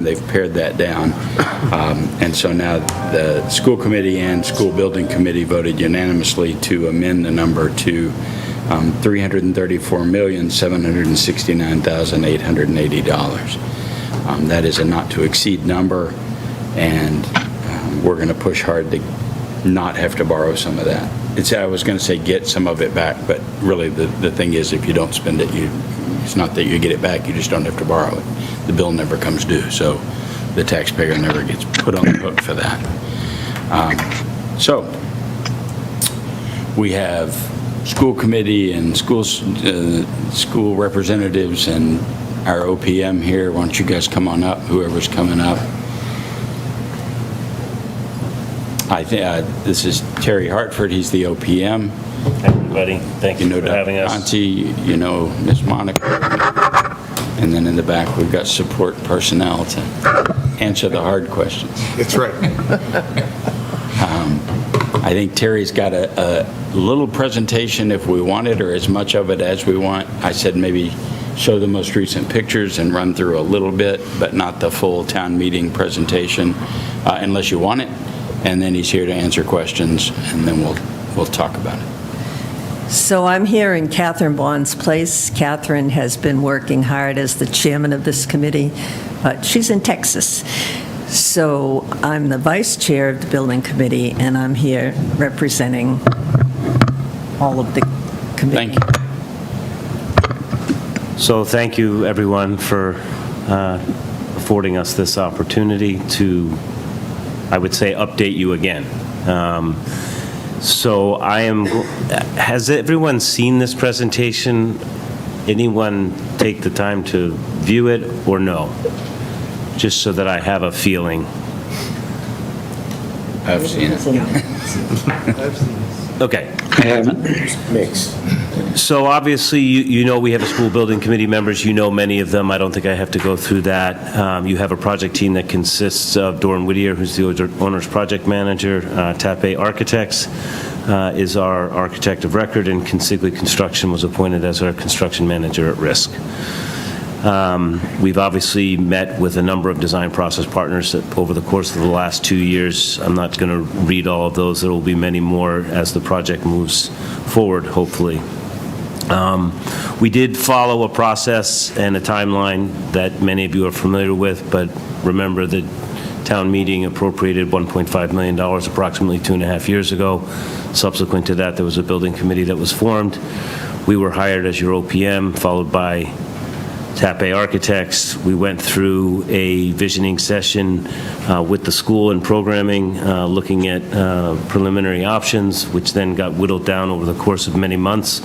They've pared that down. And so now the school committee and school building committee voted unanimously to amend the number to $334,769,880. That is a not-to-exceed number, and we're going to push hard to not have to borrow some of that. I was going to say get some of it back, but really the thing is, if you don't spend it, it's not that you get it back, you just don't have to borrow it. The bill never comes due, so the taxpayer never gets put on the hook for that. So we have school committee and school representatives and our OPM here. Why don't you guys come on up, whoever's coming up. I think this is Terry Hartford. He's the OPM. Everybody, thank you for having us. Conti, you know Ms. Monica. And then in the back, we've got support personnel to answer the hard questions. That's right. I think Terry's got a little presentation if we want it, or as much of it as we want. I said maybe show the most recent pictures and run through a little bit, but not the full town meeting presentation, unless you want it. And then he's here to answer questions, and then we'll talk about it. So I'm here in Catherine Bond's place. Catherine has been working hard as the chairman of this committee, but she's in Texas. So I'm the vice chair of the building committee, and I'm here representing all of the committee. Thank you. So thank you, everyone, for affording us this opportunity to, I would say, update you again. So has everyone seen this presentation? Anyone take the time to view it or no? Just so that I have a feeling. I've seen it. Okay. I haven't. Mixed. So obviously, you know we have a school building committee members. You know many of them. I don't think I have to go through that. You have a project team that consists of Doran Whittier, who's the owner's project manager. Tape Architects is our architect of record, and Consigli Construction was appointed as our construction manager at risk. We've obviously met with a number of design process partners over the course of the last 2 years. I'm not going to read all of those. There will be many more as the project moves forward, hopefully. We did follow a process and a timeline that many of you are familiar with, but remember that town meeting appropriated $1.5 million approximately 2.5 years ago. Subsequent to that, there was a building committee that was formed. We were hired as your OPM, followed by Tape Architects. We went through a visioning session with the school and programming, looking at preliminary options, which then got whittled down over the course of many months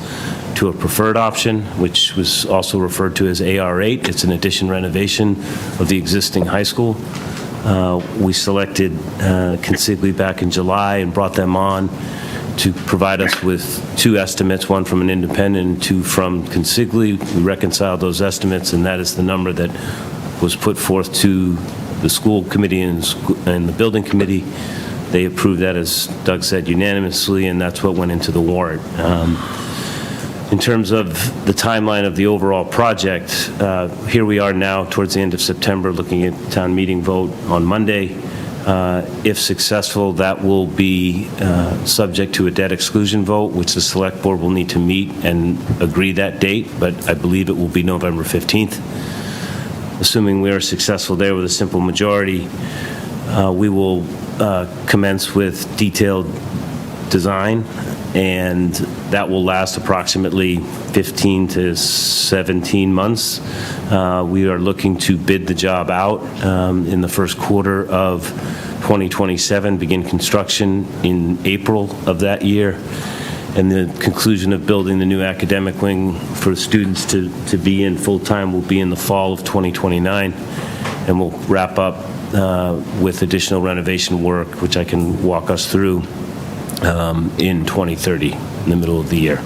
to a preferred option, which was also referred to as AR8. It's an addition renovation of the existing high school. We selected Consigli back in July and brought them on to provide us with 2 estimates, one from an independent and 2 from Consigli. We reconciled those estimates, and that is the number that was put forth to the school committee and the building committee. They approved that, as Doug said, unanimously, and that's what went into the warrant. In terms of the timeline of the overall project, here we are now towards the end of September, looking at town meeting vote on Monday. If successful, that will be subject to a debt exclusion vote, which the select board will need to meet and agree that date, but I believe it will be November 15th. Assuming we are successful there with a simple majority, we will commence with detailed design, and that will last approximately 15 to 17 months. We are looking to bid the job out in the first quarter of 2027, begin construction in April of that year, and the conclusion of building the new academic wing for students to be in full-time will be in the fall of 2029, and we'll wrap up with additional renovation work, which I can walk us through in 2030, in the middle of the year.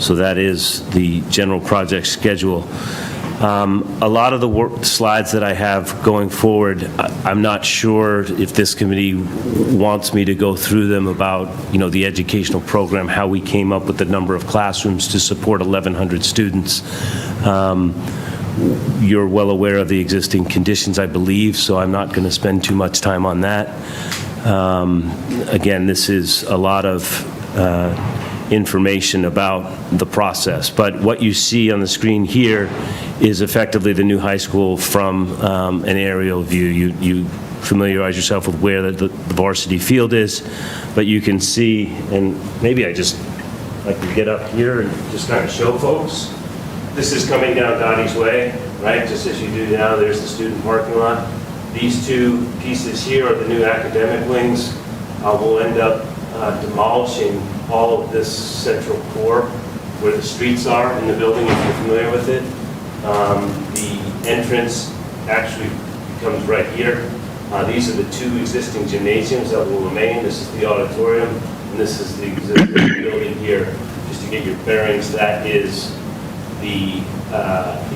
So that is the general project schedule. A lot of the slides that I have going forward, I'm not sure if this committee wants me to go through them about, the educational program, how we came up with the number of classrooms to support 1,100 students. You're well aware of the existing conditions, I believe, so I'm not going to spend too much time on that. Again, this is a lot of information about the process, but what you see on the screen here is effectively the new high school from an aerial view. You familiarize yourself with where the varsity field is, but you can see, and maybe I can get up here and just kind of show folks. This is coming down Dottie's Way, right? Just as you do now, there's the student parking lot. These two pieces here are the new academic wings. We'll end up demolishing all of this central core where the streets are in the building, if you're familiar with it. The entrance actually comes right here. These are the two existing gymnasiums that will remain. This is the auditorium, and this is the existing building here. Just to get your bearings, that is the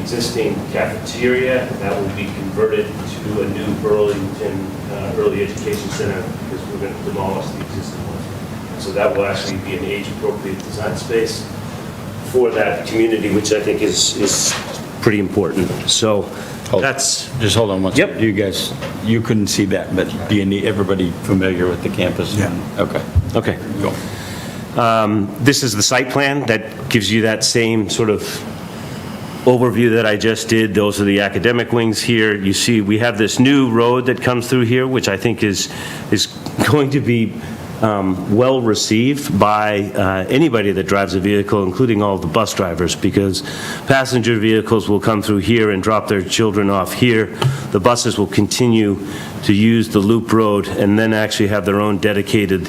existing cafeteria that will be converted to a new Burlington Early Education Center because we're going to demolish the existing one. So that will actually be an age-appropriate design space for that community, which I think is pretty important. So that's... Just hold on one second. Yep. You couldn't see that, but do you need everybody familiar with the campus? Yeah. Okay. Okay. This is the site plan that gives you that same sort of overview that I just did. Those are the academic wings here. You see we have this new road that comes through here, which I think is going to be well received by anybody that drives a vehicle, including all the bus drivers, because passenger vehicles will come through here and drop their children off here. The buses will continue to use the loop road and then actually have their own dedicated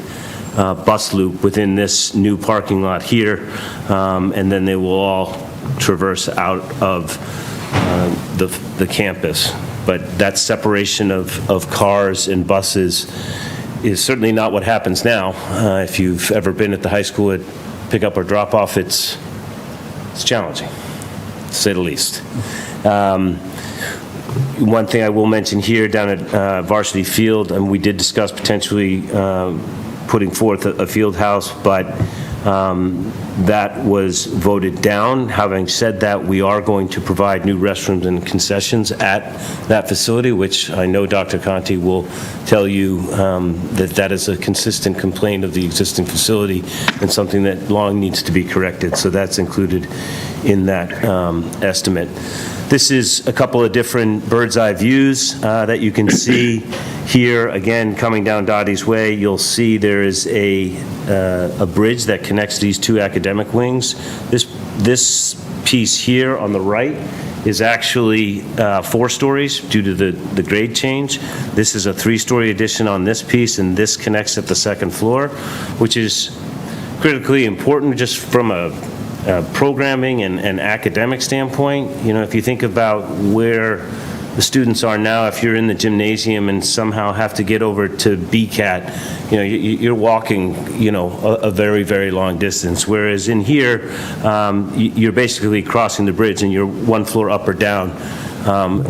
bus loop within this new parking lot here, and then they will all traverse out of the campus. But that separation of cars and buses is certainly not what happens now. If you've ever been at the high school at pick-up or drop-off, it's challenging, to say the least. One thing I will mention here down at Varsity Field, and we did discuss potentially putting forth a field house, but that was voted down. Having said that, we are going to provide new restrooms and concessions at that facility, which I know Dr. Conti will tell you that is a consistent complaint of the existing facility and something that long needs to be corrected. So that's included in that estimate. This is a couple of different bird's eye views that you can see here. Again, coming down Dottie's Way, you'll see there is a bridge that connects these two academic wings. This piece here on the right is actually 4 stories due to the grade change. This is a 3-story addition on this piece, and this connects at the 2nd floor, which is critically important just from a programming and academic standpoint. You know, if you think about where the students are now, if you're in the gymnasium and somehow have to get over to BCAT, you know, you're walking, you know, a very, very long distance. Whereas in here, you're basically crossing the bridge and you're 1 floor up or down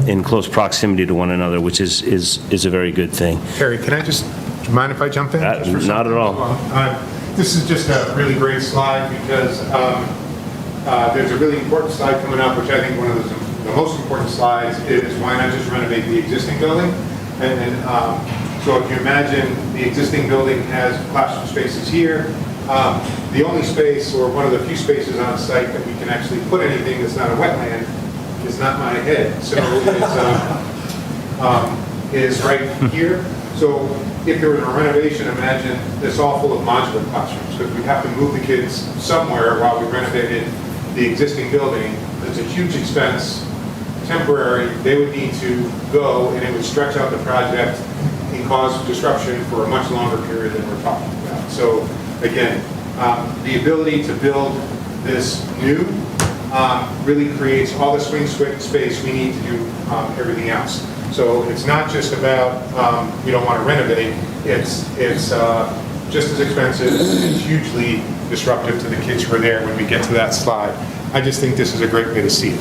in close proximity to one another, which is a very good thing. Terry, do you mind if I jump in? Just for Not at all. This is just a really great slide because there's a really important slide coming up, which I think one of the most important slides is why not just renovate the existing building. And so if you imagine the existing building has classroom spaces here, the only space or one of the few spaces on site that we can actually put anything that's not a wetland is not my head. So it's right here. So if there was a renovation, imagine this all full of modular classrooms, because we'd have to move the kids somewhere while we renovated the existing building. It's a huge expense, temporary. They would need to go, and it would stretch out the project and cause disruption for a much longer period than we're talking about. So again, the ability to build this new really creates all the swing space we need to do everything else. So it's not just about we don't want to renovate. It's just as expensive and hugely disruptive to the kids who are there when we get to that slide. I just think this is a great way to see it.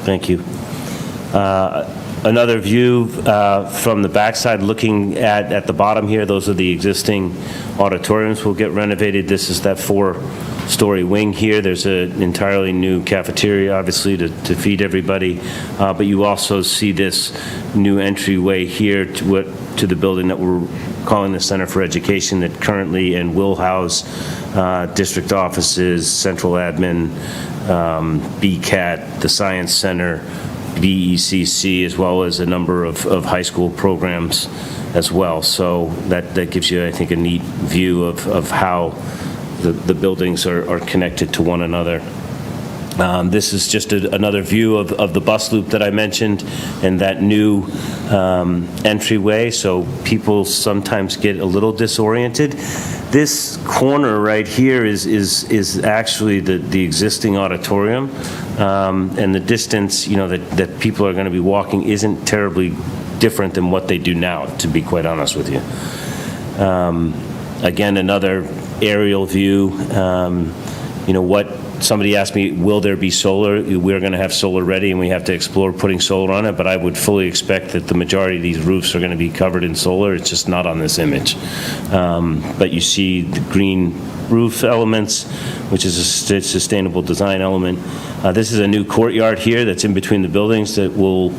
Thank you. Another view from the backside, looking at the bottom here, those are the existing auditoriums will get renovated. This is that 4-story wing here. There's an entirely new cafeteria, obviously, to feed everybody. But you also see this new entryway here to the building that we're calling the Center for Education, that currently and will house district offices, central admin, BCAT, the Science Center, BECC, as well as a number of high school programs as well. So that gives you, I think, a neat view of how the buildings are connected to one another. This is just another view of the bus loop that I mentioned and that new entryway, so people sometimes get a little disoriented. This corner right here is actually the existing auditorium, and the distance, that people are going to be walking isn't terribly different than what they do now, to be quite honest with you. Again, another aerial view. Somebody asked me, will there be solar? We're going to have solar ready, and we have to explore putting solar on it, but I would fully expect that the majority of these roofs are going to be covered in solar. It's just not on this image. But you see the green roof elements, which is a sustainable design element. This is a new courtyard here that's in between the buildings that will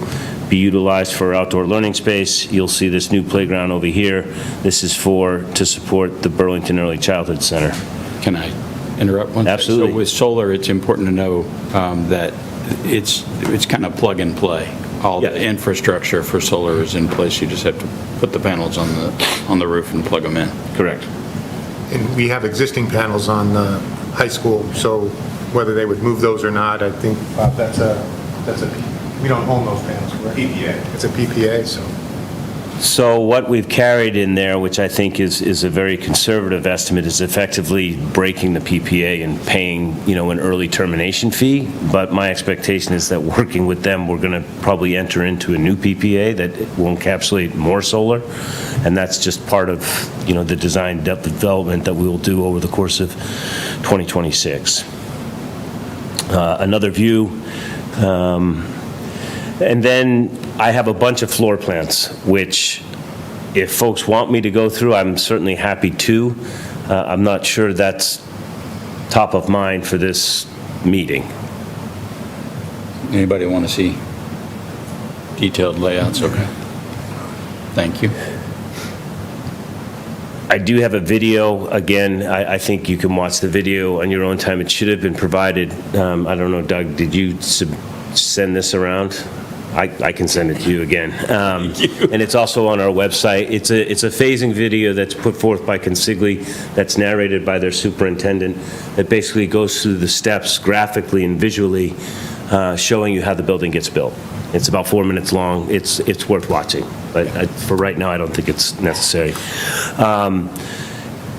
be utilized for outdoor learning space. You'll see this new playground over here. This is to support the Burlington Early Childhood Center. Can I interrupt one? Absolutely. So with solar, it's important to know that it's kind of plug and play. All the infrastructure for solar is in place. You just have to put the panels on the roof and plug them in. Correct. And we have existing panels on the high school, so whether they would move those or not, I think, Bob, we don't own those panels, correct? PPA. It's a PPA, so. So what we've carried in there, which I think is a very conservative estimate, is effectively breaking the PPA and paying, an early termination fee. But my expectation is that working with them, we're going to probably enter into a new PPA that will encapsulate more solar. And that's just part of, the design development that we will do over the course of 2026. Another view. And then I have a bunch of floor plans, which if folks want me to go through, I'm certainly happy to. I'm not sure that's top of mind for this meeting. Anybody want to see detailed layouts? Okay. Thank you. I do have a video. Again, I think you can watch the video on your own time. It should have been provided. I don't know, Doug, did you send this around? I can send it to you again. And it's also on our website. It's a phasing video that's put forth by Consigli, that's narrated by their superintendent, that basically goes through the steps graphically and visually, showing you how the building gets built. It's about 4 minutes long. It's worth watching. But for right now, I don't think it's necessary.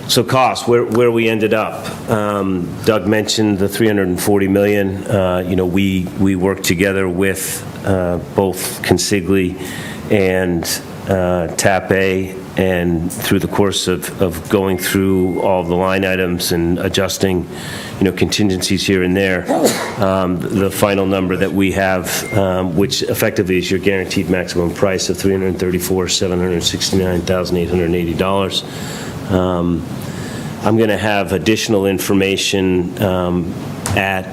So cost, where we ended up. Doug mentioned the $340 million. We worked together with both Consigli and TAP-A, and through the course of going through all the line items and adjusting, contingencies here and there, the final number that we have, which effectively is your guaranteed maximum price of $334,769,880. I'm going to have additional information at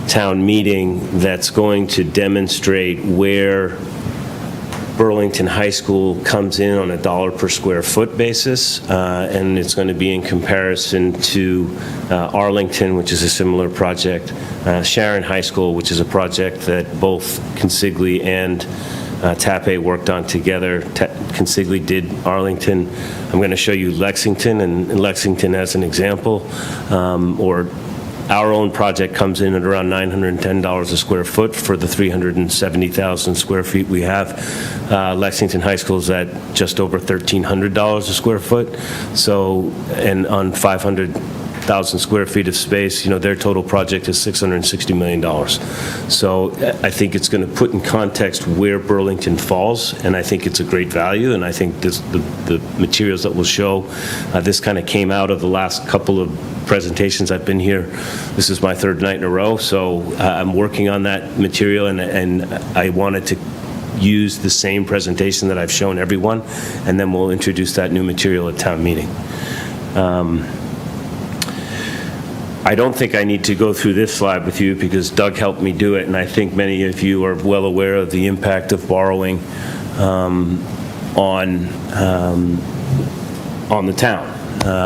town meeting that's going to demonstrate where Burlington High School comes in on a dollar per square foot basis, and it's going to be in comparison to Arlington, which is a similar project, Sharon High School, which is a project that both Consigli and TAP-A worked on together. Consigli did Arlington. I'm going to show you Lexington, and Lexington as an example, or our own project comes in at around $910 a square foot for the 370,000 square feet we have. Lexington High School is at just over $1,300 a square foot. So, and on 500,000 square feet of space, their total project is $660 million. So I think it's going to put in context where Burlington falls, and I think it's a great value, and I think the materials that we'll show, this kind of came out of the last couple of presentations I've been here. This is my third night in a row, so I'm working on that material, and I wanted to use the same presentation that I've shown everyone, and then we'll introduce that new material at town meeting. I don't think I need to go through this slide with you because Doug helped me do it, and I think many of you are well aware of the impact of borrowing on the town.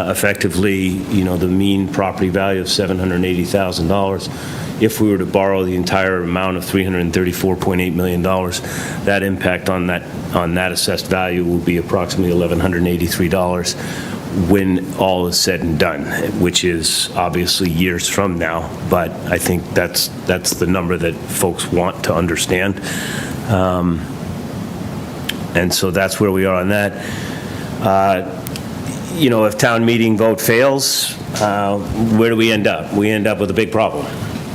Effectively, the mean property value of $780,000. If we were to borrow the entire amount of $334.8 million, that impact on that assessed value will be approximately $1,183 when all is said and done, which is obviously years from now, but I think that's the number that folks want to understand. And so that's where we are on that. If town meeting vote fails, where do we end up? We end up with a big problem,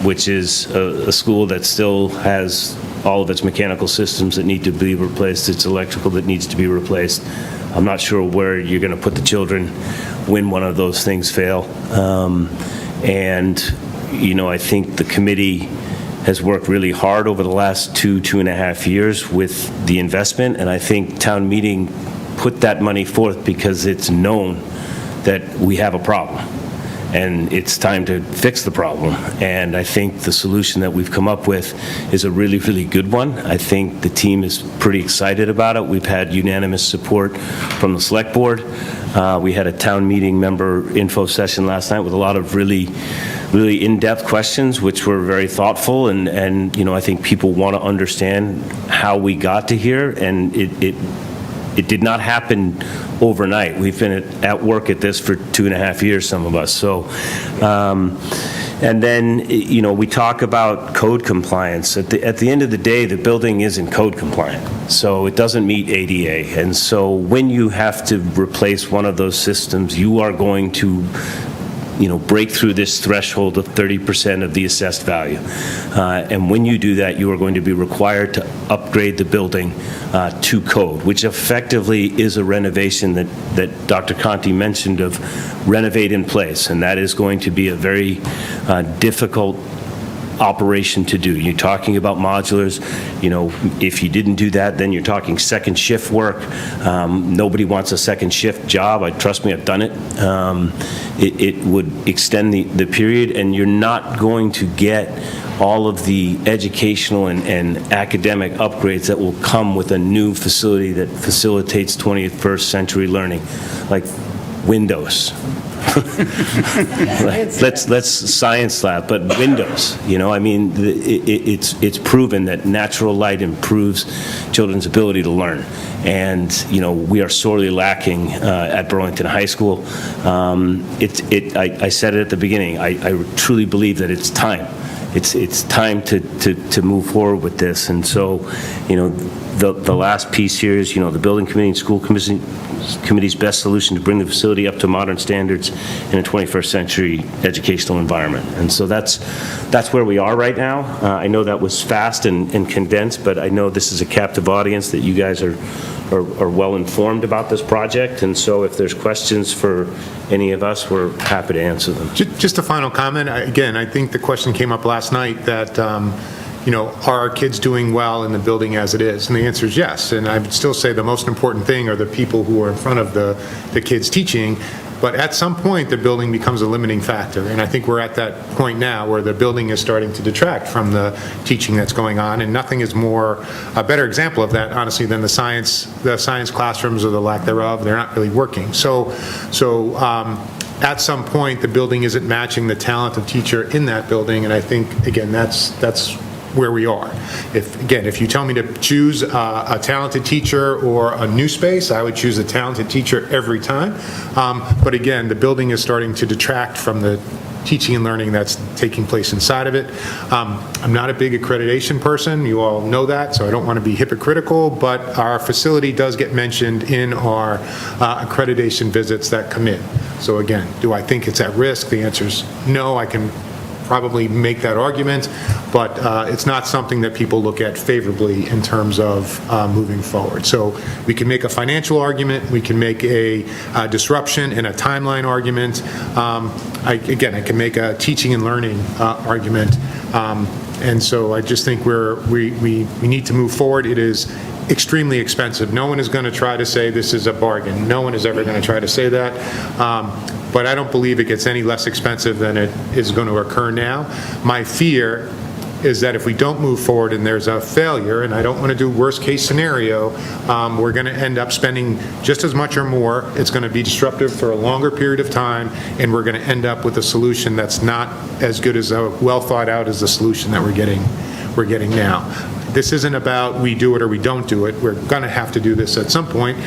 which is a school that still has all of its mechanical systems that need to be replaced, its electrical that needs to be replaced. I'm not sure where you're going to put the children when one of those things fail. I think the committee has worked really hard over the last 2.5 years with the investment, and I think town meeting put that money forth because it's known that we have a problem. And it's time to fix the problem. And I think the solution that we've come up with is a really, really good one. I think the team is pretty excited about it. We've had unanimous support from the select board. We had a town meeting member info session last night with a lot of really in-depth questions, which were very thoughtful. And I think people want to understand how we got to here. And it did not happen overnight. We've been at work at this for 2.5 years, some of us. So, and then, we talk about code compliance. At the end of the day, the building isn't code compliant. So it doesn't meet ADA. And so when you have to replace one of those systems, you are going to break through this threshold of 30% of the assessed value. And when you do that, you are going to be required to upgrade the building to code, which effectively is a renovation that Dr. Conti mentioned of renovate in place. And that is going to be a very difficult operation to do. You're talking about modulars. If you didn't do that, then you're talking second shift work. Nobody wants a second shift job. Trust me, I've done it. It would extend the period, and you're not going to get all of the educational and academic upgrades that will come with a new facility that facilitates 21st century learning, like Windows. Let's science lab, but Windows, it's proven that natural light improves children's ability to learn. And, we are sorely lacking at Burlington High School. I said it at the beginning, I truly believe that it's time. It's time to move forward with this. And so, the last piece here is, the building committee and school committee's best solution to bring the facility up to modern standards in a 21st century educational environment. And so that's where we are right now. I know that was fast and condensed, but I know this is a captive audience, that you guys are well informed about this project. And so if there's questions for any of us, we're happy to answer them. Just a final comment. Again, I think the question came up last night that, are our kids doing well in the building as it is? And the answer is yes. And I would still say the most important thing are the people who are in front of the kids teaching. But at some point, the building becomes a limiting factor. And I think we're at that point now where the building is starting to detract from the teaching that's going on. And nothing is a better example of that, honestly, than the science classrooms, or the lack thereof. They're not really working. So at some point, the building isn't matching the talent of teacher in that building. And I think, again, that's where we are. If you tell me to choose a talented teacher or a new space, I would choose a talented teacher every time. But again, the building is starting to detract from the teaching and learning that's taking place inside of it. I'm not a big accreditation person. You all know that, so I don't want to be hypocritical, but our facility does get mentioned in our accreditation visits that come in. So again, do I think it's at risk? The answer is no. I can probably make that argument, but it's not something that people look at favorably in terms of moving forward. So we can make a financial argument, we can make a disruption and a timeline argument. I can make a teaching and learning argument. And so I just think we need to move forward. It is extremely expensive. No one is going to try to say this is a bargain. No one is ever going to try to say that. But I don't believe it gets any less expensive than it is going to occur now. My fear is that if we don't move forward and there's a failure, and I don't want to do worst-case scenario, we're going to end up spending just as much or more. It's going to be disruptive for a longer period of time, and we're going to end up with a solution that's not as good as well thought out as the solution that we're getting now. This isn't about we do it or we don't do it. We're going to have to do this at some point.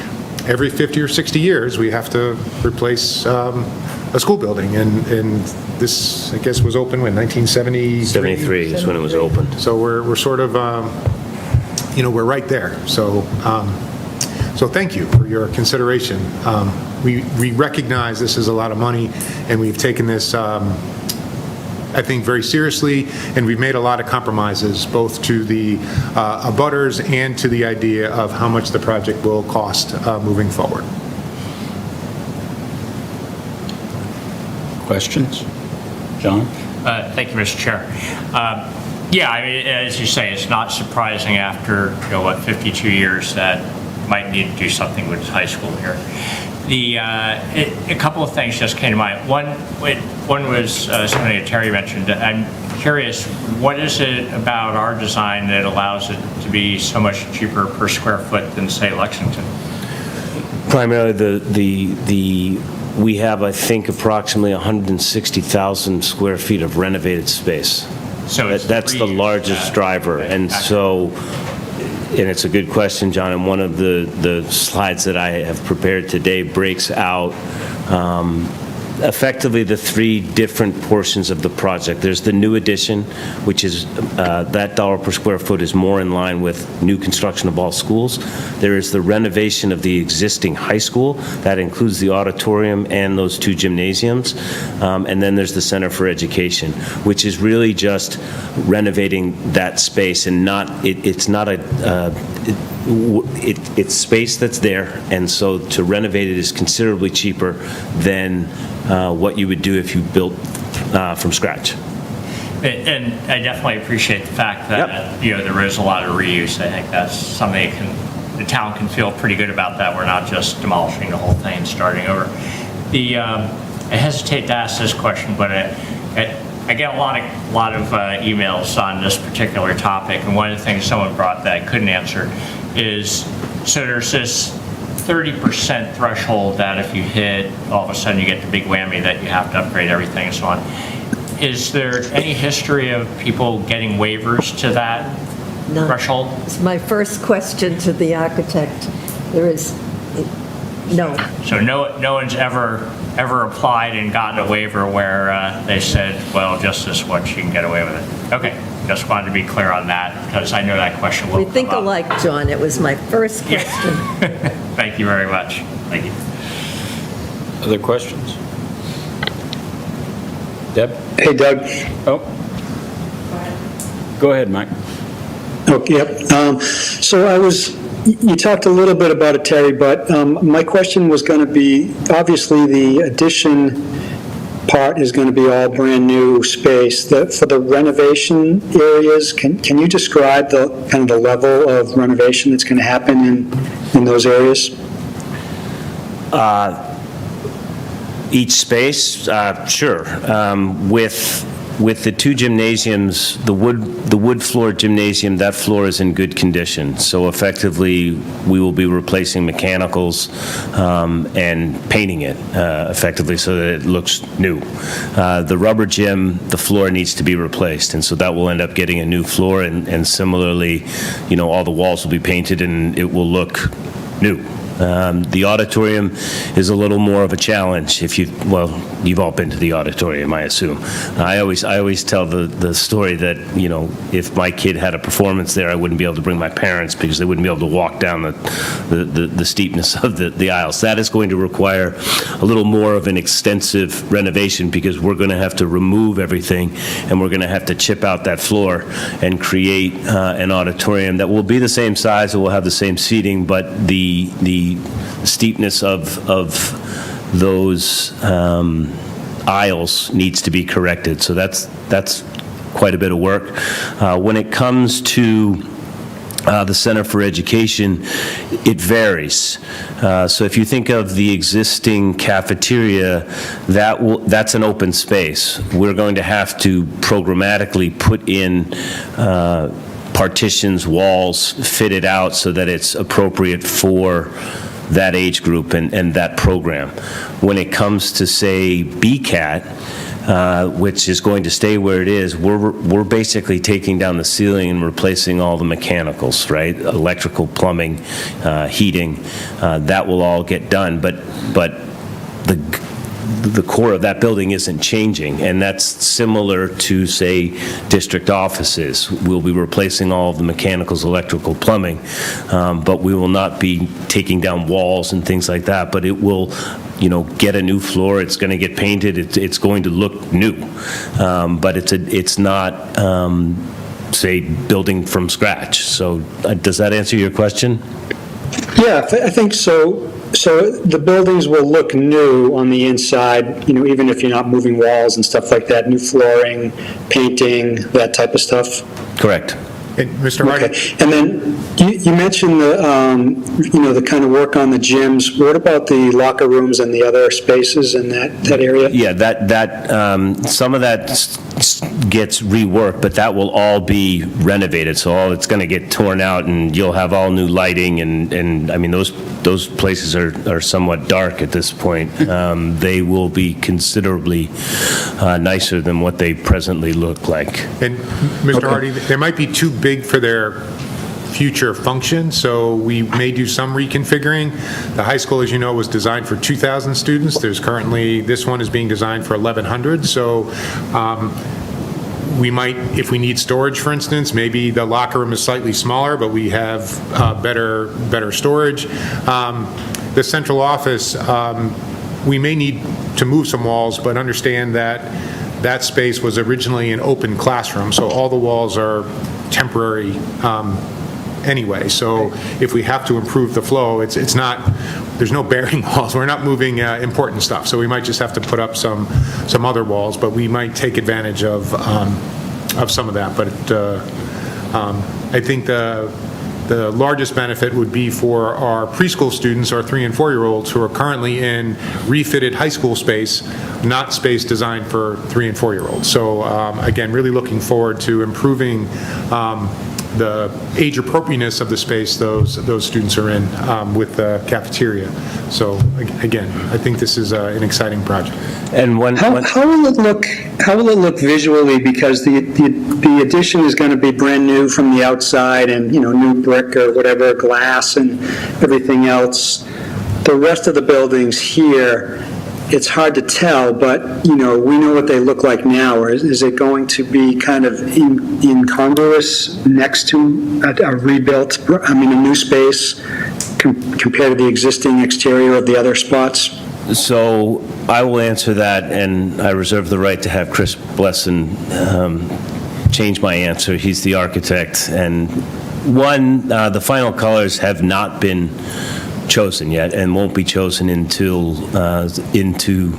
Every 50 or 60 years, we have to replace a school building, and this, I guess, was open when, 1973? 73 is when it was opened. So we're sort of, we're right there. So thank you for your consideration. We recognize this is a lot of money, and we've taken this, I think, very seriously, and we've made a lot of compromises, both to the abutters and to the idea of how much the project will cost moving forward. Questions? John? Thank you, Mr. Chair. Yeah, I mean, as you say, it's not surprising after, 52 years that might need to do something with high school here. A couple of things just came to mind. One was something that Terry mentioned. I'm curious, what is it about our design that allows it to be so much cheaper per square foot than, say, Lexington? Primarily, we have, I think, approximately 160,000 square feet of renovated space. So it's That's the largest driver. And so, and it's a good question, John, and one of the slides that I have prepared today breaks out effectively the three different portions of the project. There's the new addition, which is that dollar per square foot is more in line with new construction of all schools. There is the renovation of the existing high school. That includes the auditorium and those two gymnasiums. And then there's the Center for Education, which is really just renovating that space, and it's not it's space that's there, and so to renovate it is considerably cheaper than what you would do if you built from scratch. And I definitely appreciate the fact that, there is a lot of reuse. I think that's something the town can feel pretty good about, that we're not just demolishing the whole thing and starting over. I hesitate to ask this question, but I get a lot of emails on this particular topic, and one of the things someone brought that I couldn't answer is, so there's this 30% threshold that if you hit, all of a sudden you get the big whammy that you have to upgrade everything and so on. Is there any history of people getting waivers to that No. threshold? It's my first question to the architect. There is, no. So no one's ever applied and gotten a waiver where they said, well, just this once you can get away with it. Okay, just wanted to be clear on that, because I know that question will We come think up. alike, John. It was my first question. Thank you very much. Thank you. Other questions? Deb? Hey, Doug. Oh. Go ahead, Mike. Okay, yep. So you talked a little bit about it, Terry, but my question was going to be, obviously the addition part is going to be all brand new space. For the renovation areas, can you describe the kind of the level of renovation that's going to happen in those areas? Each space, sure. With the two gymnasiums, the wood floor gymnasium, that floor is in good condition. So effectively, we will be replacing mechanicals and painting it effectively so that it looks new. The rubber gym, the floor needs to be replaced, and so that will end up getting a new floor. And similarly, all the walls will be painted and it will look new. The auditorium is a little more of a challenge. You've all been to the auditorium, I assume. I always tell the story that, if my kid had a performance there, I wouldn't be able to bring my parents because they wouldn't be able to walk down the steepness of the aisles. That is going to require a little more of an extensive renovation, because we're going to have to remove everything and we're going to have to chip out that floor and create an auditorium that will be the same size, it will have the same seating, but the steepness of those aisles needs to be corrected. So that's quite a bit of work. When it comes to the Center for Education, it varies. So if you think of the existing cafeteria, that's an open space. We're going to have to programmatically put in partitions, walls, fit it out so that it's appropriate for that age group and that program. When it comes to, say, BCAT, which is going to stay where it is, we're basically taking down the ceiling and replacing all the mechanicals, right? Electrical, plumbing, heating, that will all get done. But the core of that building isn't changing, and that's similar to, say, district offices. We'll be replacing all of the mechanicals, electrical, plumbing, but we will not be taking down walls and things like that, but it will, get a new floor, it's going to get painted, it's going to look new. But it's not, say, building from scratch. So does that answer your question? Yeah, I think so. So the buildings will look new on the inside, even if you're not moving walls and stuff like that, new flooring, painting, that type of stuff? Correct. And Mr. Hardy? Okay. And then you mentioned the kind of work on the gyms. What about the locker rooms and the other spaces in that area? Yeah, that some of that gets reworked, but that will all be renovated. So it's going to get torn out, and you'll have all new lighting. And I mean, those places are somewhat dark at this point. They will be considerably nicer than what they presently look like. And Mr. Hardy, they might be too big for their future function, so we may do some reconfiguring. The high school, as you know, was designed for 2,000 students. This one is being designed for 1,100, so we might, if we need storage, for instance, maybe the locker room is slightly smaller, but we have better storage. The central office, we may need to move some walls, but understand that space was originally an open classroom, so all the walls are temporary anyway. So if we have to improve the flow, it's not, there's no bearing walls. We're not moving important stuff. So we might just have to put up some other walls, but we might take advantage of some of that. But I think the largest benefit would be for our preschool students, our 3- and 4-year-olds who are currently in refitted high school space, not space designed for 3- and 4-year-olds. So again, really looking forward to improving the age appropriateness of the space those students are in with the cafeteria. So again, I think this is an exciting project. And How will it look? How will it look visually? Because the addition is going to be brand new from the outside, and new brick or whatever, glass and everything else. The rest of the buildings here, it's hard to tell, but we know what they look like now. Or is it going to be kind of incongruous next to a rebuilt, a new space compared to the existing exterior of the other spots? So I will answer that, and I reserve the right to have Chris Blesson change my answer. He's the architect. And the final colors have not been chosen yet and won't be chosen until into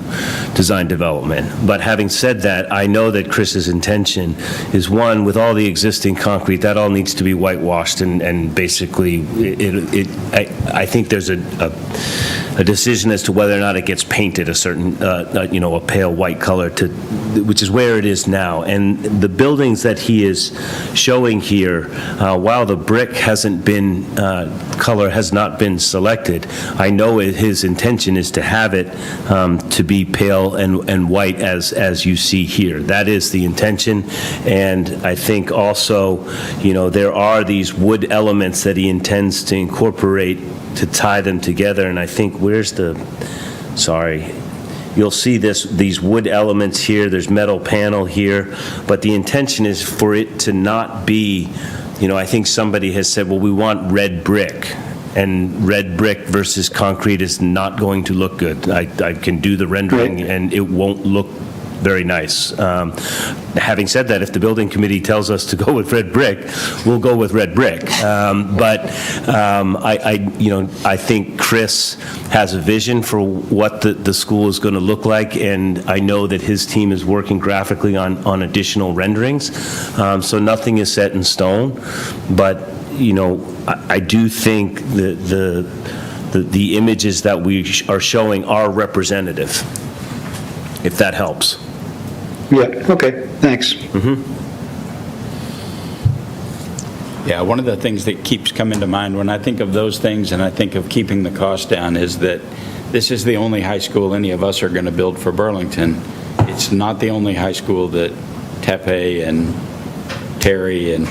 design development. But having said that, I know that Chris's intention is, one, with all the existing concrete, that all needs to be whitewashed, and basically I think there's a decision as to whether or not it gets painted a certain, a pale white color, which is where it is now. And the buildings that he is showing here, while the brick color has not been selected, I know his intention is to have it to be pale and white as you see here. That is the intention. And I think also, there are these wood elements that he intends to incorporate to tie them together. And I think, you'll see these wood elements here, there's metal panel here, but the intention is for it to not be, I think somebody has said, well, we want red brick. And red brick versus concrete is not going to look good. I can do the rendering, and it won't look very nice. Having said that, if the building committee tells us to go with red brick, we'll go with red brick. I think Chris has a vision for what the school is going to look like, and I know that his team is working graphically on additional renderings. So nothing is set in stone, but, I do think that the images that we are showing are representative, if that helps. Yeah, okay, thanks. Yeah, one of the things that keeps coming to mind when I think of those things and I think of keeping the cost down is that this is the only high school any of us are going to build for Burlington. It's not the only high school that Tepe and Terry and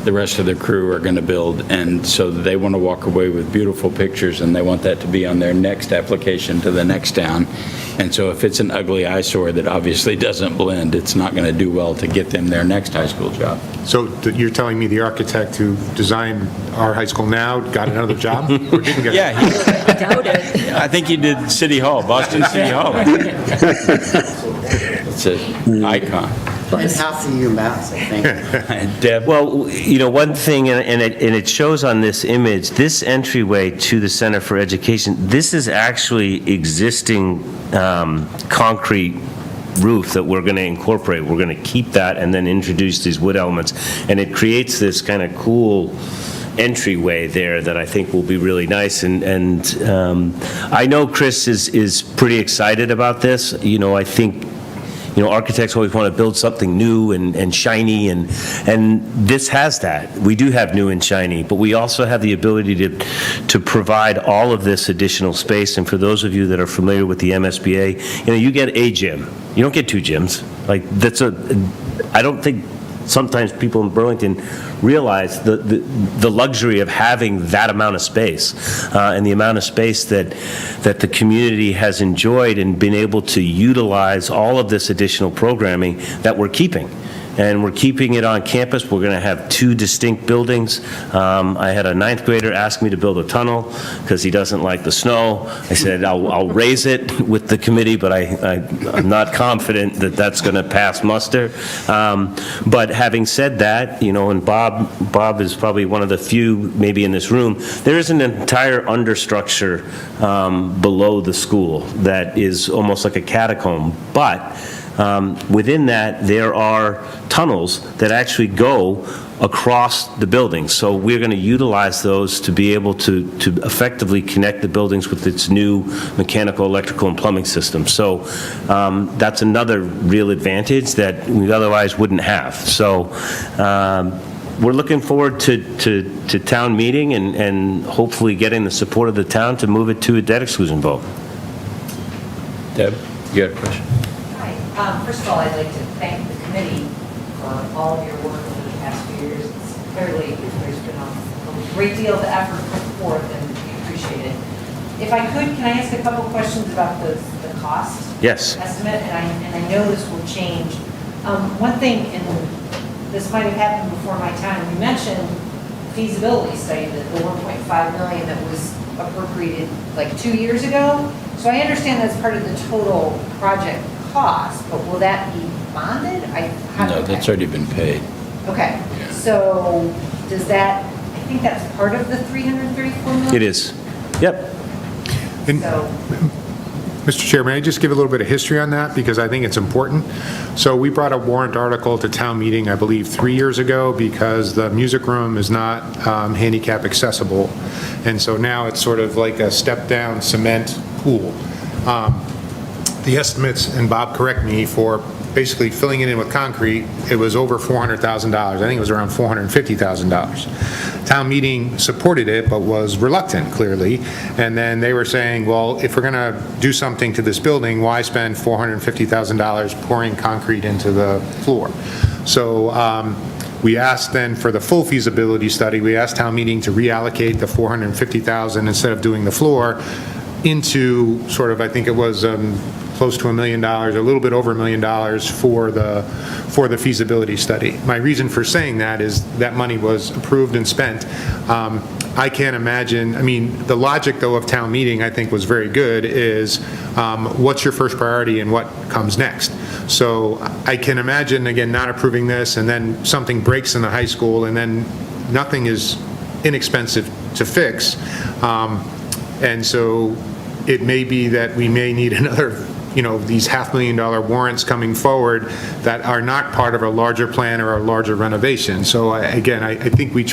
the rest of the crew are going to build, and so they want to walk away with beautiful pictures, and they want that to be on their next application to the next town. And so if it's an ugly eyesore that obviously doesn't blend, it's not going to do well to get them their next high school job. So you're telling me the architect who designed our high school now got another job? Or didn't get Yeah, I doubt it. I think he did City Hall, Boston City Hall. It's an icon. And half the UMass, I think. Deb? Well, one thing, and it shows on this image, this entryway to the Center for Education, this is actually existing concrete roof that we're going to incorporate. We're going to keep that and then introduce these wood elements. And it creates this kind of cool entryway there that I think will be really nice. And I know Chris is pretty excited about this. I think architects always want to build something new and shiny, and this has that. We do have new and shiny, but we also have the ability to provide all of this additional space. And for those of you that are familiar with the MSBA, you get a gym. You don't get two gyms. I don't think sometimes people in Burlington realize the luxury of having that amount of space and the amount of space that the community has enjoyed and been able to utilize all of this additional programming that we're keeping. And we're keeping it on campus. We're going to have two distinct buildings. I had a ninth grader ask me to build a tunnel because he doesn't like the snow. I said, I'll raise it with the committee, but I'm not confident that that's going to pass muster. But having said that, and Bob is probably one of the few maybe in this room, there is an entire understructure below the school that is almost like a catacomb. But within that, there are tunnels that actually go across the buildings. So we're going to utilize those to be able to effectively connect the buildings with its new mechanical, electrical, and plumbing system. So that's another real advantage that we otherwise wouldn't have. So we're looking forward to town meeting and hopefully getting the support of the town to move it to a debt exclusion vote. Deb, you had a question? Hi. First of all, I'd like to thank the committee for all of your work over the past few years. It's clearly, there's been a great deal of effort put forth, and we appreciate it. If I could, can I ask a couple questions about the cost? Yes. Estimate, and I know this will change. One thing, and this might have happened before my time, you mentioned feasibility study, the $1.5 million that was appropriated like 2 years ago. So I understand that's part of the total project cost, but will that be bonded? No, that's already been paid. Okay, so does that, I think that's part of the $334 million? It is. Yep. And So, Mr. Chair, may I just give a little bit of history on that, because I think it's important? So we brought a warrant article to town meeting, I believe, 3 years ago, because the music room is not handicap accessible. And so now it's sort of like a step-down cement pool. The estimates, and Bob, correct me, for basically filling it in with concrete, it was over $400,000. I think it was around $450,000. Town meeting supported it, but was reluctant, clearly. And then they were saying, well, if we're going to do something to this building, why spend $450,000 pouring concrete into the floor? So we asked then for the full feasibility study, we asked town meeting to reallocate the $450,000 instead of doing the floor into sort of, I think it was close to $1 million, a little bit over $1 million for the feasibility study. My reason for saying that is that money was approved and spent. I can't imagine, I mean, the logic, though, of town meeting, I think, was very good, is what's your first priority and what comes next? So I can imagine, again, not approving this, and then something breaks in the high school, and then nothing is inexpensive to fix. And so it may be that we may need another, these $500,000 warrants coming forward that are not part of a larger plan or a larger renovation. So again, I think we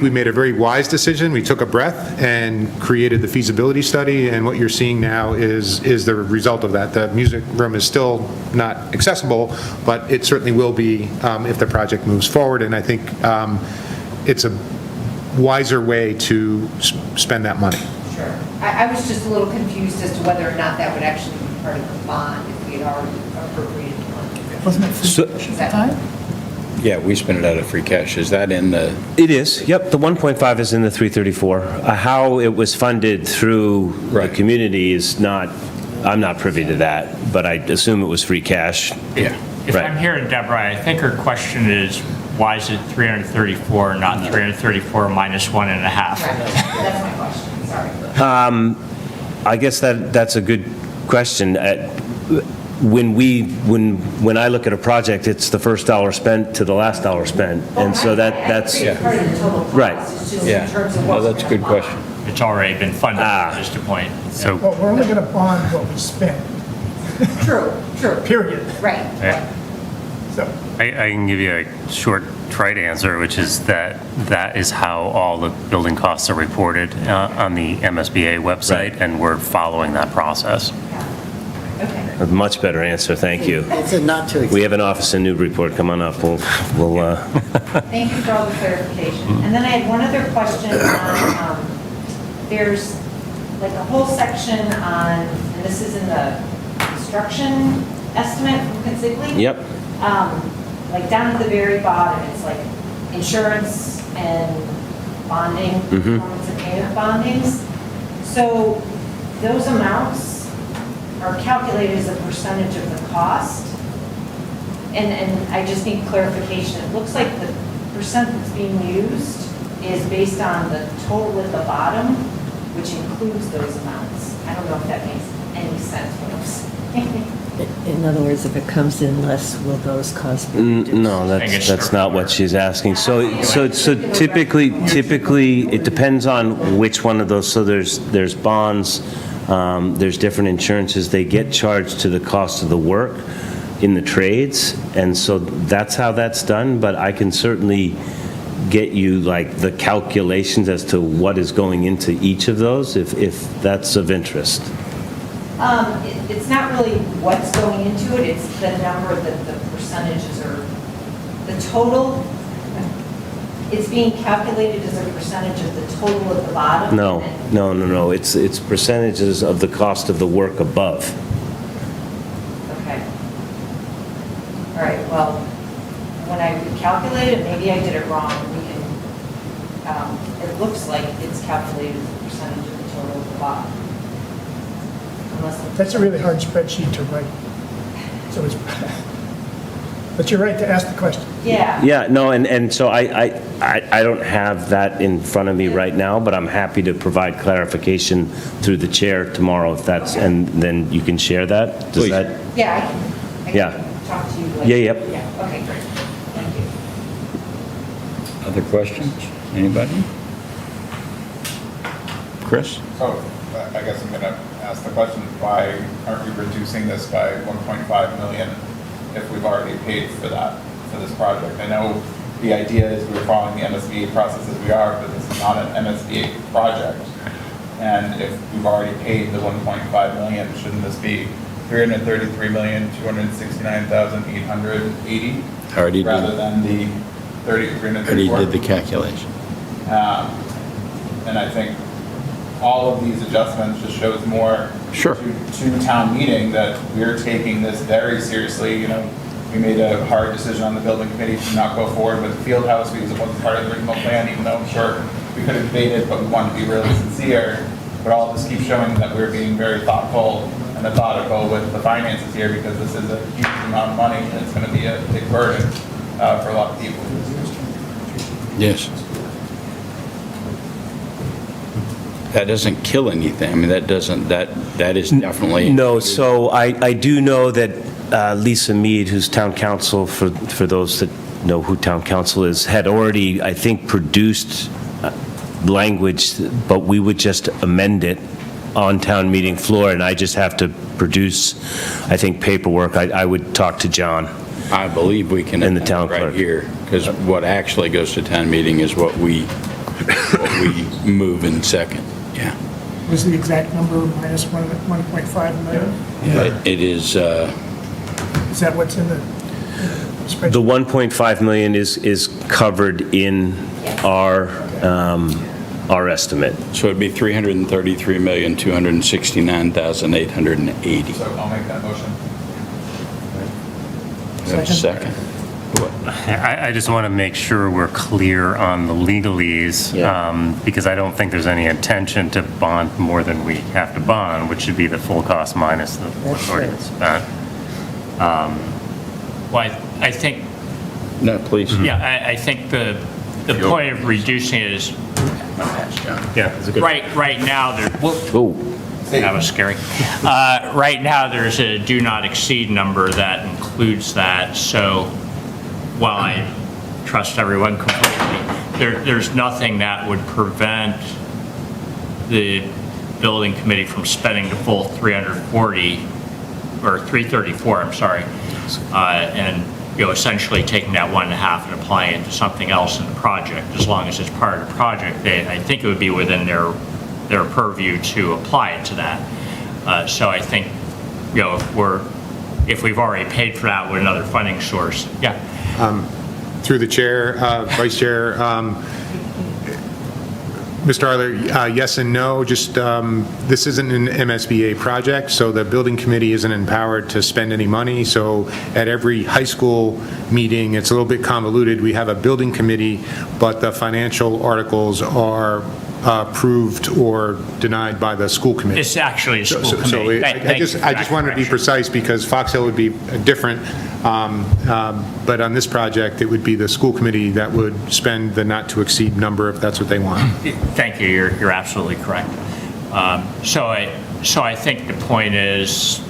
made a very wise decision. We took a breath and created the feasibility study, and what you're seeing now is the result of that. The music room is still not accessible, but it certainly will be if the project moves forward, and I think it's a wiser way to spend that money. Sure. I was just a little confused as to whether or not that would actually be part of the bond if we had already appropriated the money. Wasn't it So- free cash at the time? Yeah, we spent it out of free cash. Is that in the, It is, yep, the 1.5 is in the 334. How it was funded through the Right. community is not, I'm not privy to that, but I assume it was free cash. yeah. If Right. I'm hearing Deborah, I think her question is, why is it 334, not 334 minus 1.5? Right. That's my question, sorry. I guess that's a good question. When I look at a project, it's the first dollar spent to the last dollar spent, and so that's, I agree, it's part of the total cost. Right. It's just Yeah. in terms of Well, what's that's a good going on. question. It's already been funded, Ah. just a point. So, Well, we're only going to bond what we spend, True, true, period. right. Yeah. So, I can give you a short, trite answer, which is that is how all the building costs are reported on the MSBA website, Right. and we're following that process. Okay. a much better answer, thank you. It's a not to We exceed. have an office in Newburyport, come on up, we'll Thank you for all the clarification. And then I had one other question on, there's like a whole section on, and this is in the construction estimate from Consigli. Yep. Like down at the very bottom, it's like insurance and bonding, performance and payment bondings. So those amounts are calculated as a percentage of the cost. And I just need clarification. It looks like the percent that's being used is based on the total at the bottom, which includes those amounts. I don't know if that makes any sense what I'm saying. In other words, if it comes in less, will those costs be reduced? No, that's not what she's asking. So typically, it depends on which one of those, so there's bonds, there's different insurances, they get charged to the cost of the work in the trades, and so that's how that's done, but I can certainly get you like the calculations as to what is going into each of those, if that's of interest. It's not really what's going into it, it's the number that the percentages are, the total, it's being calculated as a percentage of the total at the bottom. No, it's percentages of the cost of the work above. Okay. All right, well, when I recalculated, maybe I did it wrong, we can, it looks like it's calculated as a percentage of the total at the bottom. Unless that's a really hard spreadsheet to write. So it's, but you're right to ask the question. Yeah. Yeah, no, and so I don't have that in front of me right now, but I'm happy to provide clarification through the chair tomorrow if that's, and then you can share that? Does Please. that? Yeah, I Yeah. can talk to you later. Yeah, yep. Yeah, okay, great. Thank you. Other questions? Anybody? Chris? So I guess I'm going to ask the question, why aren't we reducing this by 1.5 million if we've already paid for that, for this project? I know the idea is we're following the MSBA process as we are, but this is not an MSBA project. And if we've already paid the 1.5 million, shouldn't this be 333,269,880? Already did. Rather than the Already 334? did the calculation. And I think all of these adjustments just shows more Sure. to town meeting that we're taking this very seriously. You know, we made a hard decision on the building committee to not go forward with the field house because it wasn't part of the original plan, even though I'm sure we could have debated, but we wanted to be really sincere. But all this keeps showing that we're being very thoughtful and methodical with the finances here because this is a huge amount of money and it's going to be a big burden for a lot of people. Yes. that doesn't kill anything. I mean, that doesn't, that is definitely. No, so I do know that Lisa Mead, who's town council, for those that know who town council is, had already, I think, produced language, but we would just amend it on town meeting floor, and I just have to produce, I think, paperwork. I would talk to John. I believe we can. And the town right clerk. here, because what actually goes to town meeting is what we move in second, yeah. Was the exact number minus 1.5 million? It is, Is that what's in the spreadsheet? The 1.5 million is covered in our estimate. so it'd be 333,269,880. So I'll make that motion. We have a second? I just want to make sure we're clear on the legalese, because I don't think there's any intention to bond more than we have to bond, which should be the full cost minus the what's already been spent. Well, I think, No, please. yeah, I think the point of reducing it is, Yeah, it's a good. right now, Oh, that was scary. Right now, there's a do not exceed number that includes that, so while I trust everyone completely, there's nothing that would prevent the building committee from spending the full 340, or 334, I'm sorry, and, essentially taking that 1.5 and applying it to something else in the project, as long as it's part of the project. I think it would be within their purview to apply it to that. So I think, if we've already paid for that with another funding source, yeah. Through the chair, vice chair, Mr. Arler, yes and no, just, this isn't an MSBA project, so the building committee isn't empowered to spend any money, so at every high school meeting, it's a little bit convoluted, we have a building committee, but the financial articles are approved or denied by the school committee. It's actually a school So committee. I just wanted to be precise, because Fox Hill would be different, but on this project, it would be the school committee that would spend the not-to-exceed number if that's what they want. Thank you, you're absolutely correct. So I think the point is,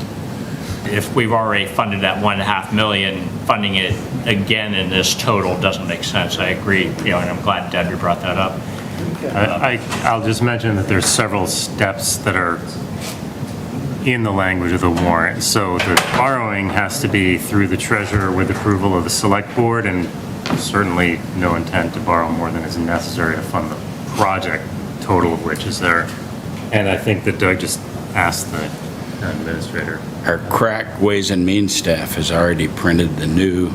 if we've already funded that 1.5 million, funding it again in this total doesn't make sense. I agree, and I'm glad Debbie brought that up. I'll just mention that there's several steps that are in the language of the warrant. So the borrowing has to be through the treasurer with approval of the select board, and certainly no intent to borrow more than is necessary to fund the project, total of which is there. And I think that Doug just asked the administrator. our crack Ways and Means staff has already printed the new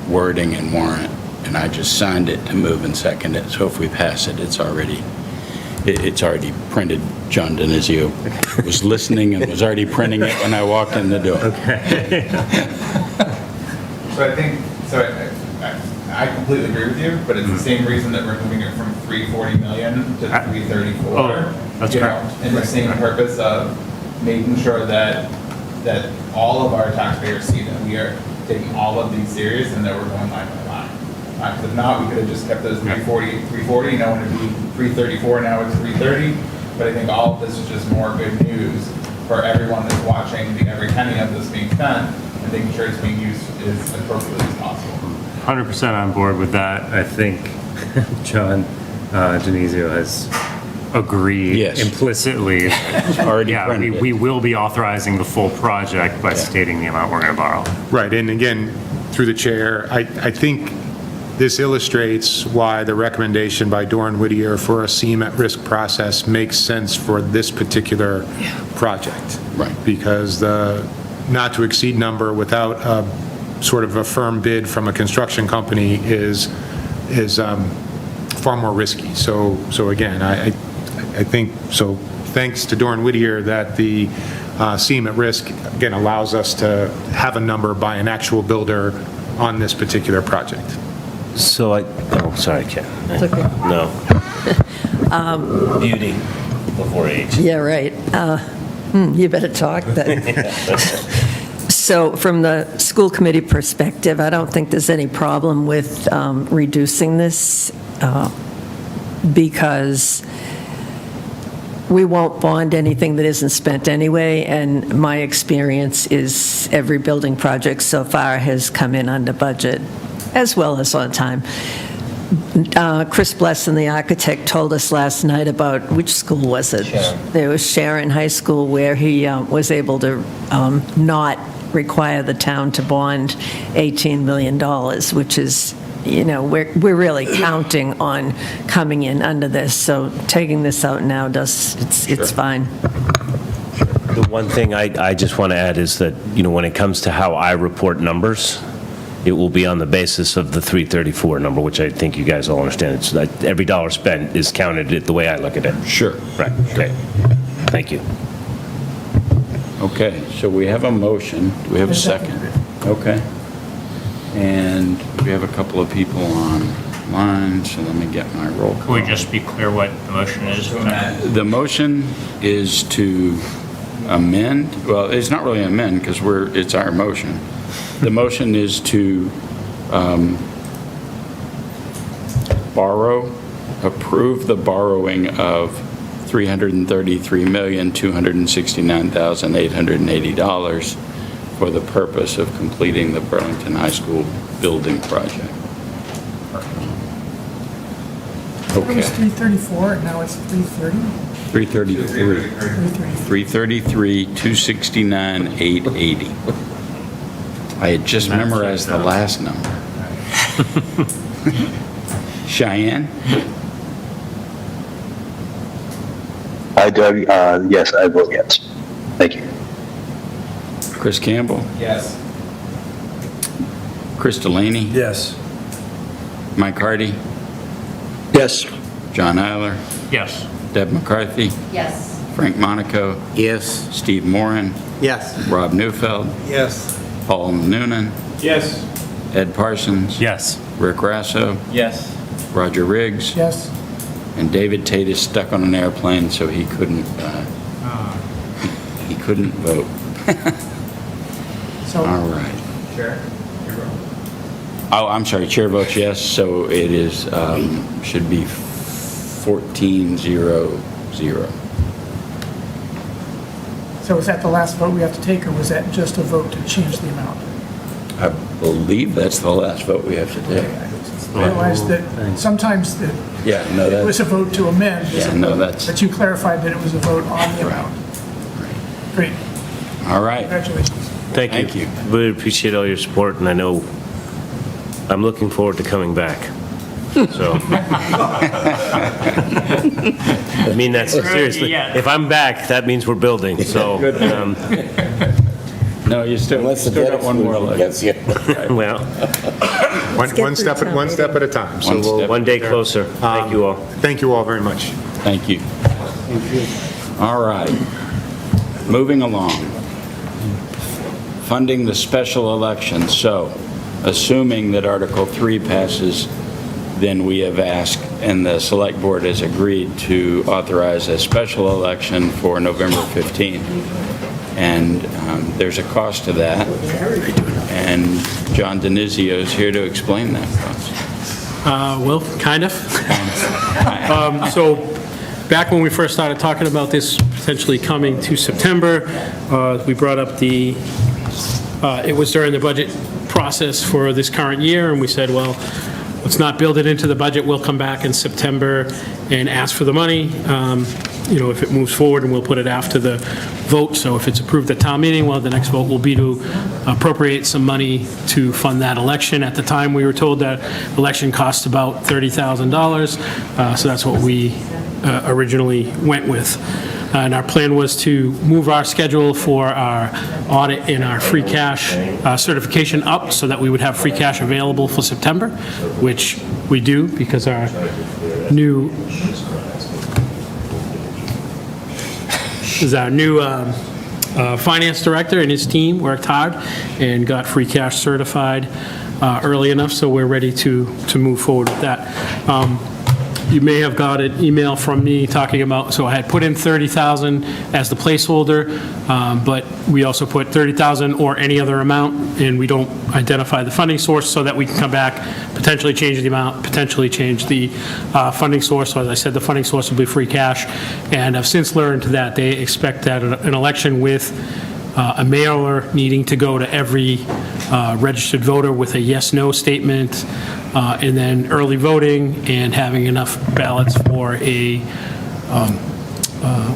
wording and warrant, and I just signed it to move and second it, so if we pass it, it's already printed. John Denizio was listening and was already printing it when I walked in the door. So I think, I completely agree with you, but it's the same reason that we're moving it from 340 million to 334. Oh, that's you know, correct. And the same purpose of making sure that all of our taxpayers see that we are taking all of these serious and that we're going line by line. Because if not, we could have just kept those 340, now it'd be 334, now it's 330. But I think all of this is just more good news for everyone that's watching every penny of this being spent and making sure it's being used as appropriately as possible. 100% on board with that. I think John Denizio has agreed Yes. implicitly. Already Yeah, printed it. we will be authorizing the full project by stating the amount we're going to borrow. Right, and again, through the chair, I think this illustrates why the recommendation by Doran Whittier for a SEAM at-risk process makes sense for this particular project. Right. Because the not-to-exceed number without a sort of a firm bid from a construction company is far more risky. So again, I think, so thanks to Doran Whittier that the SEAM at risk, again, allows us to have a number by an actual builder on this particular project. So sorry, Ken. It's okay. No. Beauty before age. Yeah, right. You better talk then. So from the school committee perspective, I don't think there's any problem with reducing this because we won't bond anything that isn't spent anyway, and my experience is every building project so far has come in under budget, as well as on time. Chris Blesson, the architect, told us last night about, which school was it? There was Sharon High School, where he was able to not require the town to bond $18 million, which is, we're really counting on coming in under this, so taking this out now it's fine. The one thing I just want to add is that, when it comes to how I report numbers, it will be on the basis of the 334 number, which I think you guys all understand. It's that every dollar spent is counted the way I look at it. Sure. Right, okay. Thank you. Okay, so we have a motion. Do we have a second? Okay. And we have a couple of people online, so let me get my roll call. Can we just be clear what the motion is? The motion is to amend, well, it's not really amend because it's our motion. The motion is to approve the borrowing of $333,269,880 for the purpose of completing the Burlington High School building project. It was Okay. 334, and now it's 330? 333,269,880. I had just memorized the last number. Cheyenne? Hi, Doug. Yes, I vote yes. Thank you. Chris Campbell? Yes. Chris Delaney? Yes. Mike Hardy? Yes. John Eiler? Yes. Deb McCarthy? Yes. Frank Monaco? Yes. Steve Moran? Yes. Rob Neufeld? Yes. Paul Noonan? Yes. Ed Parsons? Yes. Rick Rasso? Yes. Roger Riggs? Yes. And David Tate is stuck on an airplane, so he couldn't vote. So All right. Chair? Oh, I'm sorry, chair votes yes, so it is, should be 14-0-0. So is that the last vote we have to take, or was that just a vote to change the amount? I believe that's the last vote we have to take. I realized that sometimes that Yeah, no, it was a that's, vote to amend. yeah, no, that's, But you clarified that it was a vote on the amount. Great, all right. congratulations. Thank you. Thank you. We appreciate all your support, and I know I'm looking forward to coming back. So. I mean that seriously. Yeah. If I'm back, that means we're building, so, No, you still got one more leg. well, One step at a time. So One we'll, step. one day closer. Thank you all. thank you all very much. Thank you. All right. Moving along. Funding the special election. So, assuming that Article 3 passes, then we have asked, and the Select Board has agreed to authorize a special election for November 15th. And there's a cost to that. And John Denizio is here to explain that cost. Well, kind of. So back when we first started talking about this potentially coming to September, we brought up it was during the budget process for this current year, and we said, well, let's not build it into the budget. We'll come back in September and ask for the money, if it moves forward, and we'll put it after the vote. So if it's approved at town meeting, well, the next vote will be to appropriate some money to fund that election. At the time, we were told that election cost about $30,000, so that's what we originally went with. And our plan was to move our schedule for our audit and our free cash certification up so that we would have free cash available for September, which we do because our new finance director and his team worked hard and got free cash certified early enough, so we're ready to move forward with that. you may have got an email from me talking about, so I had put in 30,000 as the placeholder, but we also put 30,000 or any other amount, and we don't identify the funding source so that we can come back, potentially change the amount, potentially change the funding source. So as I said, the funding source will be free cash, and I've since learned that they expect that an election with a mailer needing to go to every registered voter with a yes/no statement, and then early voting and having enough ballots for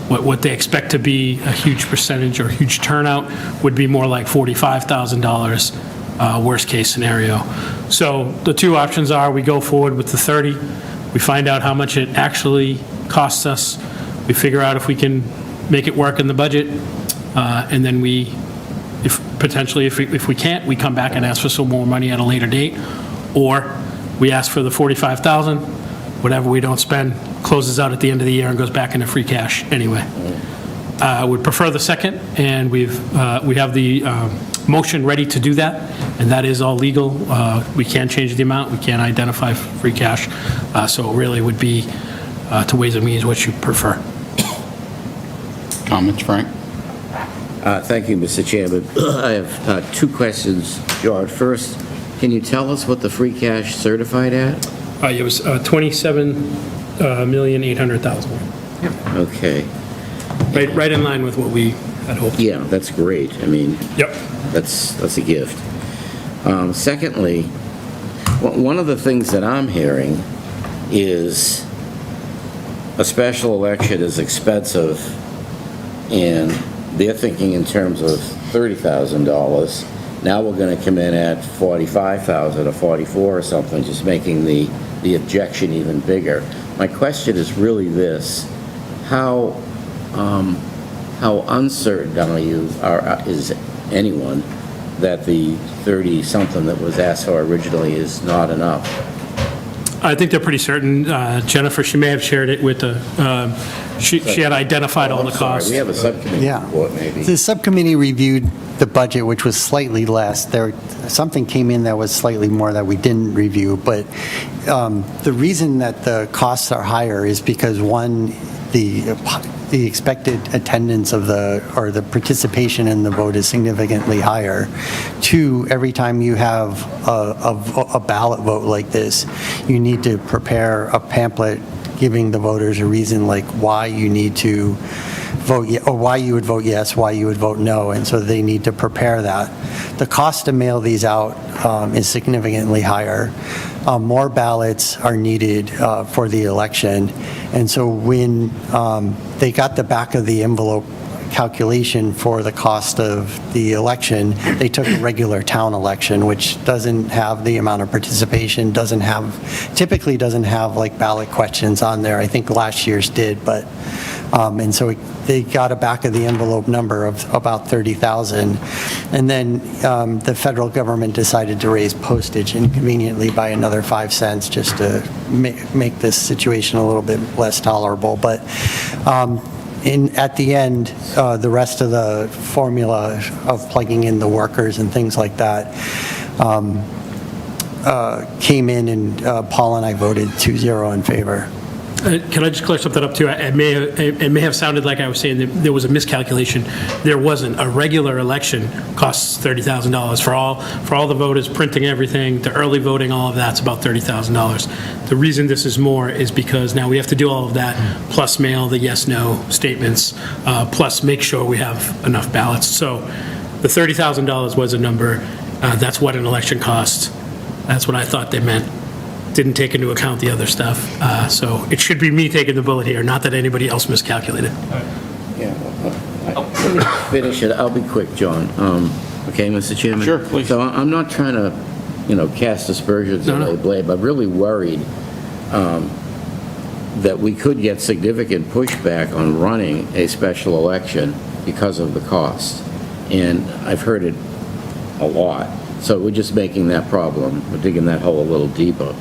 what they expect to be a huge percentage or huge turnout would be more like $45,000 worst case scenario. So the two options are we go forward with the 30, we find out how much it actually costs us, we figure out if we can make it work in the budget, and then if we can't, we come back and ask for some more money at a later date, or we ask for the 45,000, whatever we don't spend closes out at the end of the year and goes back into free cash anyway. I would prefer the second, and we have the motion ready to do that, and that is all legal. We can't change the amount, we can't identify free cash, so it really would be to Ways and Means what you prefer. Comments, Frank? Thank you, Mr. Chairman. I have two questions, George. First, can you tell us what the free cash certified at? It was $27,800,000. Okay. Right in line with what we had hoped. Yeah, that's great. I mean, Yep. that's a gift. Secondly, one of the things that I'm hearing is a special election is expensive, and they're thinking in terms of $30,000. Now we're going to come in at $45,000 or $44,000 or something, just making the objection even bigger. My question is really this: how uncertain is anyone that the 30-something that was asked for originally is not enough? I think they're pretty certain. Jennifer, she may have shared it with the, she had identified all the costs. We have a subcommittee report, maybe. The subcommittee reviewed the budget, which was slightly less. Something came in that was slightly more that we didn't review, but the reason that the costs are higher is because, one, the expected attendance or the participation in the vote is significantly higher. Two, every time you have a ballot vote like this, you need to prepare a pamphlet giving the voters a reason like why you need to vote, or why you would vote yes, why you would vote no, and so they need to prepare that. The cost to mail these out is significantly higher. More ballots are needed for the election, and so when they got the back of the envelope calculation for the cost of the election, they took a regular town election, which doesn't have the amount of participation, typically doesn't have like ballot questions on there. I think last year's did, but, and so they got a back of the envelope number of about 30,000. And then the federal government decided to raise postage inconveniently by another 5 cents just to make this situation a little bit less tolerable. But at the end, the rest of the formula of plugging in the workers and things like that came in, and Paul and I voted 2-0 in favor. Can I just clear something up too? It may have sounded like I was saying that there was a miscalculation. There wasn't. A regular election costs $30,000 for all the voters, printing everything, the early voting, all of that's about $30,000. The reason this is more is because now we have to do all of that, plus mail the yes/no statements, plus make sure we have enough ballots. So the $30,000 was a number. That's what an election costs. That's what I thought they meant. Didn't take into account the other stuff. So it should be me taking the bullet here, not that anybody else miscalculated. Yeah, finish it. I'll be quick, John. Okay, Mr. Chairman? Sure, please. So I'm not trying to, cast aspersions or lay blame. I'm really worried that we could get significant pushback on running a special election because of the cost. And I've heard it a lot. So we're just making that problem, we're digging that hole a little deeper.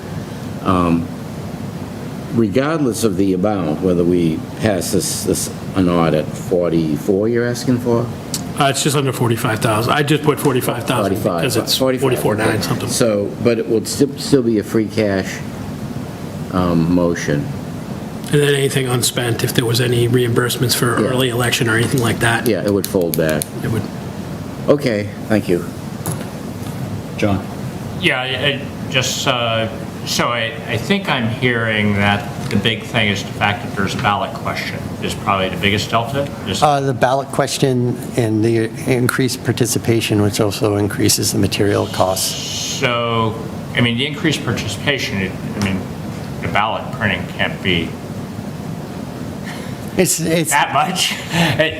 Regardless of the amount, whether we pass this or not at 44 you're asking for? It's just under 45,000. I just put 45,000 because it's 44.9 something. So, but it would still be a free cash motion. And then anything unspent, if there was any reimbursements for Yeah. early election or anything like that, Yeah, it would fold back. it would. Okay, thank you. John? Yeah, just, so I think I'm hearing that the big thing is the fact that there's a ballot question is probably the biggest delta. The ballot question and the increased participation, which also increases the material costs. So, I mean, the increased participation, I mean, the ballot printing can't be It's that much.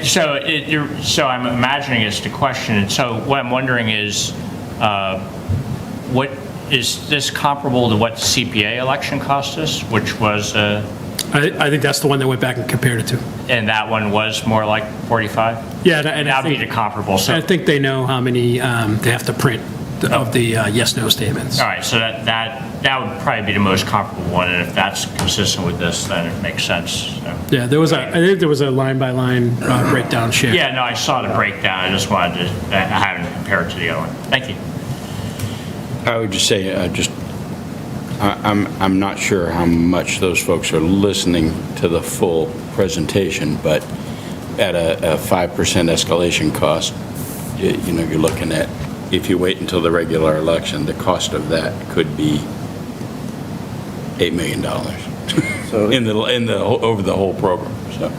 So I'm imagining it's the question. And so what I'm wondering is, what is this comparable to what the CPA election cost us, which was, I think that's the one that went back and compared it to. and that one was more like 45? Yeah, and I That'd be think, the comparable. So, I think they know how many they have to print of the yes/no statements. all right, so that would probably be the most comparable one, and if that's consistent with this, then it makes sense. So. Yeah, I think there was a line-by-line breakdown share. Yeah, no, I saw the breakdown. I just wanted to, I haven't compared it to the other one. Thank you. I would just say, I'm not sure how much those folks are listening to the full presentation, but at a 5% escalation cost, you're looking at, if you wait until the regular election, the cost of that could be $8 million. So over the whole program, so.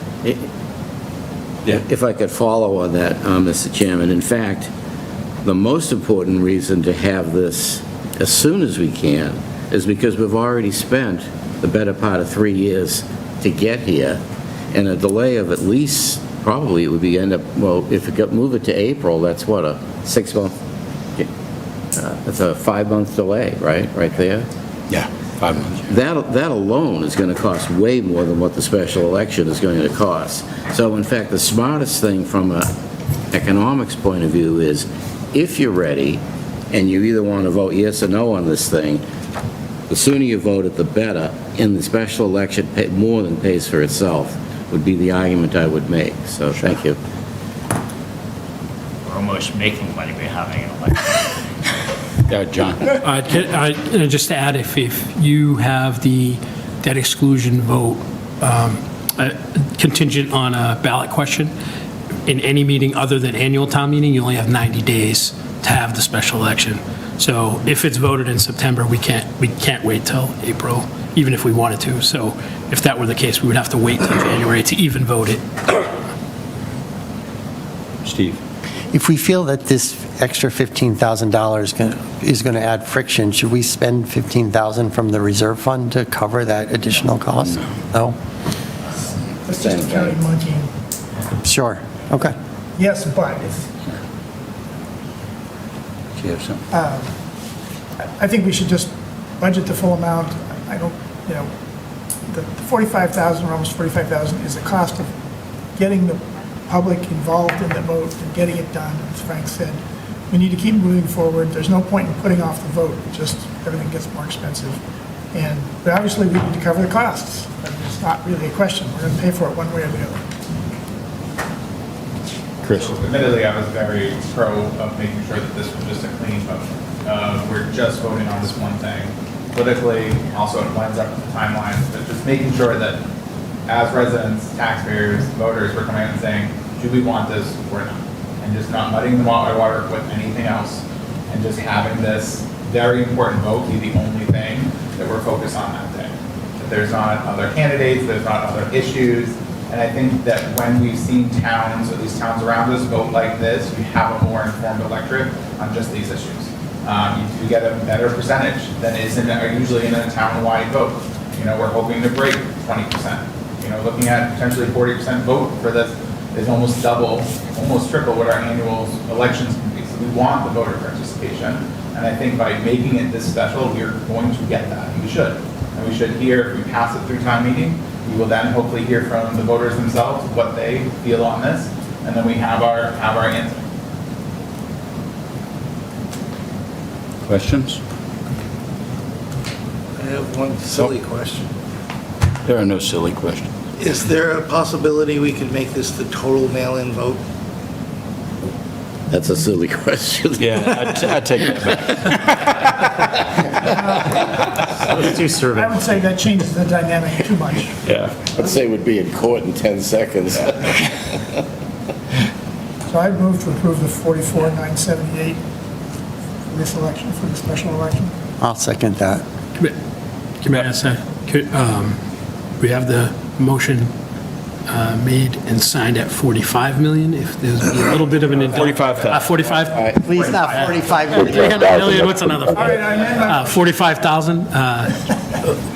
If I could follow on that, Mr. Chairman, in fact, the most important reason to have this as soon as we can is because we've already spent the better part of 3 years to get here, and a delay of at least, probably it would be if it move it to April, that's what, a 6-month, that's a 5-month delay, right there? Yeah, 5 months. That alone is going to cost way more than what the special election is going to cost. So in fact, the smartest thing from an economics point of view is, if you're ready and you either want to vote yes or no on this thing, the sooner you vote it, the better. And the special election more than pays for itself would be the argument I would make. So thank you. We're almost making money by having an election. Yeah, John? Just to add, if you have the debt exclusion vote contingent on a ballot question, in any meeting other than annual town meeting, you only have 90 days to have the special election. So if it's voted in September, we can't wait till April, even if we wanted to. So if that were the case, we would have to wait till January to even vote it. Steve? If we feel that this extra $15,000 is going to add friction, should we spend $15,000 from the reserve fund to cover that additional cost? No? That's just county monkeying. Sure. Okay. Yes, but if, Do you have something? I think we should just budget the full amount. I don't, the 45,000 or almost 45,000 is the cost of getting the public involved in the vote and getting it done. As Frank said, we need to keep moving forward. There's no point in putting off the vote. It just, everything gets more expensive. But obviously we need to cover the costs. It's not really a question. We're going to pay for it one way or the other. Chris? So admittedly, I was very pro of making sure that this was just a clean vote. We're just voting on this one thing. Politically, also it lines up with the timelines, but just making sure that as residents, taxpayers, voters, we're coming out and saying, do we want this or not? And just not muddying the water with anything else, and just having this very important vote be the only thing that we're focused on that day. That there's not other candidates, there's not other issues. And I think that when we've seen towns, or these towns around us, vote like this, you have a more informed electorate on just these issues. You get a better percentage than is usually in a town-wide vote. We're hoping to break 20%. Looking at potentially 40% vote for this is almost double, almost triple what our annual elections can be. So we want the voter participation. And I think by making it this special, we're going to get that. We should. And we should hear, if we pass it through town meeting, we will then hopefully hear from the voters themselves what they feel on this, and then we have our answer. Questions? I have one silly question. There are no silly questions. Is there a possibility we could make this the total mail-in vote? That's a silly question. Yeah, I take that back. Let's do survey. I would say that changes the dynamic too much. Yeah. I'd say we'd be in court in 10 seconds. So I move to approve the 44,978 for this election, for the special election. I'll second that. Can I ask that? We have the motion made and signed at 45 million, if there's a little bit of an... 45,000. 45? Please not 45 million. 300 million, what's another? All right, I amend my 45,000,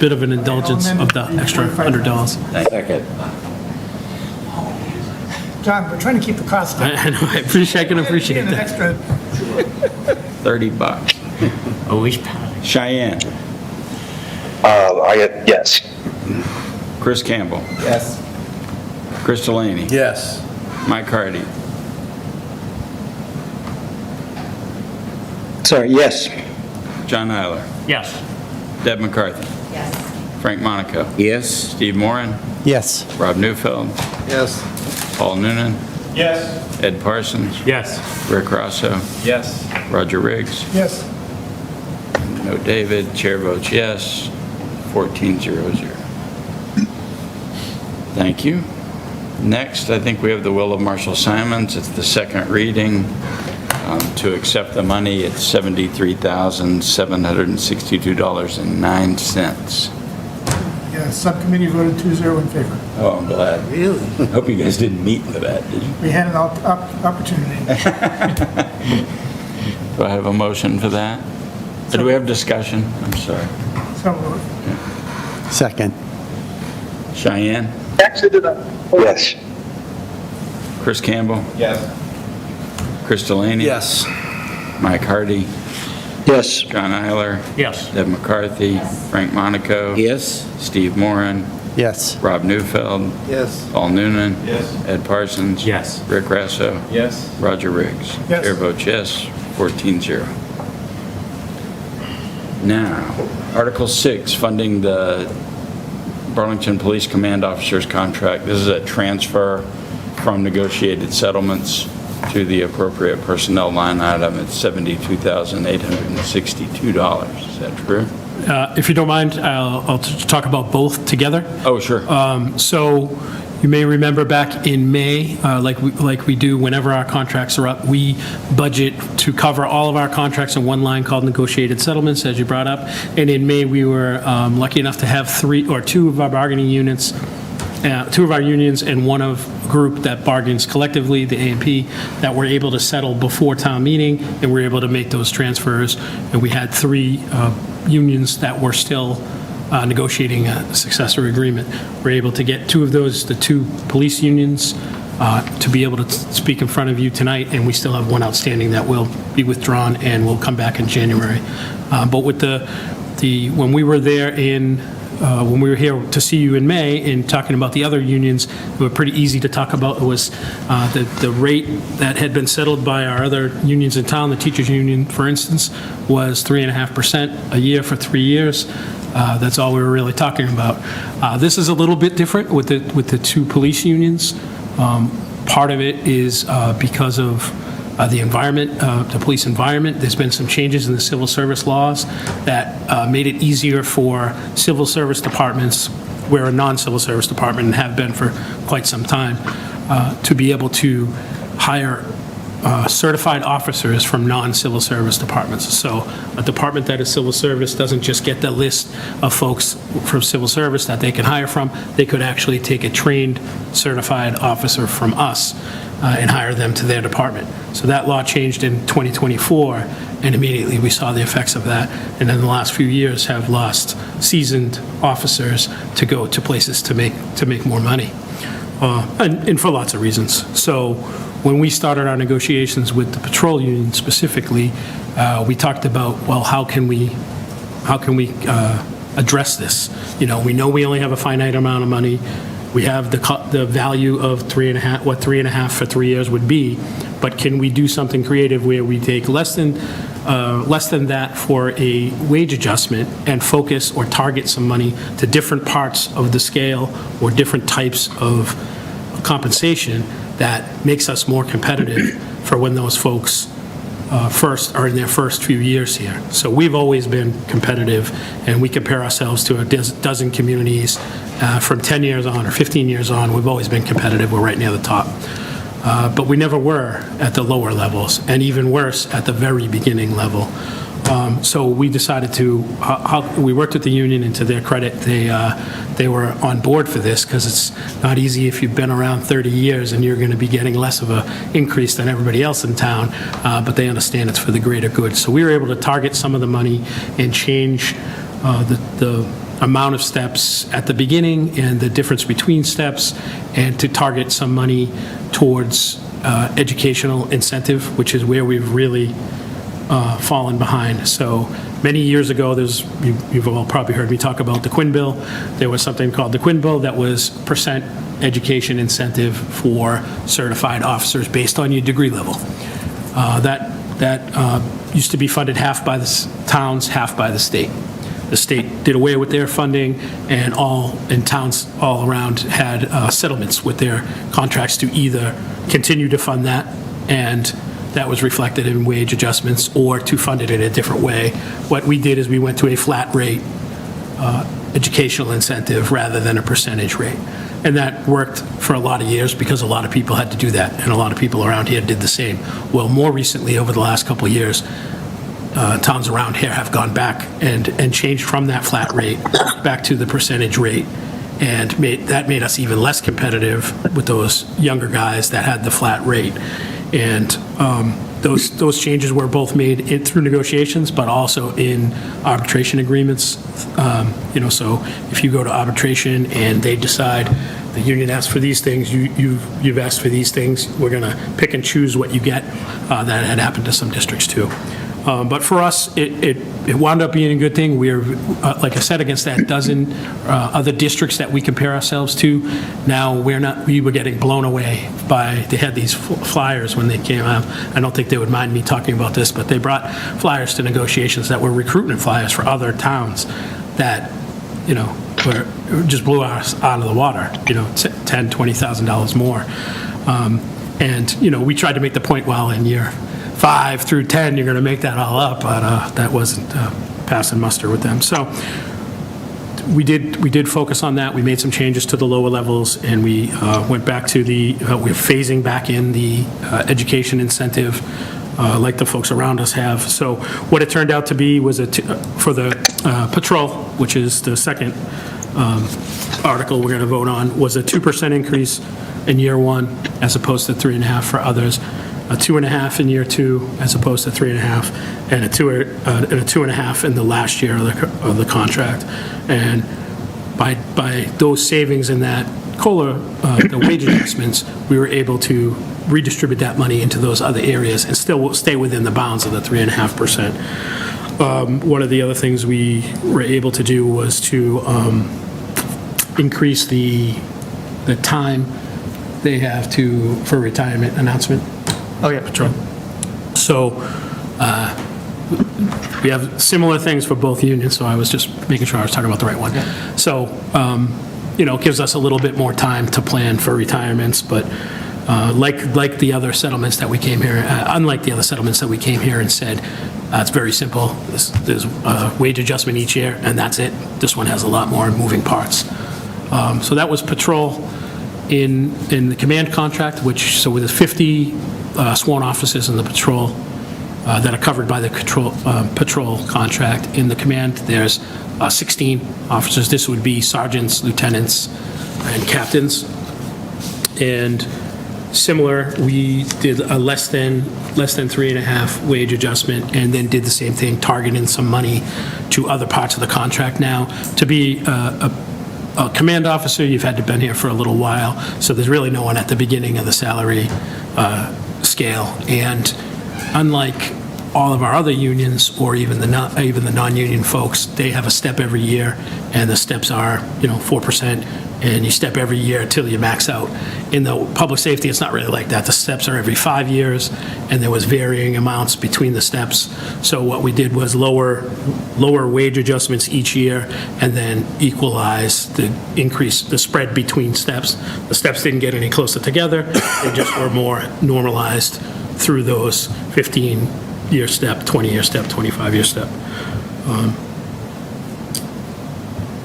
bit of an indulgence of the extra $100. Second. John, we're trying to keep the cost down. I know, I can appreciate An that. extra, $30. Always panic. Cheyenne. Yes. Chris Campbell. Yes. Chris Delaney. Yes. Mike Hardy. Sorry, yes. John Eiler. Yes. Deb McCarthy. Yes. Frank Monaco. Yes? Steve Moran. Yes. Rob Newfeld. Yes. Paul Noonan. Yes. Ed Parsons. Yes. Rick Rosso. Yes. Roger Riggs. yes. No David. Chair votes yes. 14-0-0. Thank you. Next, I think we have the will of Marshall Simons. It's the second reading. To accept the money, it's $73,762.09. Yeah, subcommittee voted 2-0 in favor. Oh, I'm glad. Really? I hope you guys didn't meet for that, did you? We had an opportunity. Do I have a motion for that? Do we have discussion? I'm sorry. So moved. Second. Cheyenne? Yes. Chris Campbell? Yes. Chris Delaney? Yes. Mike Hardy? Yes. John Eiler? Yes. Deb McCarthy? Frank Monaco? Yes? Steve Moran? Yes. Rob Newfeld? Yes. Paul Noonan? Yes. Ed Parsons? Yes. Rick Rasso? Yes. Roger Riggs? Yes. Chair votes yes, 14-0. Now, Article 6, funding the Burlington Police Command Officer's contract. This is a transfer from negotiated settlements to the appropriate personnel line item. It's $72,862. Is that true? If you don't mind, I'll talk about both together. Oh, sure. So you may remember back in May, like we do whenever our contracts are up, we budget to cover all of our contracts in one line called negotiated settlements, as you brought up. And in May, we were lucky enough to have two of our bargaining units, two of our unions and one of a group that bargains collectively, the A&P, that were able to settle before town meeting, and we're able to make those transfers. And we had three unions that were still negotiating a successor agreement. We're able to get two of those, the two police unions, to be able to speak in front of you tonight, and we still have one outstanding that will be withdrawn and will come back in January. But with when we were there when we were here to see you in May and talking about the other unions, they were pretty easy to talk about. It was the rate that had been settled by our other unions in town. The teachers union, for instance, was 3.5% a year for 3 years. That's all we were really talking about. This is a little bit different with the two police unions. Part of it is because of the environment, the police environment. There's been some changes in the civil service laws that made it easier for civil service departments, we're a non-civil service department and have been for quite some time, to be able to hire certified officers from non-civil service departments. So a department that is civil service doesn't just get the list of folks from civil service that they can hire from. They could actually take a trained, certified officer from us and hire them to their department. So that law changed in 2024, and immediately we saw the effects of that. And in the last few years have lost seasoned officers to go to places to make more money, and for lots of reasons. So when we started our negotiations with the patrol union specifically, we talked about, well, how can we address this? We know we only have a finite amount of money. We have the value of 3.5, what 3.5 for 3 years would be, but can we do something creative where we take less than that for a wage adjustment and focus or target some money to different parts of the scale or different types of compensation that makes us more competitive for when those folks first are in their first few years here. So we've always been competitive, and we compare ourselves to a dozen communities from 10 years on or 15 years on. We've always been competitive. We're right near the top. But we never were at the lower levels, and even worse, at the very beginning level. So we decided to, we worked with the union, and to their credit, they were on board for this, because it's not easy if you've been around 30 years and you're going to be getting less of an increase than everybody else in town, but they understand it's for the greater good. So we were able to target some of the money and change the amount of steps at the beginning and the difference between steps, and to target some money towards educational incentive, which is where we've really fallen behind. So many years ago, you've all probably heard me talk about the Quinn Bill. There was something called the Quinn Bill that was percent education incentive for certified officers based on your degree level. That used to be funded half by the towns, half by the state. The state did away with their funding, and towns all around had settlements with their contracts to either continue to fund that, and that was reflected in wage adjustments, or to fund it in a different way. What we did is we went to a flat rate educational incentive rather than a percentage rate. And that worked for a lot of years, because a lot of people had to do that, and a lot of people around here did the same. Well, more recently, over the last couple of years, towns around here have gone back and changed from that flat rate back to the percentage rate, and that made us even less competitive with those younger guys that had the flat rate. And those changes were both made through negotiations, but also in arbitration agreements. So if you go to arbitration and they decide the union asked for these things, you've asked for these things, we're going to pick and choose what you get. That had happened to some districts too. But for us, it wound up being a good thing. We're, like I said, against that dozen other districts that we compare ourselves to. Now, we were getting blown away they had these flyers when they came out. I don't think they would mind me talking about this, but they brought flyers to negotiations that were recruitment flyers for other towns that, just blew us out of the water, $10,000, $20,000 more. And we tried to make the point, well, in year 5 through 10, you're going to make that all up, but that wasn't passing muster with them. So we did focus on that. We made some changes to the lower levels, and we went back to we're phasing back in the education incentive like the folks around us have. So what it turned out to be was for the patrol, which is the second article we're going to vote on, was a 2% increase in year 1 as opposed to 3.5% for others. A 2.5% in year 2 as opposed to 3.5%, and a 2.5% in the last year of the contract. And by those savings in that COLA, the wage adjustments, we were able to redistribute that money into those other areas and still stay within the bounds of the 3.5%. One of the other things we were able to do was to increase the time they have for retirement announcement. Oh, yeah. Patrol. So we have similar things for both unions, so I was just making sure I was talking about the right one. Yeah. So, it gives us a little bit more time to plan for retirements, but like the other settlements that we came here, unlike the other settlements that we came here and said, it's very simple, there's a wage adjustment each year, and that's it. This one has a lot more moving parts. So that was patrol. In the command contract, so with the 50 sworn officers in the patrol that are covered by the patrol contract, in the command there's 16 officers. This would be sergeants, lieutenants, and captains. And similar, we did a less than 3.5 wage adjustment, and then did the same thing, targeting some money to other parts of the contract. Now, to be a command officer, you've had to been here for a little while, so there's really no one at the beginning of the salary scale. And unlike all of our other unions, or even the non-union folks, they have a step every year, and the steps are 4%, and you step every year until you max out. In the public safety, it's not really like that. The steps are every 5 years, and there was varying amounts between the steps. So what we did was lower wage adjustments each year, and then equalize the spread between steps. The steps didn't get any closer together. They just were more normalized through those 15-year step, 20-year step, 25-year step.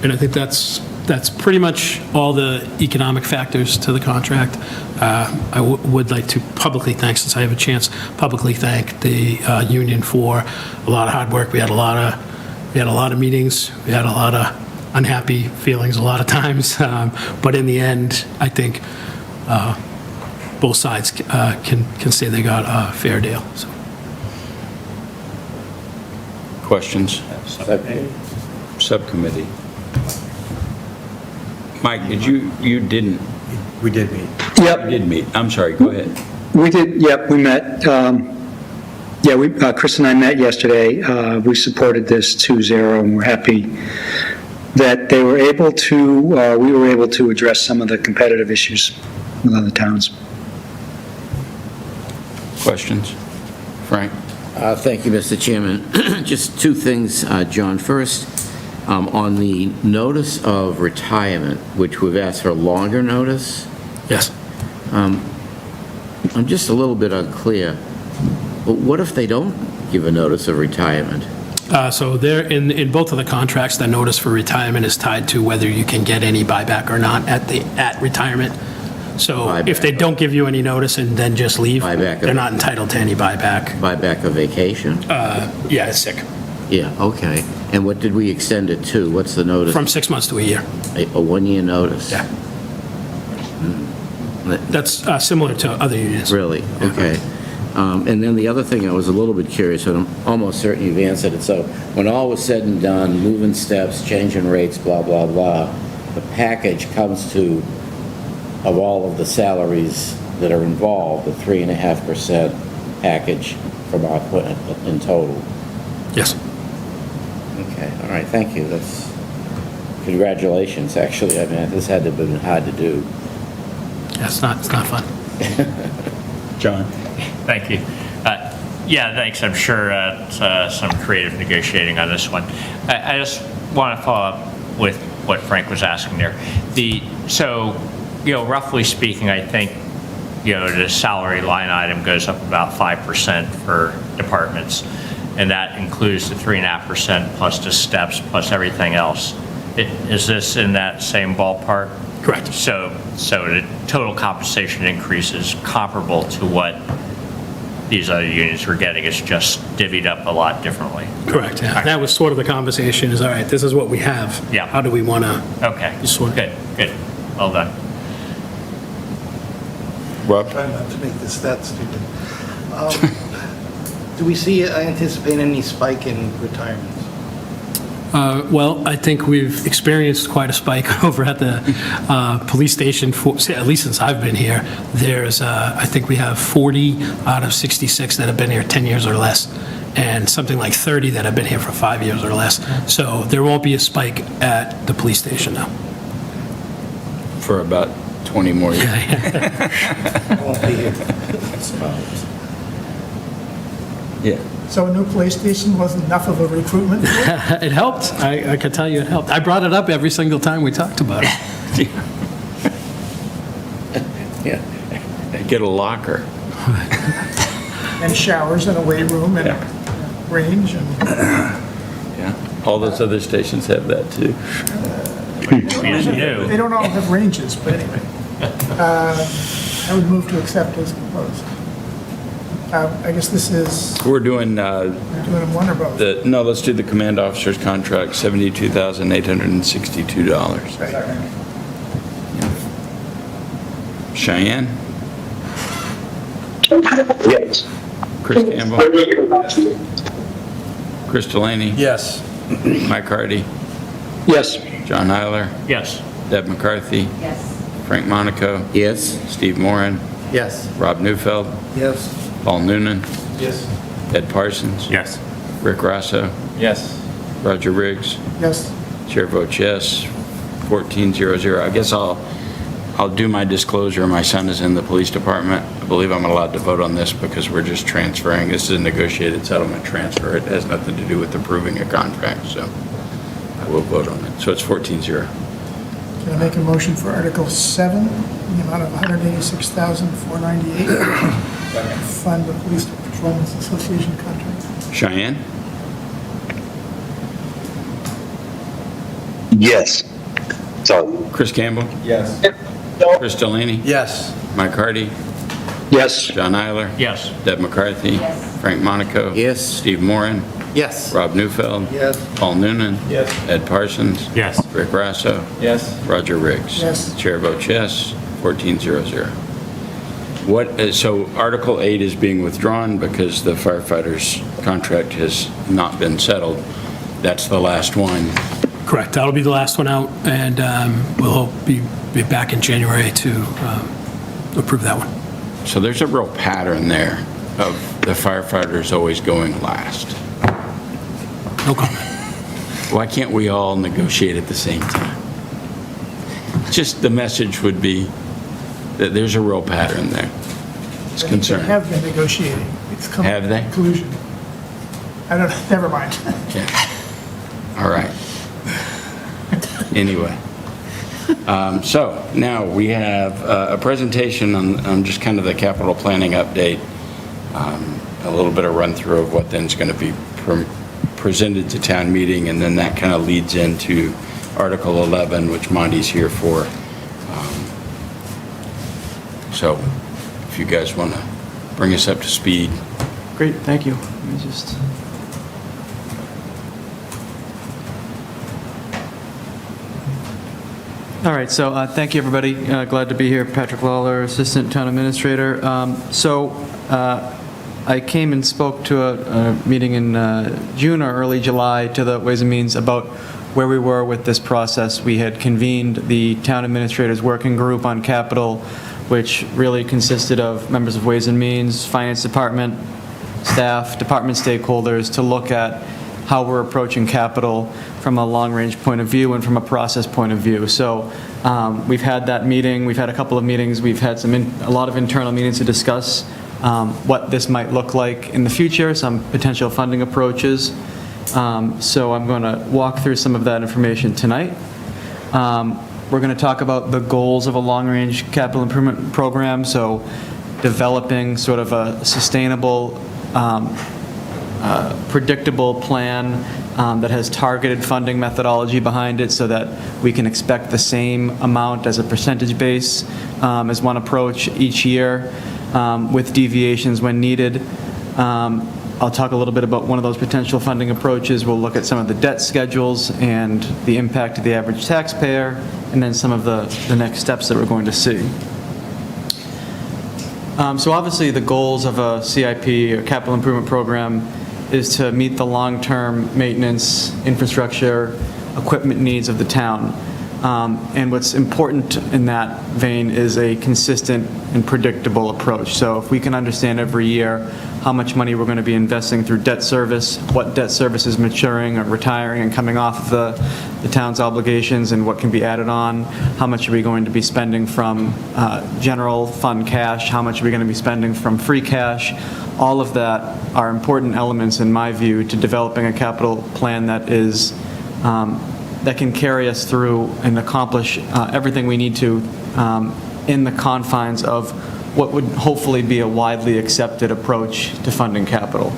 And I think that's pretty much all the economic factors to the contract. I would like to publicly thank, since I have a chance, publicly thank the union for a lot of hard work. We had a lot of meetings. We had a lot of unhappy feelings a lot of times. But in the end, I think both sides can say they got a fair deal. So. Questions? Subcommittee. Mike, you didn't? We did meet. Yep. You did meet. I'm sorry, go ahead. We did, yep, we met. Chris and I met yesterday. We supported this 2-0, and we're happy that they were able to, we were able to address some of the competitive issues with other towns. Questions? Frank? Thank you, Mr. Chairman. Just two things, John. First, on the notice of retirement, which we've asked for a longer notice, Yes. I'm just a little bit unclear. But what if they don't give a notice of retirement? So there, in both of the contracts, the notice for retirement is tied to whether you can get any buyback or not at retirement. So if they don't give you any notice and then just leave, they're not entitled to any buyback. Buyback of vacation? Yeah, it's sick. Yeah, okay. And what did we extend it to? What's the notice? From 6 months to a year. A 1-year notice? Yeah. That's similar to other unions. Really? Okay. And then the other thing I was a little bit curious, and I'm almost certain you've answered it. So when all was said and done, moving steps, changing rates, blah, blah, blah, the package comes to, of all of the salaries that are involved, the 3.5% package from our in total. Yes. Okay, all right, thank you. That's, congratulations, actually. I mean, this had to have been hard to do. Yeah, it's not fun. John? Thank you. Yeah, thanks. I'm sure some creative negotiating on this one. I just want to follow up with what Frank was asking there. So, roughly speaking, I think, the salary line item goes up about 5% for departments, and that includes the 3.5% plus the steps plus everything else. Is this in that same ballpark? Correct. So the total compensation increase is comparable to what these other unions were getting. It's just divvied up a lot differently. Correct. Yeah. That was sort of the conversation is, all right, this is what we have. Yeah. How do we want to? Okay. Good. Well done. Rob? Try not to make this that stupid. Do we anticipate any spike in retirements? Well, I think we've experienced quite a spike over at the police station, at least since I've been here. There's, I think we have 40 out of 66 that have been here 10 years or less, and something like 30 that have been here for 5 years or less. So there won't be a spike at the police station now. For about 20 more years. Won't be here. Yeah. So a new police station wasn't enough of a recruitment? It helped. I can tell you it helped. I brought it up every single time we talked about it. Yeah. Get a locker. And showers and a weight room and range and... Yeah. All those other stations have that too. They don't all have ranges, but anyway. I would move to accept as proposed. I guess this is, We're doing doing them one or both? no, let's do the command officer's contract, $72,862. Cheyenne? Yes. Chris Campbell? Chris Delaney? Yes. Mike Hardy? Yes. John Heiler? Yes. Deb McCarthy? Yes. Frank Monaco? Yes? Steve Moran? Yes. Rob Neufeld? Yes. Paul Noonan? Yes. Ed Parsons? Yes. Rick Rosso? Yes. Roger Riggs? Yes. Chair votes yes, 14-0-0. I guess I'll do my disclosure. My son is in the police department. I believe I'm allowed to vote on this because we're just transferring. This is a negotiated settlement transfer. It has nothing to do with approving a contract, so I will vote on it. So it's 14-0. Can I make a motion for Article 7, in the amount of $186,498? fund the Police Patrolmen's Association contract. Cheyenne? Yes. Sorry. Chris Campbell? Yes. Chris Delaney? Yes. Mike Hardy? Yes. John Eiler? Yes. Deb McCarthy? Yes. Frank Monaco? Yes. Steve Moran? Yes. Rob Newfeld? Yes. Paul Noonan? Yes. Ed Parsons? Yes. Rick Rasso? Yes. Roger Riggs? Yes. Chair votes yes, 1400. So Article 8 is being withdrawn because the firefighters' contract has not been settled. That's the last one. Correct. That'll be the last one out, and we'll be back in January to approve that one. So there's a real pattern there of the firefighters always going last. No comment. Why can't we all negotiate at the same time? Just the message would be that there's a real pattern there. It's They concerning. have been negotiating. It's come Have to they? conclusion. I don't, never mind. Okay. All right. Anyway. So now we have a presentation on just kind of the capital planning update, a little bit of run through of what then's going to be presented to town meeting, and then that kind of leads into Article 11, which Monty's here for. So if you guys want to bring us up to speed. Great, thank you. Let me just... All right, so thank you, everybody. Glad to be here. Patrick Lawler, Assistant Town Administrator. I came and spoke to a meeting in June or early July to the Ways and Means about where we were with this process. We had convened the Town Administrators Working Group on Capital, which really consisted of members of Ways and Means, Finance Department, staff, department stakeholders, to look at how we're approaching capital from a long-range point of view and from a process point of view. So we've had that meeting, we've had a couple of meetings, we've had a lot of internal meetings to discuss what this might look like in the future, some potential funding approaches. So I'm going to walk through some of that information tonight. We're going to talk about the goals of a long-range capital improvement program, so developing sort of a sustainable, predictable plan that has targeted funding methodology behind it so that we can expect the same amount as a percentage base as one approach each year with deviations when needed. I'll talk a little bit about one of those potential funding approaches. We'll look at some of the debt schedules and the impact to the average taxpayer, and then some of the next steps that we're going to see. So obviously the goals of a CIP or capital improvement program is to meet the long-term maintenance, infrastructure, equipment needs of the town. And what's important in that vein is a consistent and predictable approach. So if we can understand every year how much money we're going to be investing through debt service, what debt service is maturing or retiring and coming off of the town's obligations, and what can be added on, how much are we going to be spending from general fund cash, how much are we going to be spending from free cash, all of that are important elements, in my view, to developing a capital plan that is that can carry us through and accomplish everything we need to in the confines of what would hopefully be a widely accepted approach to funding capital.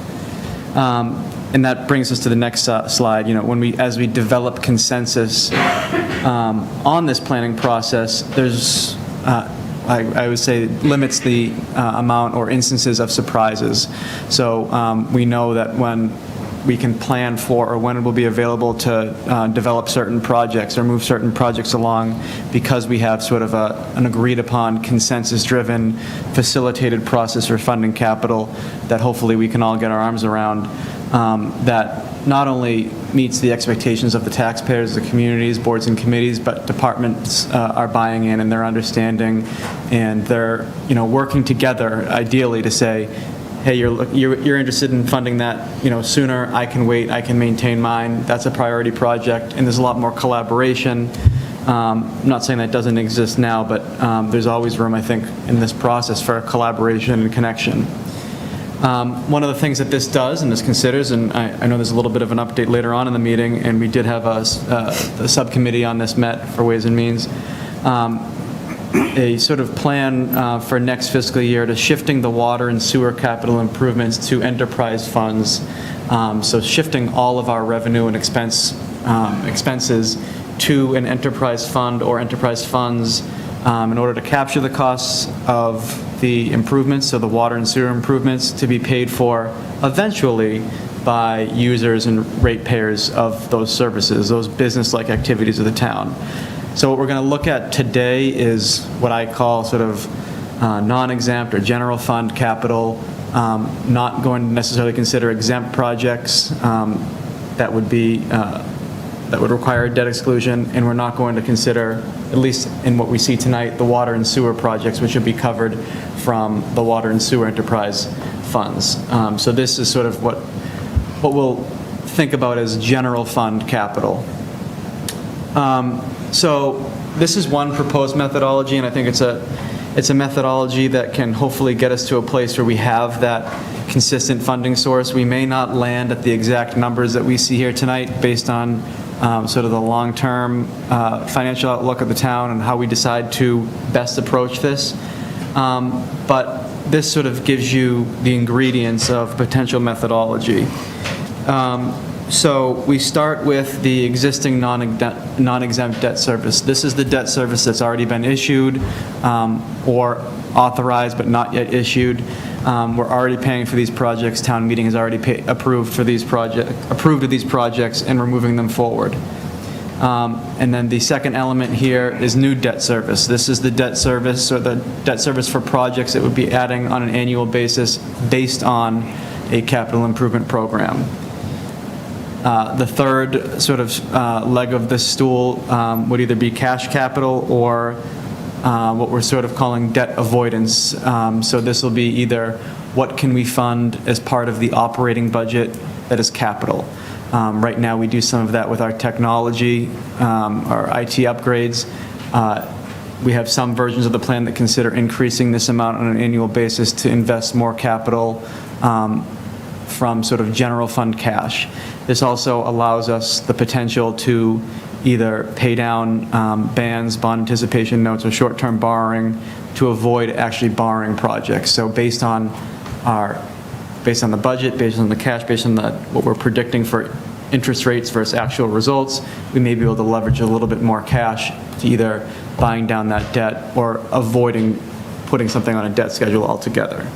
And that brings us to the next slide. You know, as we develop consensus on this planning process, there's I would say limits the amount or instances of surprises. So we know that when we can plan for, or when it will be available to develop certain projects or move certain projects along, because we have sort of an agreed upon consensus-driven facilitated process for funding capital that hopefully we can all get our arms around, that not only meets the expectations of the taxpayers, the communities, boards and committees, but departments are buying in and they're understanding, and they're working together ideally to say, hey, you're interested in funding that, sooner. I can wait. I can maintain mine. That's a priority project, and there's a lot more collaboration. I'm not saying that doesn't exist now, but there's always room, I think, in this process for collaboration and connection. One of the things that this does and this considers, and I know there's a little bit of an update later on in the meeting, and we did have a subcommittee on this met for Ways and Means. a sort of plan for next fiscal year to shifting the water and sewer capital improvements to enterprise funds. So shifting all of our revenue and expenses to an enterprise fund or enterprise funds in order to capture the costs of the improvements, so the water and sewer improvements, to be paid for eventually by users and ratepayers of those services, those business-like activities of the town. So what we're going to look at today is what I call sort of non-exempt or general fund capital, not going to necessarily consider exempt projects that would require debt exclusion, and we're not going to consider, at least in what we see tonight, the water and sewer projects, which would be covered from the water and sewer enterprise funds. So this is sort of what we'll think about as general fund capital. So this is one proposed methodology, and I think it's a methodology that can hopefully get us to a place where we have that consistent funding source. We may not land at the exact numbers that we see here tonight based on sort of the long-term financial outlook of the town and how we decide to best approach this. But this sort of gives you the ingredients of potential methodology. So we start with the existing non-exempt debt service. This is the debt service that's already been issued or authorized but not yet issued. We're already paying for these projects. Town meeting has already approved of these projects, and we're moving them forward. And then the second element here is new debt service. This is the debt service, or the debt service for projects that would be adding on an annual basis based on a capital improvement program. The third sort of leg of this stool would either be cash capital or what we're sort of calling debt avoidance. So this will be either what can we fund as part of the operating budget that is capital. Right now we do some of that with our technology, our IT upgrades. We have some versions of the plan that consider increasing this amount on an annual basis to invest more capital from sort of general fund cash. This also allows us the potential to either pay down bonds, bond anticipation notes, or short-term borrowing to avoid actually borrowing projects. So based on the budget, based on the cash, based on what we're predicting for interest rates versus actual results, we may be able to leverage a little bit more cash to either buying down that debt or avoiding putting something on a debt schedule altogether.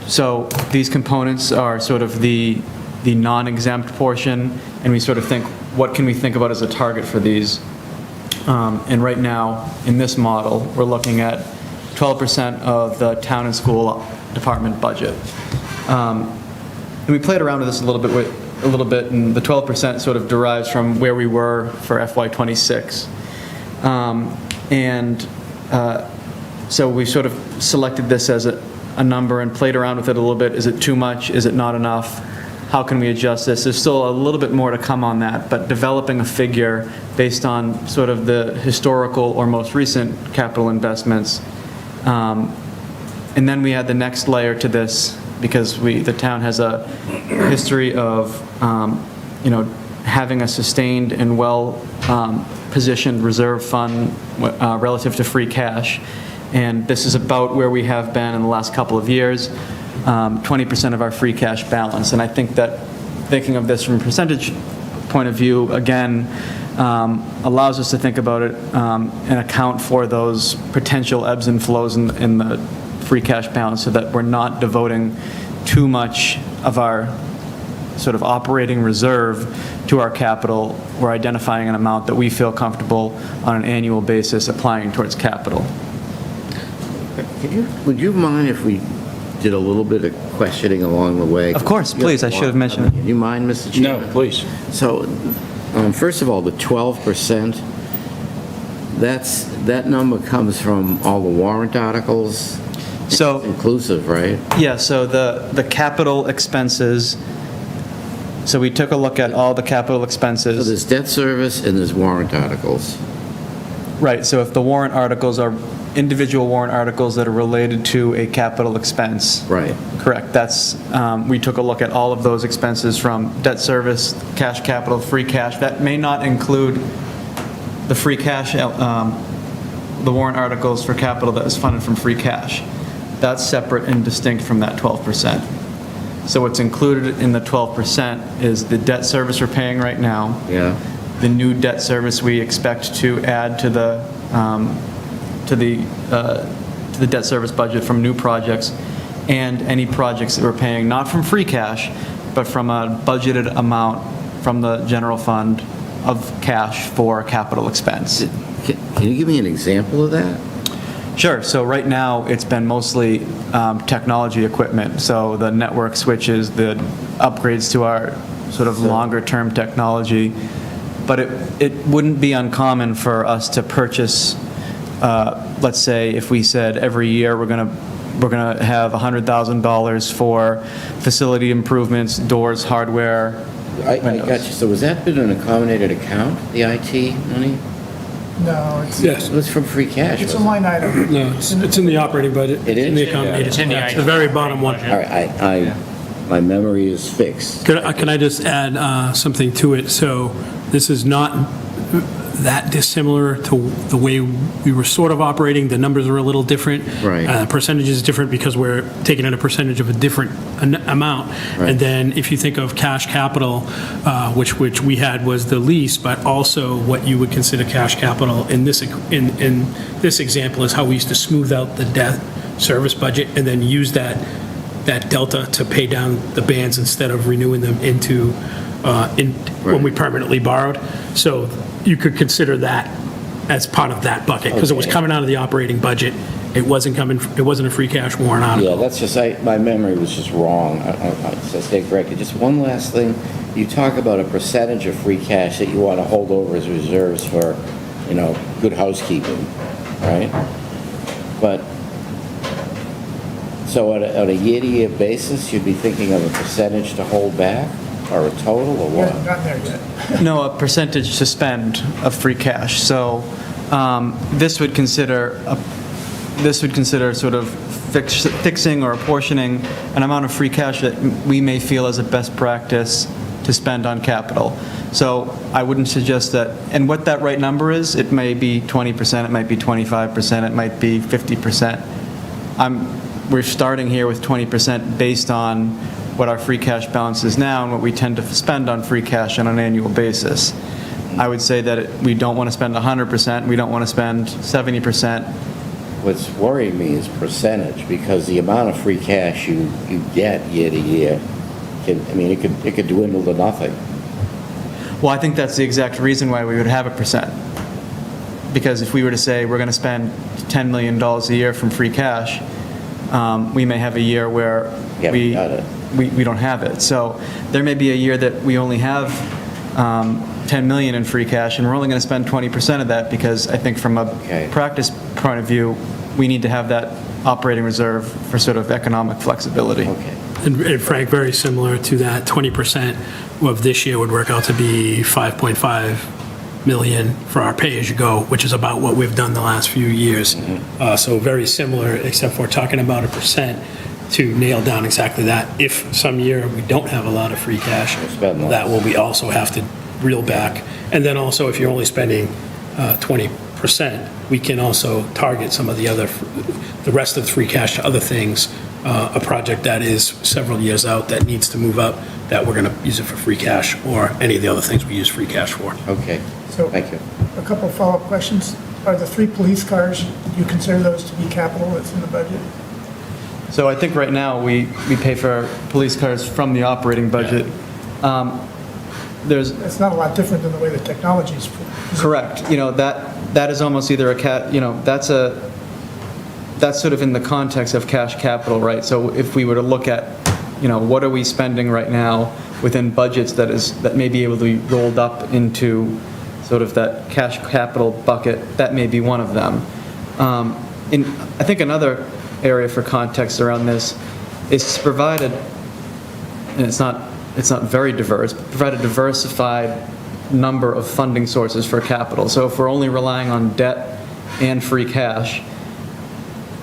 So these components are sort of the non-exempt portion, and we sort of think, what can we think about as a target for these? And right now, in this model, we're looking at 12% of the town and school department budget. And we played around with this a little bit, and the 12% sort of derives from where we were for FY26. So we sort of selected this as a number and played around with it a little bit. Is it too much? Is it not enough? How can we adjust this? There's still a little bit more to come on that, but developing a figure based on sort of the historical or most recent capital investments. And then we add the next layer to this, because the town has a history of having a sustained and well positioned reserve fund relative to free cash. And this is about where we have been in the last couple of years, 20% of our free cash balance. And I think that thinking of this from a percentage point of view, again, allows us to think about it and account for those potential ebbs and flows in the free cash balance, so that we're not devoting too much of our sort of operating reserve to our capital. We're identifying an amount that we feel comfortable on an annual basis applying towards capital. Would you mind if we did a little bit of questioning along the way? Of course, please. I should have mentioned it. Do you mind, Mr. Chairman? No, please. So, first of all, the 12%, that number comes from all the warrant articles? So it's inclusive, right? Yeah, so the capital expenses, so we took a look at all the capital expenses. So there's debt service and there's warrant articles. Right, so if the warrant articles are individual warrant articles that are related to a capital expense. Right. Correct, we took a look at all of those expenses from debt service, cash capital, free cash. That may not include the free cash, the warrant articles for capital that is funded from free cash. That's separate and distinct from that 12%. So what's included in the 12% is the debt service we're paying right now. Yeah. The new debt service we expect to add to the debt service budget from new projects, and any projects that we're paying not from free cash, but from a budgeted amount from the general fund of cash for capital expense. Can you give me an example of that? Sure. So right now, it's been mostly technology equipment. So the network switches, the upgrades to our sort of longer-term technology. But it wouldn't be uncommon for us to purchase, let's say, if we said every year we're going to have $100,000 for facility improvements, doors, hardware, I got you. So was that been an accommodated account, the IT money? No, it's, Yes. It was from free cash, it's a wasn't line item. No, it's in the operating budget. It is? In the accountant's. It's in the It's the very bottom one. it? All right, my memory is fixed. Can I just add something to it? So this is not that dissimilar to the way we were sort of operating. The numbers are a little different. Right. Percentage is different because we're taking in a percentage of a different amount. Right. And then if you think of cash capital, which we had was the lease, but also what you would consider cash capital in this example is how we used to smooth out the debt service budget and then use that delta to pay down the bands instead of renewing them into when we permanently borrowed. So you could consider that as part of that bucket because it was Okay. coming out of the operating budget. It wasn't a free cash warrant article. Yeah, that's just, my memory was just wrong. So stay corrected. Just one last thing. You talk about a percentage of free cash that you want to hold over as reserves for, good housekeeping, right? But, so on a year-to-year basis, you'd be thinking of a percentage to hold back, or a total, or We what? haven't gotten there yet. No, a percentage to spend of free cash. So this would consider sort of fixing or apportioning an amount of free cash that we may feel as a best practice to spend on capital. So I wouldn't suggest that, and what that right number is, it may be 20%, it might be 25%, it might be 50%. We're starting here with 20% based on what our free cash balance is now and what we tend to spend on free cash on an annual basis. I would say that we don't want to spend 100%, we don't want to spend 70%. What's worrying me is percentage, because the amount of free cash you get year to year it could dwindle to nothing. Well, I think that's the exact reason why we would have a percent. Because if we were to say we're going to spend $10 million a year from free cash, we may have a year where we don't have it. So there may be a year that we only have 10 million in free cash, and we're only going to spend 20% of that because I think from a practice point of view, we need to have that operating reserve for sort of economic flexibility. Okay. And Frank, very similar to that, 20% of this year would work out to be 5.5 million for our pay-as-you-go, which is about what we've done the last few years. So very similar, except for talking about a percent to nail down exactly that. If some year we don't have a lot of free cash, that will we also have to reel back. And then also, if you're only spending 20%, we can also target some of the rest of the free cash to other things. A project that is several years out that needs to move up, that we're going to use it for free cash, or any of the other things we use free cash for. Okay, So, thank you. a couple of follow-up questions. Are the 3 police cars, do you consider those to be capital that's in the budget? So I think right now we pay for police cars from the operating budget. It's not a lot different than the way the technology is. Correct. That is almost either that's sort of in the context of cash capital, right? So if we were to look at, what are we spending right now within budgets that may be able to be rolled up into sort of that cash capital bucket, that may be one of them. And I think another area for context around this is to provide and it's not very diverse, but provide a diversified number of funding sources for capital. So if we're only relying on debt and free cash,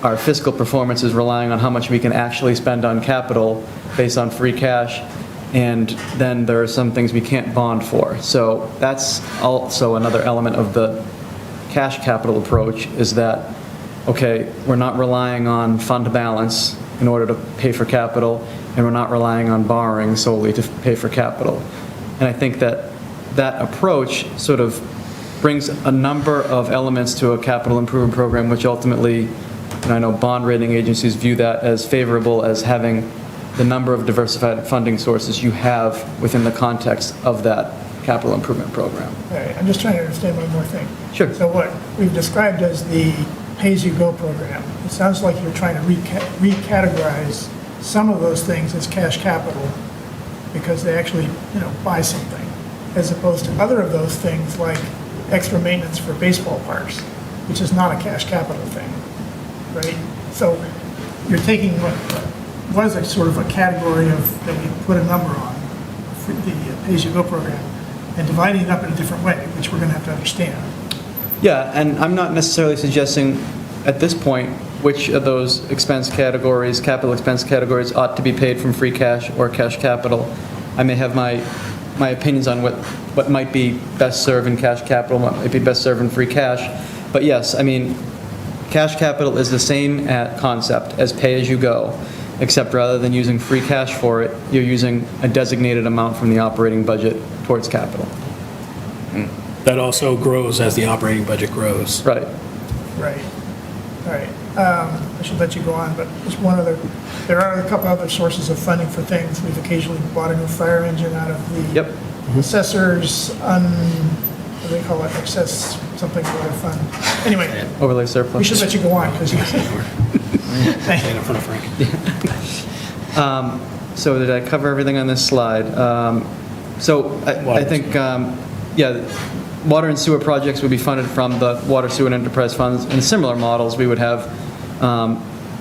our fiscal performance is relying on how much we can actually spend on capital based on free cash, and then there are some things we can't bond for. So that's also another element of the cash capital approach is that, okay, we're not relying on fund balance in order to pay for capital, and we're not relying on borrowing solely to pay for capital. And I think that that approach sort of brings a number of elements to a capital improvement program, which ultimately, and I know bond rating agencies view that as favorable as having the number of diversified funding sources you have within the context of that capital improvement program. All right, I'm just trying to understand one more thing. Sure. So what we've described as the pay-as-you-go program, it sounds like you're trying to recategorize some of those things as cash capital because they actually, buy something, as opposed to other of those things like extra maintenance for baseball parks, which is not a cash capital thing, right? So you're taking what is a sort of a category of, that we put a number on, for the pay-as-you-go program, and dividing it up in a different way, which we're going to have to understand. Yeah, and I'm not necessarily suggesting at this point which of those expense categories, capital expense categories, ought to be paid from free cash or cash capital. I may have my opinions on what might be best served in cash capital, what might be best served in free cash. But yes, I mean, cash capital is the same concept as pay-as-you-go, except rather than using free cash for it, you're using a designated amount from the operating budget towards capital. That also grows as the operating budget grows. Right. Right. All right. I should let you go on, but just there are a couple other sources of funding for things. We've occasionally bought a new fire engine out of the assessors, what do they call it, excess something for their fund. Anyway, Overlay surplus. we should let you go on because you. Thank you. In front of Frank. So did I cover everything on this slide? So I think, water and sewer projects would be funded from the water, sewer, and enterprise funds. In similar models, we would have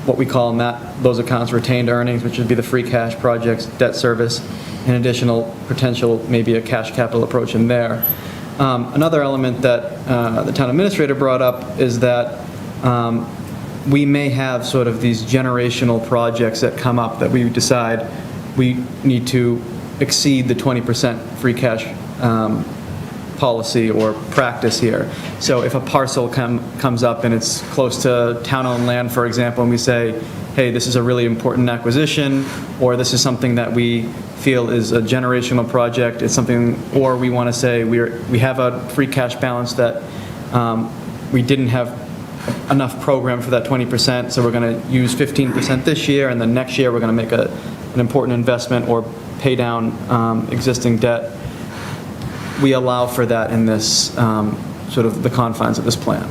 what we call in those accounts retained earnings, which would be the free cash projects, debt service, and additional potential, maybe a cash capital approach in there. Another element that the town administrator brought up is that we may have sort of these generational projects that come up that we decide we need to exceed the 20% free cash policy or practice here. So if a parcel comes up and it's close to town-owned land, for example, and we say, hey, this is a really important acquisition, or this is something that we feel is a generational project, it's something, or we want to say we have a free cash balance that we didn't have enough program for that 20%, so we're going to use 15% this year, and then next year we're going to make an important investment or pay down existing debt. We allow for that in this sort of the confines of this plan.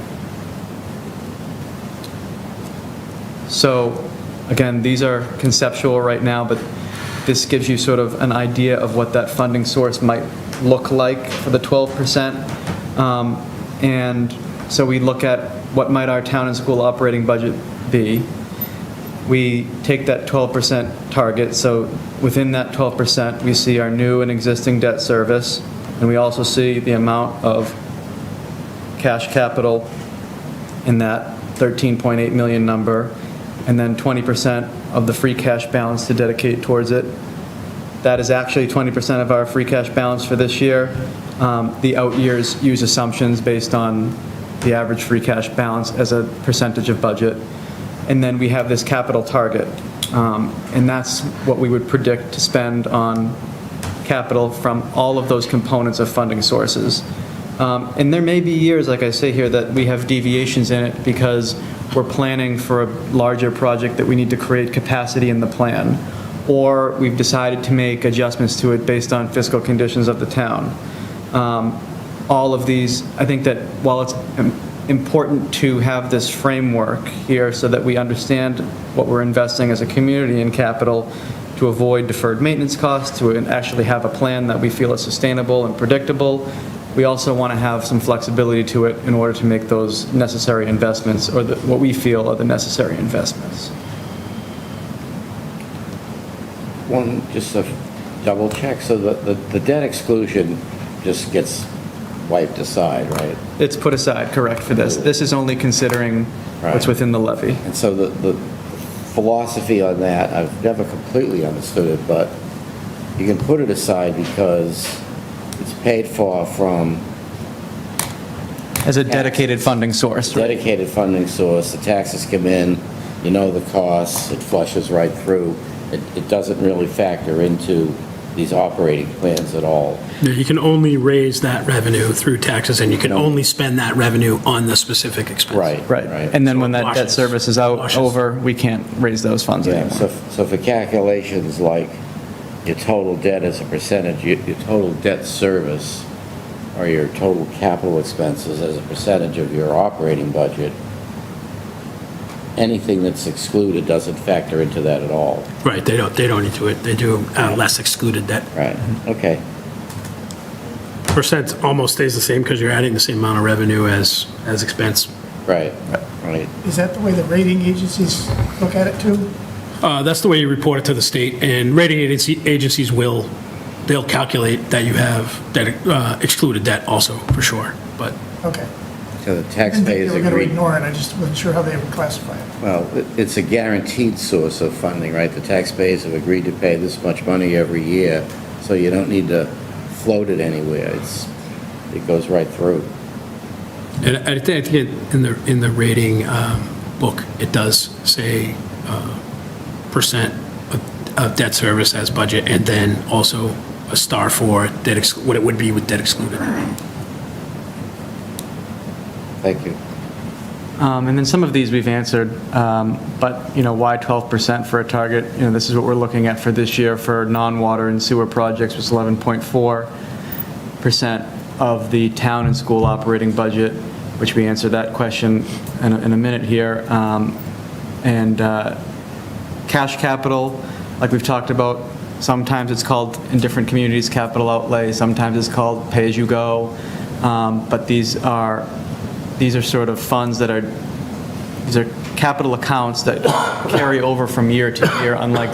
So again, these are conceptual right now, but this gives you sort of an idea of what that funding source might look like for the 12%. And so we look at what might our town and school operating budget be. We take that 12% target, so within that 12%, we see our new and existing debt service, and we also see the amount of cash capital in that 13.8 million number, and then 20% of the free cash balance to dedicate towards it. That is actually 20% of our free cash balance for this year. The out years use assumptions based on the average free cash balance as a percentage of budget. And then we have this capital target, and that's what we would predict to spend on capital from all of those components of funding sources. And there may be years, like I say here, that we have deviations in it because we're planning for a larger project that we need to create capacity in the plan, or we've decided to make adjustments to it based on fiscal conditions of the town. All of these, I think that while it's important to have this framework here so that we understand what we're investing as a community in capital to avoid deferred maintenance costs, to actually have a plan that we feel is sustainable and predictable, we also want to have some flexibility to it in order to make those necessary investments, or what we feel are the necessary investments. Just a double check, so the debt exclusion just gets wiped aside, right? It's put aside, correct, for this. This is only considering what's within the levy. And so the philosophy on that, I've never completely understood it, but you can put it aside because it's paid for from As a dedicated funding source. right? dedicated funding source, the taxes come in, you know the costs, it flushes right through. It doesn't really factor into these operating plans at all. Yeah, you can only raise that revenue through taxes, and you can only spend that revenue on the specific expense. Right. And then when that debt washes- service is out, washes. over, we can't raise those funds Yeah, anymore. so for calculations like your total debt as a percentage, your total debt service, or your total capital expenses as a percentage of your operating budget, anything that's excluded doesn't factor into that at all. Right, they don't need to, they do less excluded debt. Right, okay. Percent almost stays the same because you're adding the same amount of revenue as expense. Right. Is that the way the rating agencies look at it too? That's the way you report it to the state, and rating agencies they'll calculate that you have debt, excluded debt also, for sure, but. Okay. So the I didn't think taxpayers they were going to agree. ignore it, I just wasn't sure how they would classify it. Well, it's a guaranteed source of funding, right? The taxpayers have agreed to pay this much money every year, so you don't need to float it anywhere. It goes right through. And I think in the rating book, it does say percent of debt service as budget, and then also a star for debt, what it would be with debt excluded. Thank you. And then some of these we've answered, but, why 12% for a target? This is what we're looking at for this year for non-water and sewer projects, was 11.4% of the town and school operating budget, which we answered that question in a minute here. And cash capital, like we've talked about, sometimes it's called, in different communities, capital outlay, sometimes it's called pay-as-you-go, but these are sort of funds these are capital accounts that carry over from year to year, unlike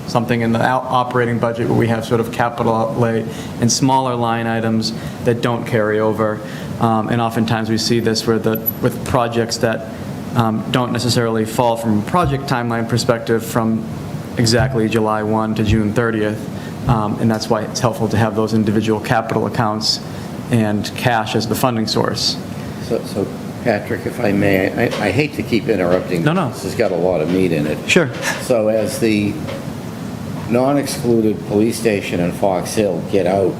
something in the operating budget where we have sort of capital outlay and smaller line items that don't carry over. And oftentimes we see this with projects that don't necessarily fall from a project timeline perspective from exactly July 1 to June 30th. And that's why it's helpful to have those individual capital accounts and cash as the funding source. So Patrick, if I may, I hate to keep interrupting. No. This has got a lot of meat in it. Sure. So as the non-excluded police station in Fox Hill get out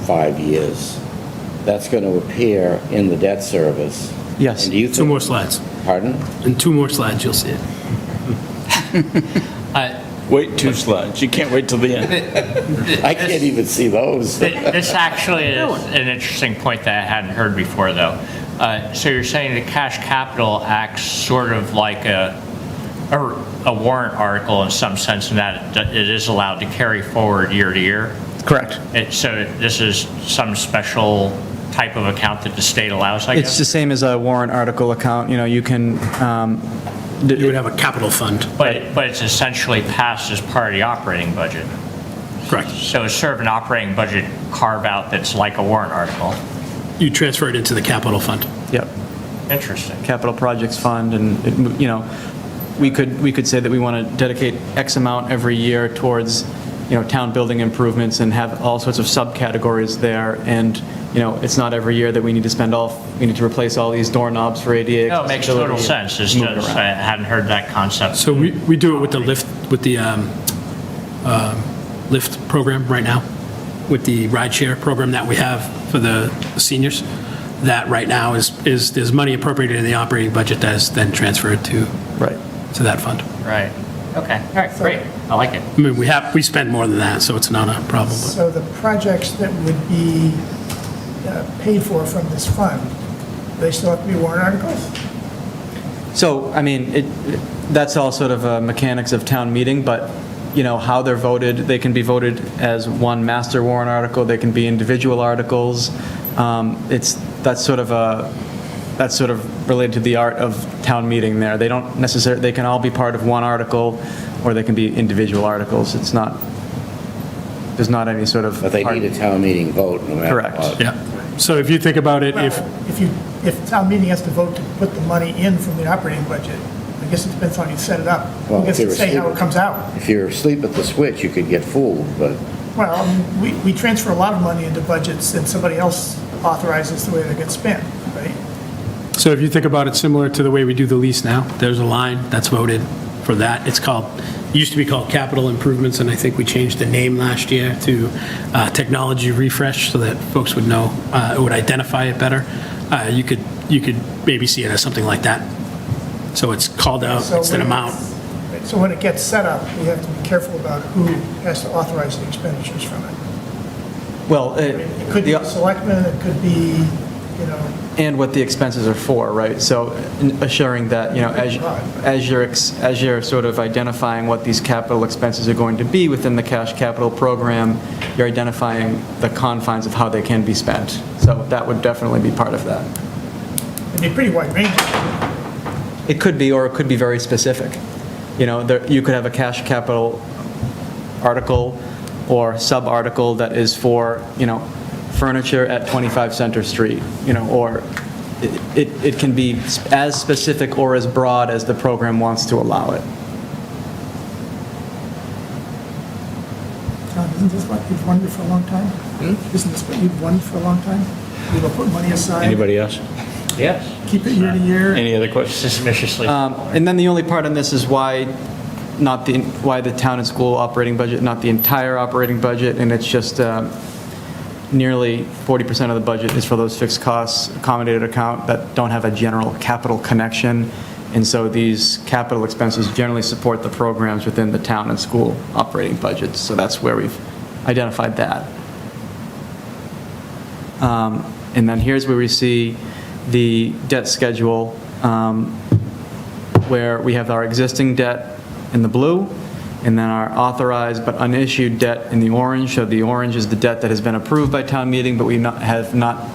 5 years, that's going to appear in the debt service. Yes. And do you Two think- more slides. Pardon? In 2 more slides, you'll see it. Wait 2 slides. You can't wait till the end. I can't even see those. This actually is an interesting point that I hadn't heard before, though. So you're saying the cash capital acts sort of like a warrant article in some sense, in that it is allowed to carry forward year to year? Correct. So this is some special type of account that the state allows, I guess? It's the same as a warrant article account. You can. You would have a capital fund. But it's essentially passed as part of the operating budget. Correct. So it's sort of an operating budget carve-out that's like a warrant article. You transfer it into the capital fund. Yep. Interesting. Capital projects fund, and we could say that we want to dedicate X amount every year towards town building improvements and have all sorts of subcategories there. And it's not every year that we need to replace all these doorknobs for ADA. No, it makes total accessibility sense. It's and move it just, around. I hadn't heard that concept. So we do it with the lift program right now, with the rideshare program that we have for the seniors. That right now there's money appropriated in the operating budget that is then transferred to that fund. Right. Okay. All right, great. I like it. I mean, we spend more than that, so it's not a problem. But So the projects that would be paid for from this fund, they still have to be warrant articles? So, I mean, that's all sort of mechanics of town meeting, but, how they're voted, they can be voted as one master warrant article, they can be individual articles. That's sort of related to the art of town meeting there. They don't necessarily, they can all be part of one article, or they can be individual articles. There's not any sort of. But they need a town meeting vote no matter Correct. what. Yeah. So if you think about it, if If town meeting has to vote to put the money in from the operating budget, I guess it depends on how you set it up. Well, Who gets if to you're say how asleep- it comes out? If you're asleep at the switch, you could get fooled, but Well, we transfer a lot of money into budgets and somebody else authorizes the way they get spent, right? So if you think about it similar to the way we do the lease now, there's a line that's voted for that. It's called, it used to be called capital improvements, and I think we changed the name last year to technology refresh so that folks would know, it would identify it better. You could maybe see it as something like that. So it's called out, So it's an when amount. So when it gets set up, we have to be careful about who has to authorize the expenditures from it. Well, It could be the selectmen, it could be, and what the expenses are for, right? So assuring that, as you're sort of identifying what these capital expenses are going to be within the cash capital program, you're identifying the confines of how they can be spent. So that would definitely be part of that. it'd be pretty wide ranging. It could be, or it could be very specific. You could have a cash capital article or sub-article that is for, furniture at 25 Center Street, or it can be as specific or as broad as the program wants to allow it. John, isn't this what you've wondered for a long time? Isn't this what you've wondered for a long time? You will put money aside, Anybody else? Yes. keep it year to year. Any other questions? Suspiciously. And then the only part on this is why the town and school operating budget, not the entire operating budget, and it's just nearly 40% of the budget is for those fixed costs accommodated account that don't have a general capital connection. And so these capital expenses generally support the programs within the town and school operating budgets. So that's where we've identified that. And then here's where we see the debt schedule, where we have our existing debt in the blue, and then our authorized but unissued debt in the orange. So the orange is the debt that has been approved by town meeting, but we have not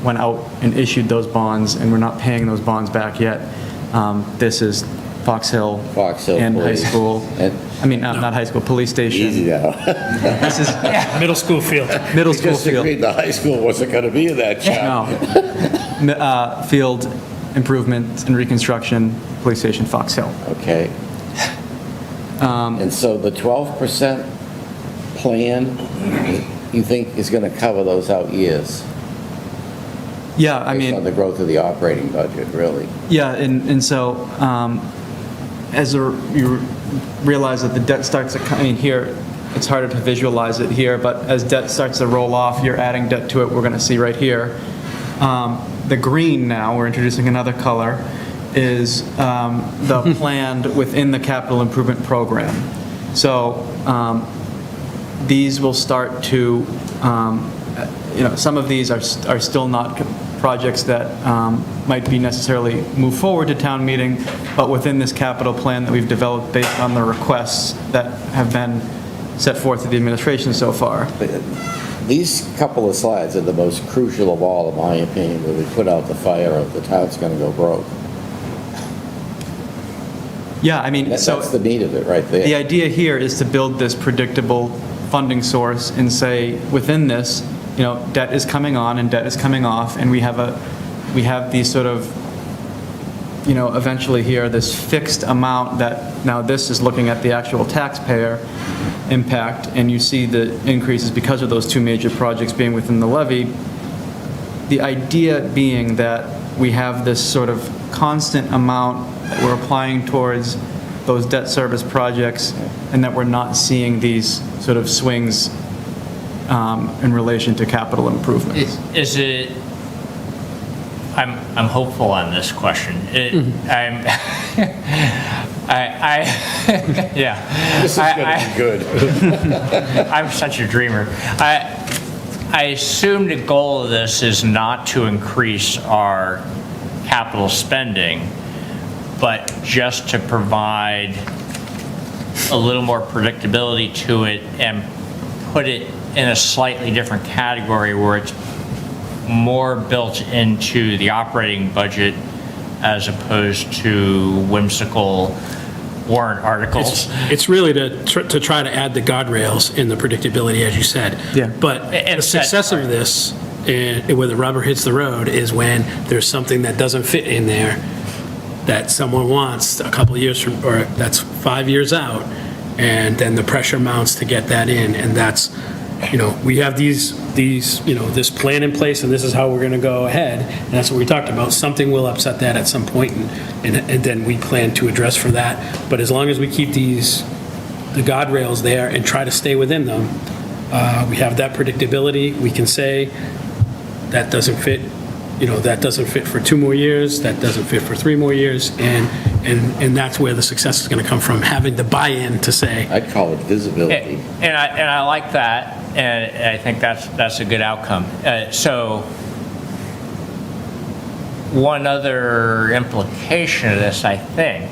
went out and issued those bonds, and we're not paying those bonds back yet. This is Fox Hill. And high Police. school. Not high school, police station. Easy now. This is Middle school field. middle We school just field. agreed the high school wasn't going to be in that chapter. No. Field improvement and reconstruction, police station, Fox Hill. Okay. And so the 12% plan, you think is going to cover those out years? Yeah, Based on the growth of the operating budget, really? Yeah, and so, you realize that the debt starts to, here, it's harder to visualize it here, but as debt starts to roll off, you're adding debt to it, we're going to see right here. The green now, we're introducing another color, is the planned within the capital improvement program. So these will start to, some of these are still not projects that might be necessarily move forward to town meeting, but within this capital plan that we've developed based on the requests that have been set forth to the administration so far. These couple of slides are the most crucial of all, in my opinion, where we put out the fire of the town's going to go broke. Yeah, That's the need of it right there. The idea here is to build this predictable funding source and say, within this, debt is coming on and debt is coming off, and we have these sort of, eventually here, this fixed amount that, now this is looking at the actual taxpayer impact, and you see the increases because of those two major projects being within the levy. The idea being that we have this sort of constant amount that we're applying towards those debt service projects, and that we're not seeing these sort of swings in relation to capital improvements. Is it, I'm hopeful on this question. Yeah. This is going to be good. I'm such a dreamer. I assume the goal of this is not to increase our capital spending, but just to provide a little more predictability to it and put it in a slightly different category where it's more built into the operating budget as opposed to whimsical warrant articles. It's really to try to add the guardrails in the predictability, as you said. Yeah. But the success of this, and where the rubber hits the road, is when there's something that doesn't fit in there that someone wants a couple of years from, or that's 5 years out, and then the pressure mounts to get that in, and that's we have these, this plan in place, and this is how we're going to go ahead, and that's what we talked about. Something will upset that at some point, and then we plan to address for that. But as long as we keep the guardrails there and try to stay within them, we have that predictability. We can say, that doesn't fit, that doesn't fit for 2 more years, that doesn't fit for 3 more years, and that's where the success is going to come from, having the buy-in to say. I'd call it visibility. And I like that, and I think that's a good outcome. So one other implication of this, I think,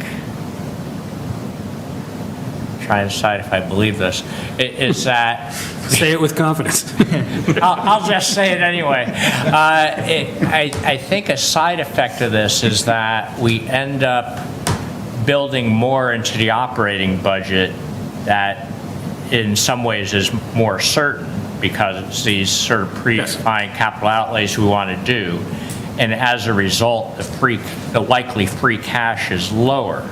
try and decide if I believe this, is that... Say it with confidence. I'll just say it anyway. I think a side effect of this is that we end up building more into the operating budget that in some ways is more certain, because it's these sort of predefined capital outlays we want to do. And as a result, the likely free cash is lower.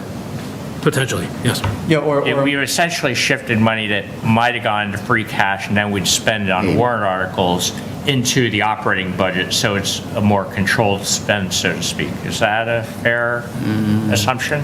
Potentially, yes. Yeah, If we essentially shifted money that might have gone into free cash, and then we'd spend it on warrant articles into the operating budget, so it's a more controlled spend, so to speak. Is that a fair assumption?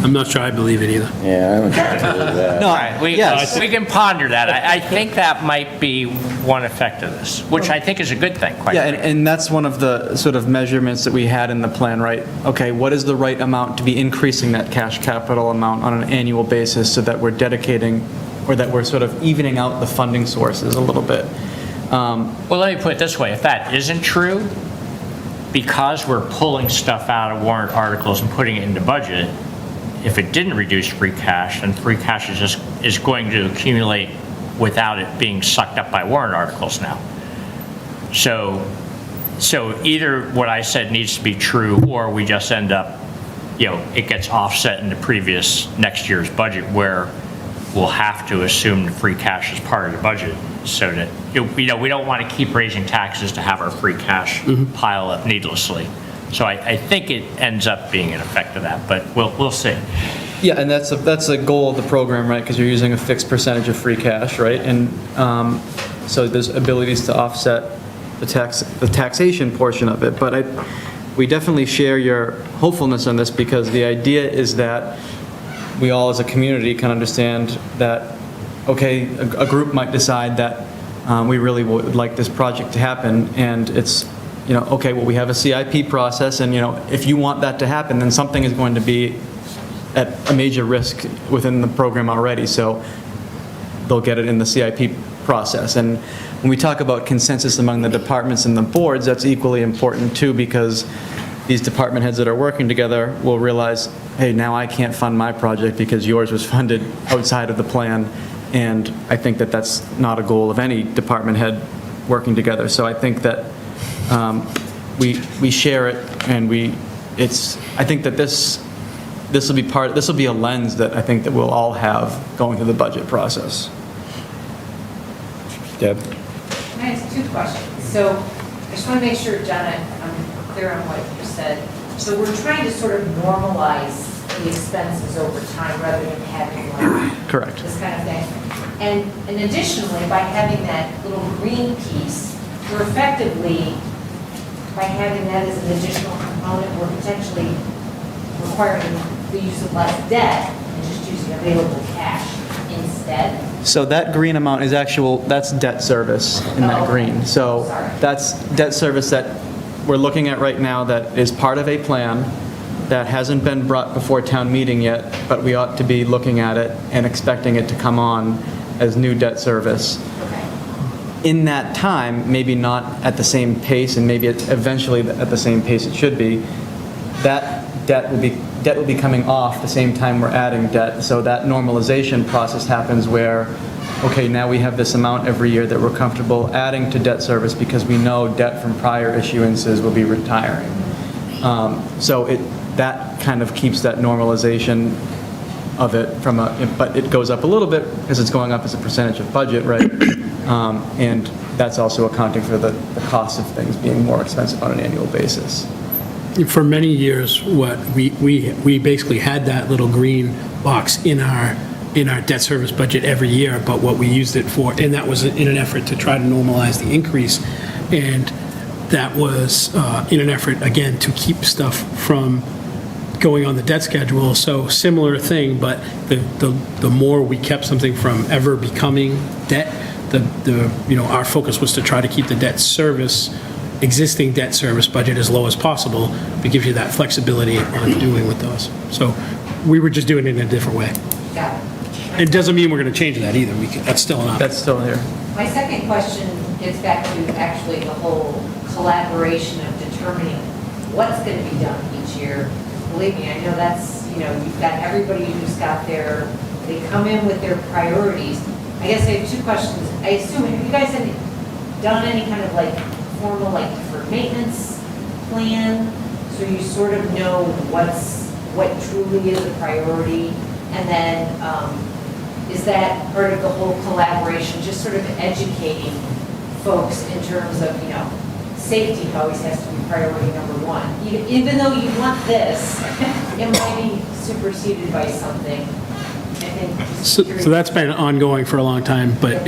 I'm not sure I believe it either. Yeah, I don't think I believe that. All right, we can ponder that. I think that might be one effect of this, which I think is a good thing, quite Yeah, frankly. and that's one of the sort of measurements that we had in the plan, right? Okay, what is the right amount to be increasing that cash capital amount on an annual basis so that we're dedicating, or that we're sort of evening out the funding sources a little bit? Well, let me put it this way. If that isn't true, because we're pulling stuff out of warrant articles and putting it into budget, if it didn't reduce free cash, then free cash is going to accumulate without it being sucked up by warrant articles now. So either what I said needs to be true, or we just end up, it gets offset in the previous next year's budget, where we'll have to assume the free cash is part of the budget, so that, we don't want to keep raising taxes to have our free cash pile up needlessly. So I think it ends up being an effect of that, but we'll see. Yeah, and that's a goal of the program, right? Because you're using a fixed percentage of free cash, right? And so there's abilities to offset the taxation portion of it. But we definitely share your hopefulness on this, because the idea is that we all as a community can understand that, okay, a group might decide that we really would like this project to happen, and it's, okay, well, we have a CIP process, and, if you want that to happen, then something is going to be at a major risk within the program already, so they'll get it in the CIP process. And when we talk about consensus among the departments and the boards, that's equally important too, because these department heads that are working together will realize, hey, now I can't fund my project because yours was funded outside of the plan. And I think that that's not a goal of any department head working together. So I think that we share it, and I think that this will be a lens that I think that we'll all have going through the budget process. Deb? Can I ask 2 questions? So I just want to make sure, John, I'm clear on what you said. So we're trying to sort of normalize the expenses over time rather than having Correct. this kind of thing. And additionally, by having that little green piece, we're effectively, by having that as an additional component, we're potentially requiring the use of less debt and just using available cash instead. So that green amount is that's debt service in that green. So that's debt service that we're looking at right now that is part of a plan that hasn't been brought before town meeting yet, but we ought to be looking at it and expecting it to come on as new debt service. In that time, maybe not at the same pace, and maybe eventually at the same pace it should be, that debt will be coming off the same time we're adding debt. So that normalization process happens where, okay, now we have this amount every year that we're comfortable adding to debt service because we know debt from prior issuances will be retiring. So that kind of keeps that normalization of it but it goes up a little bit because it's going up as a percentage of budget, right? And that's also accounting for the cost of things being more expensive on an annual basis. For many years, we basically had that little green box in our in our debt service budget every year, but what we used it for, and that was in an effort to try to normalize the increase. And that was in an effort, again, to keep stuff from going on the debt schedule. So similar thing, but the more we kept something from ever becoming debt, our focus was to try to keep the existing debt service budget as low as possible. It gives you that flexibility on doing with those. So we were just doing it in a different way. Got it. It doesn't mean we're going to change that either. That's still an option. That's still here. My second question gets back to actually the whole collaboration of determining what's going to be done each year. Believe me, I know that's, you've got everybody who's got they come in with their priorities. I guess I have two questions. I assume, have you guys done any kind of formal deferred maintenance plan? So you sort of know what truly is a priority? And then is that part of the whole collaboration, just sort of educating folks in terms of, safety always has to be priority number one. Even though you want this, it might be superseded by something. So that's been ongoing for a long time, but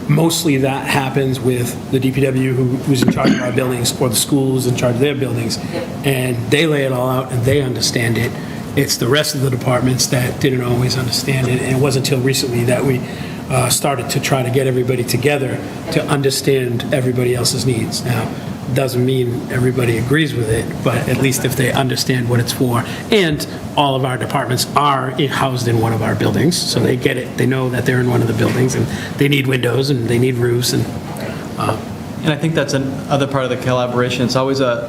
mostly that happens with the DPW who's in charge of our buildings, or the schools in charge of their buildings, and they lay it all out and they understand it. It's the rest of the departments that didn't always understand it, and it wasn't until recently that we started to try to get everybody together to understand everybody else's needs. Now, doesn't mean everybody agrees with it, but at least if they understand what it's for. And all of our departments are housed in one of our buildings, so they get it. They know that they're in one of the buildings, and they need windows, and they need roofs, and And I think that's another part of the collaboration. It's always I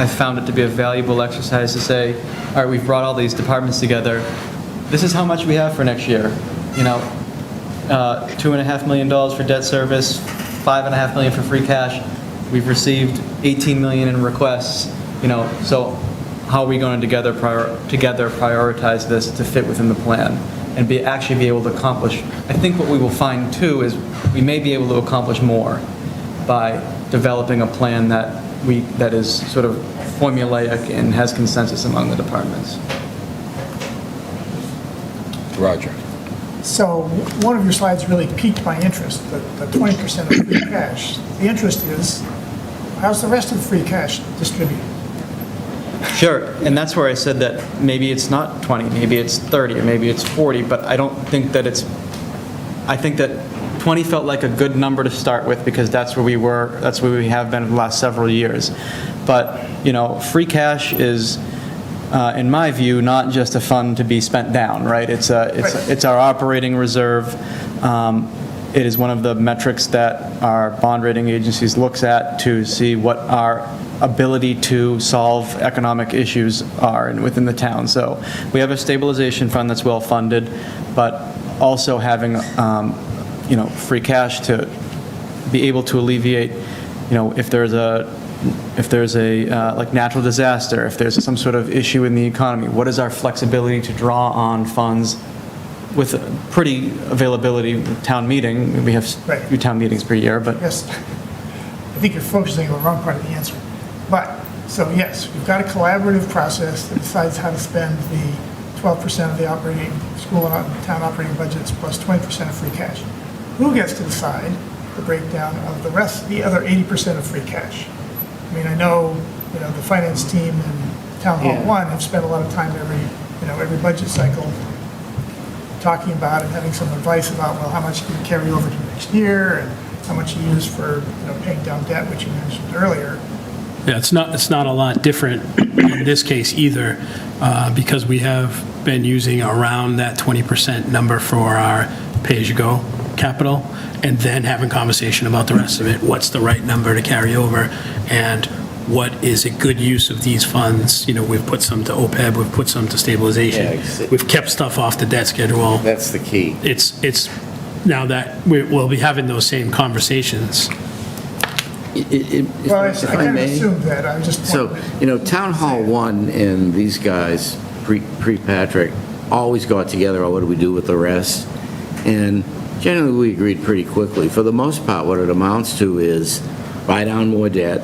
found it to be a valuable exercise to say, all right, we've brought all these departments together. This is how much we have for next year. $2.5 million for debt service, $5.5 million for free cash. We've received $18 million in requests. So how are we going to together prioritize this to fit within the plan and actually be able to accomplish? I think what we will find too is we may be able to accomplish more by developing a plan that is sort of formulaic and has consensus among the departments. Roger. So one of your slides really piqued my interest, the 20% of free cash. The interest is, how's the rest of the free cash distributed? Sure, and that's where I said that maybe it's not 20, maybe it's 30, or maybe it's 40, but I don't think that I think that 20 felt like a good number to start with because that's where we have been for the last several years. But, free cash is, in my view, not just a fund to be spent down, right? It's our operating reserve. It is one of the metrics that our bond rating agencies looks at to see what our ability to solve economic issues are within the town. So we have a stabilization fund that's well funded, but also having free cash to be able to alleviate, if there's a natural disaster, if there's some sort of issue in the economy, what is our flexibility to draw on funds with pretty availability with town meeting? We have a few town meetings per year, but. Yes, I think you're focusing on the wrong part of the answer. But, so yes, we've got a collaborative process that decides how to spend the 12% of the school and town operating budgets plus 20% of free cash. Who gets to decide the breakdown of the other 80% of free cash? I mean, I know, the finance team and Town Hall 1 have spent a lot of time every budget cycle talking about and having some advice about, well, how much do you carry over to next year and how much you use for, paying down debt, which you mentioned earlier. yeah, it's not a lot different in this case either, because we have been using around that 20% number for our pay-as-you-go capital, and then having conversation about the rest of it. What's the right number to carry over, and what is a good use of these funds? We've put some to OPEB, we've put some to stabilization. Yeah, we've kept stuff off the debt schedule. That's the key. It's now that we'll be having those same conversations. Well, I kind of assumed that, I just. So, Town Hall 1 and these guys, pre-Patrick, always got together, what do we do with the rest? And generally, we agreed pretty quickly. For the most part, what it amounts to is buy down more debt,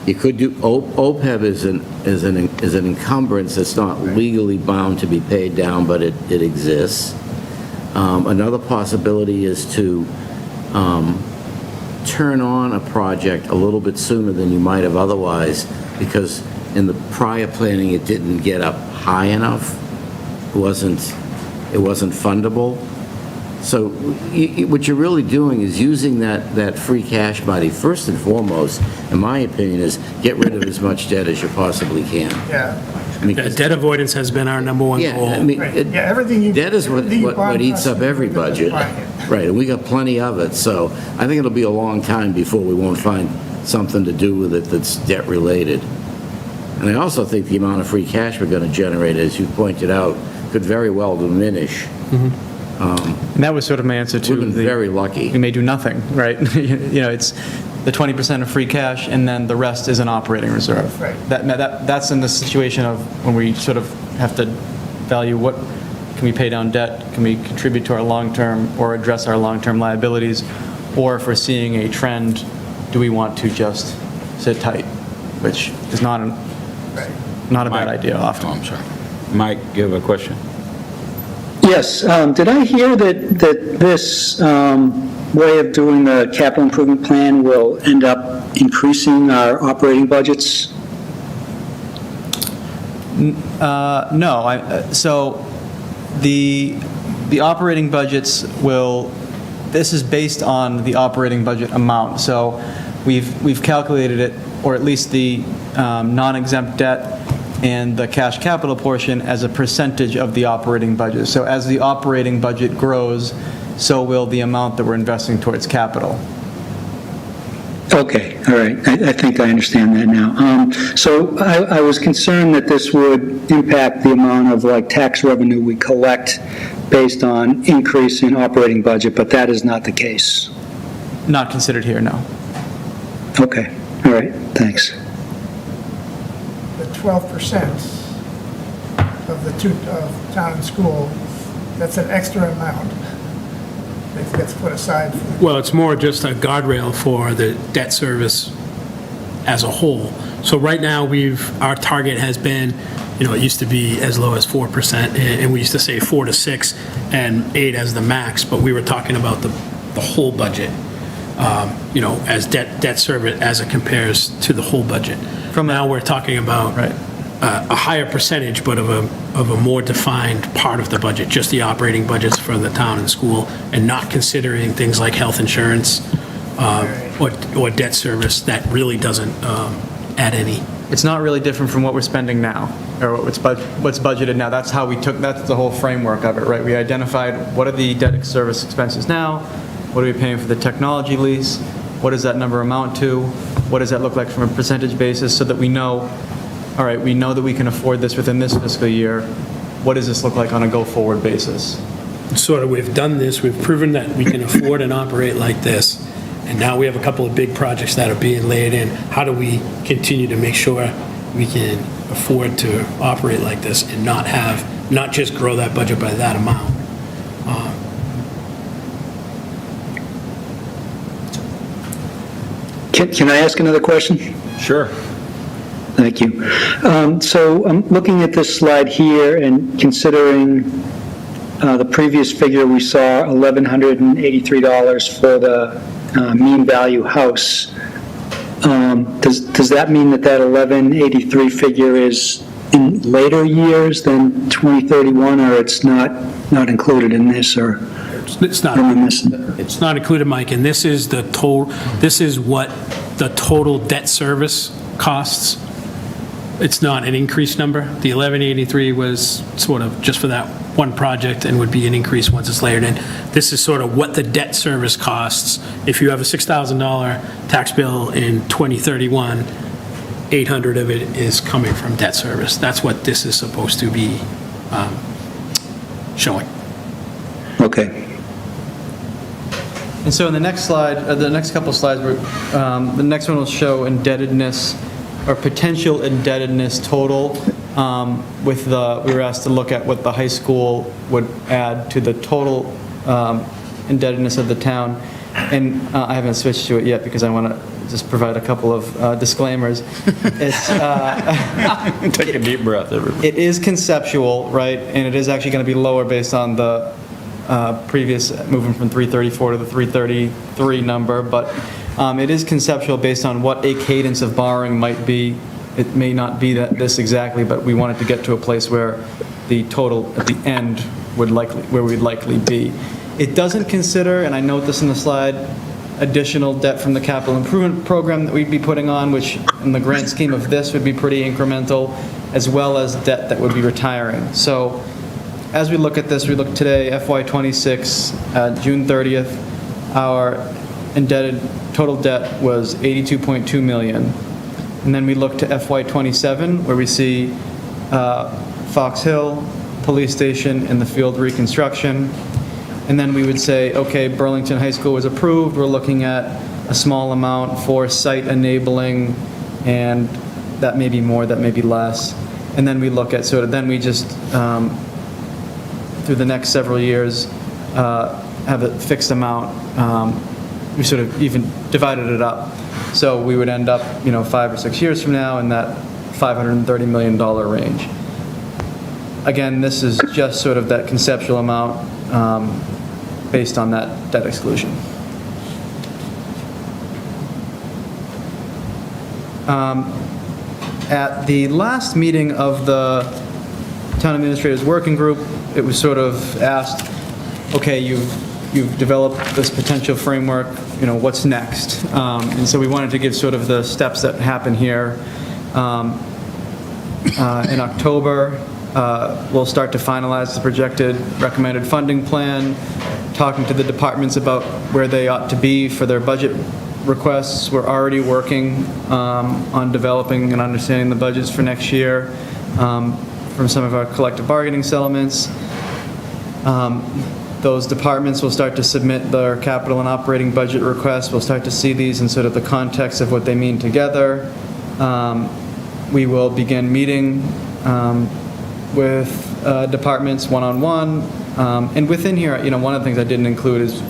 You could do, OPEB is an encumbrance that's not legally bound to be paid down, but it exists. Another possibility is to turn on a project a little bit sooner than you might have otherwise, because in the prior planning, it didn't get up high enough. It wasn't fundable. So what you're really doing is using that free cash money, first and foremost, in my opinion, is get rid of as much debt as you possibly can. Yeah. I mean, Debt avoidance has been our number one yeah, goal. I mean, Right. Yeah, everything you. debt is everything you what bond eats up us, every you're budget. buying it. Right, and we got plenty of it, so I think it'll be a long time before we won't find something to do with it that's debt-related. And I also think the amount of free cash we're going to generate, as you pointed out, could very well diminish. And that was sort of my answer to We've been very lucky. we may do nothing, right? You know, it's the 20% of free cash, and then the rest is an operating reserve. Right. That's in the situation of when we sort of have to value what, can we pay down debt? Can we contribute to our long-term or address our long-term liabilities? Or if we're seeing a trend, do we want to just sit tight? Which is not a bad idea often. Oh, I'm sorry. Mike, you have a question? Yes, did I hear that this way of doing the capital improvement plan will end up increasing our operating budgets? No, so the operating budgets will, this is based on the operating budget amount. So we've calculated it, or at least the non-exempt debt and the cash capital portion as a percentage of the operating budget. So as the operating budget grows, so will the amount that we're investing towards capital. Okay, all right, I think I understand that now. So I was concerned that this would impact the amount of like tax revenue we collect based on increase in operating budget, but that is not the case. Not considered here, no. Okay, all right, thanks. The 12% of the two, of town and school, that's an extra amount that gets put aside for. Well, it's more just a guardrail for the debt service as a whole. So right now, our target has been, it used to be as low as 4%, and we used to say 4 to 6 and 8 as the max, but we were talking about the whole budget, as debt service as it compares to the whole budget. From now, we're talking about a higher percentage, but of a more defined part of the budget, just the operating budgets for the town and school, and not considering things like health insurance or debt service that really doesn't add any. It's not really different from what we're spending now, or what's budgeted now. That's how that's the whole framework of it, right? We identified what are the debt service expenses now, what are we paying for the technology lease, what does that number amount to, what does that look like from a percentage basis, so that we know, all right, we know that we can afford this within this fiscal year. What does this look like on a go-forward basis? Sort of, we've done this, we've proven that we can afford and operate like this, and now we have a couple of big projects that are being laid in. How do we continue to make sure we can afford to operate like this and not just grow that budget by that amount? Can I ask another question? Sure. Thank you. So I'm looking at this slide here and considering the previous figure, we saw $1,183 for the mean value house. Does that mean that 1183 figure is in later years than 2031, or it's not included in this, or It's not. am I missing? It's not included, Mike, and this is what the total debt service costs. It's not an increased number. The 1183 was sort of just for that one project and would be an increase once it's layered in. This is sort of what the debt service costs. If you have a $6,000 tax bill in 2031, 800 of it is coming from debt service. That's what this is supposed to be showing. Okay. And so in the next slide, the next couple slides, the next one will show indebtedness or potential indebtedness total. We were asked to look at what the high school would add to the total indebtedness of the town. And I haven't switched to it yet because I want to just provide a couple of disclaimers. It's, Take a deep breath, everybody. it is conceptual, right, and it is actually going to be lower based on the previous, moving from 334 to the 333 number, but it is conceptual based on what a cadence of borrowing might be. It may not be this exactly, but we wanted to get to a place where the total at the end would where we'd likely be. It doesn't consider, and I note this in the slide, additional debt from the capital improvement program that we'd be putting on, which in the grand scheme of this would be pretty incremental, as well as debt that would be retiring. So as we look at this, we look today, FY26, June 30th, our indebted total debt was $82.2 million. And then we look to FY27, where we see Fox Hill, police station, and the field reconstruction. And then we would say, okay, Burlington High School was approved, we're looking at a small amount for site enabling, and that may be more, that may be less. And then we look at then we just, through the next several years, have a fixed amount. We sort of even divided it up. So we would end up, 5 or 6 years from now in that $530 million range. Again, this is just sort of that conceptual amount based on that debt exclusion. At the last meeting of the Town Administrators Working Group, it was sort of asked, okay, you've developed this potential framework, what's next? And so we wanted to give sort of the steps that happen here. In October, we'll start to finalize the projected recommended funding plan, talking to the departments about where they ought to be for their budget requests. We're already working on developing and understanding the budgets for next year from some of our collective bargaining settlements. Those departments will start to submit their capital and operating budget requests. We'll start to see these in sort of the context of what they mean together. We will begin meeting with departments one-on-one. And within here, one of the things I didn't include is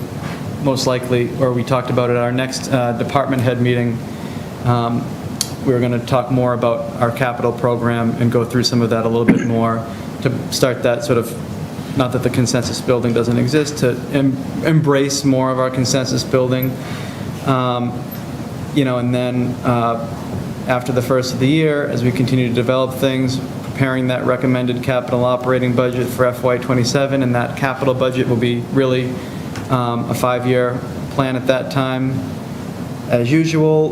most likely, or we talked about at our next department head meeting, we're going to talk more about our capital program and go through some of that a little bit more to start that sort of, not that the consensus building doesn't exist, to embrace more of our consensus building. And then after the first of the year, as we continue to develop things, preparing that recommended capital operating budget for FY27, and that capital budget will be really a 5-year plan at that time. As usual,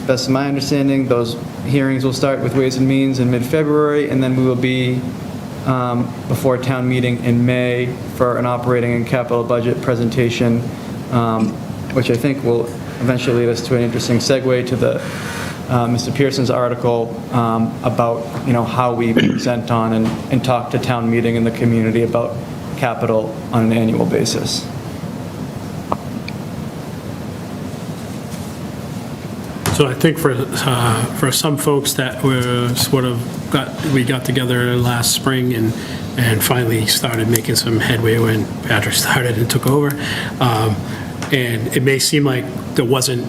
best of my understanding, those hearings will start with Ways and Means in mid-February, and then we will be before town meeting in May for an operating and capital budget presentation, which I think will eventually lead us to an interesting segue to the Mr. Pearson's article about how we present on and talk to town meeting and the community about capital on an annual basis. So I think for some folks that were sort of we got together last spring and finally started making some headway when Patrick started and took over. And it may seem like there wasn't,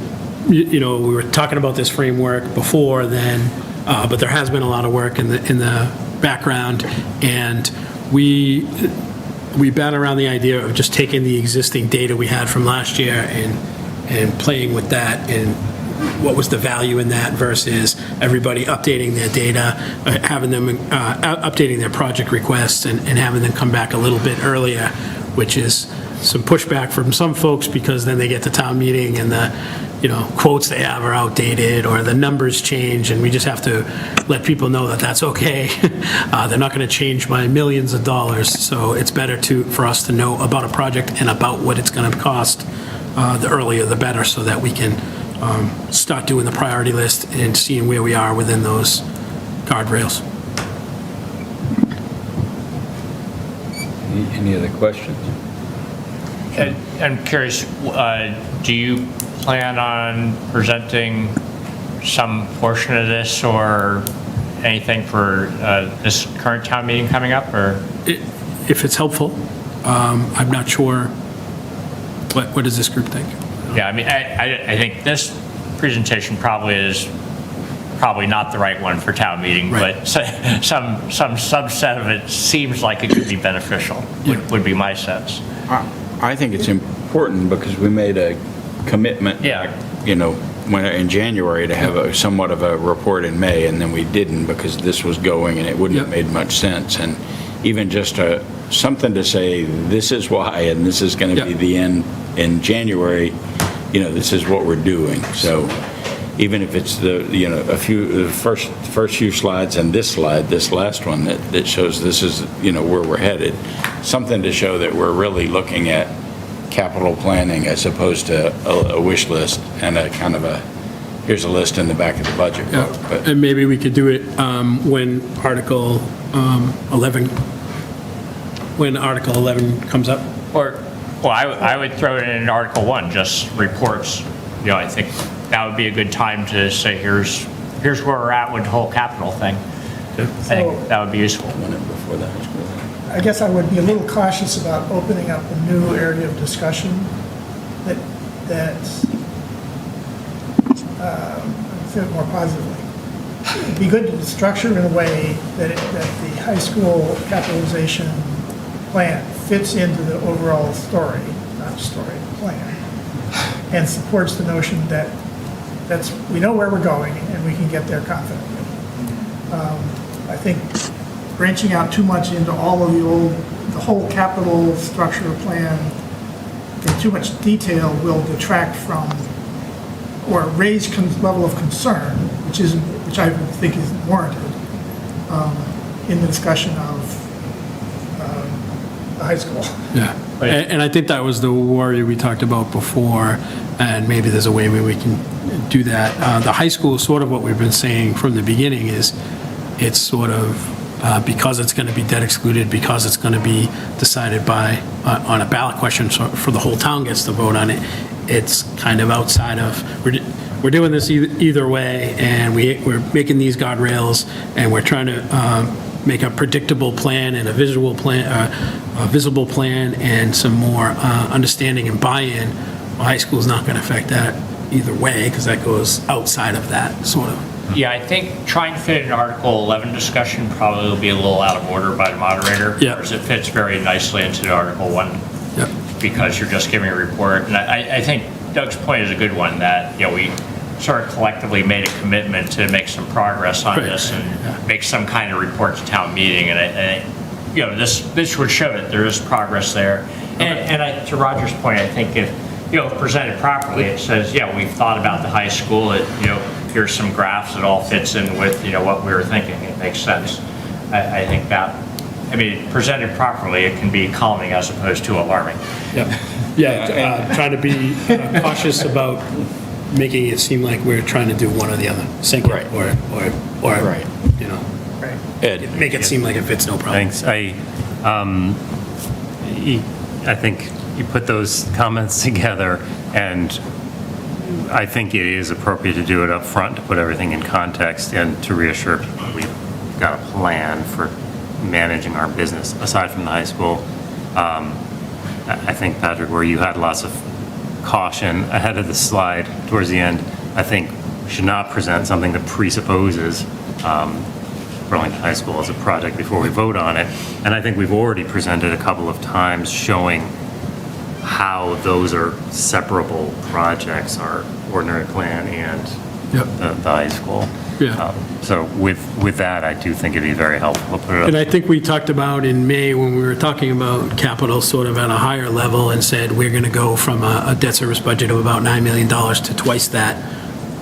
we were talking about this framework before then, but there has been a lot of work in the background, and we bat around the idea of just taking the existing data we had from last year and playing with that and what was the value in that versus everybody updating their data, having them updating their project requests and having them come back a little bit earlier, which is some pushback from some folks because then they get to town meeting and the quotes they have are outdated or the numbers change, and we just have to let people know that that's okay. They're not going to change by millions of dollars, so it's better for us to know about a project and about what it's going to cost. The earlier the better, so that we can start doing the priority list and seeing where we are within those guardrails. Any other questions? I'm curious, do you plan on presenting some portion of this or anything for this current town meeting coming up, or? If it's helpful. I'm not sure, what does this group think? Yeah, I mean, I think this presentation probably is not the right one for town meeting, but some subset of it seems like it could be beneficial, would be my sense. I think it's important because we made a commitment, in January to have somewhat of a report in May, and then we didn't because this was going and it wouldn't have made much sense. And even just something to say, this is why, and this is going to be the end in January, this is what we're doing. So even if it's the first few slides and this slide, this last one that shows this is, where we're headed, something to show that we're really looking at capital planning as opposed to a wish list and a kind of here's a list in the back of the budget book. But And maybe we could do it when Article 11 comes up. I would throw it in Article 1, just reports. I think that would be a good time to say, here's where we're at with the whole capital thing. I think that would be useful. before the high school. I guess I would be a little cautious about opening up a new area of discussion that's fit more positively. It'd be good to structure in a way that the high school capitalization plan fits into the overall plan, and supports the notion that we know where we're going and we can get there confidently. I think branching out too much into all of the whole capital structure plan in too much detail will detract from or raise level of concern, which I think is warranted in the discussion of the high school. Yeah, and I think that was the worry we talked about before, and maybe there's a way we can do that. The high school, sort of what we've been saying from the beginning, is it's sort of, because it's going to be debt excluded, because it's going to be decided by, on a ballot question, so for the whole town gets to vote on it, it's kind of outside of, we're doing this either way, and we're making these guardrails, and we're trying to make a predictable plan and a visible plan and some more understanding and buy-in. Well, high school's not going to affect that either way, because that goes outside of that, sort of. Yeah, I think trying to fit an Article 11 discussion probably will be a little out of order by the moderator. Yeah. Whereas it fits very nicely into the Article 1. Yep. Because you're just giving a report. And I think Doug's point is a good one, that, we sort of collectively made a commitment to make some progress on this and make some kind of report to town meeting. And I think, this would show that there is progress there. And to Roger's point, I think if, presented properly, it says, we've thought about the high school, here's some graphs that all fits in with, what we were thinking. It makes sense. I think that, presented properly, it can be calming as opposed to alarming. Trying to be cautious about making it seem like we're trying to do one or the other, sink it, or Ed. make it seem like it fits no problem. Thanks. I think you put those comments together, and I think it is appropriate to do it up front, to put everything in context and to reassure people we've got a plan for managing our business aside from the high school. I think, Patrick, where you had lots of caution ahead of the slide towards the end, I think we should not present something that presupposes Burlington High School as a project before we vote on it. And I think we've already presented a couple of times showing how those are separable projects, our ordinary plan and the high school. So with that, I do think it'd be very helpful to put it up. And I think we talked about in May, when we were talking about capital sort of at a higher level, and said we're going to go from a debt service budget of about $9 million to twice that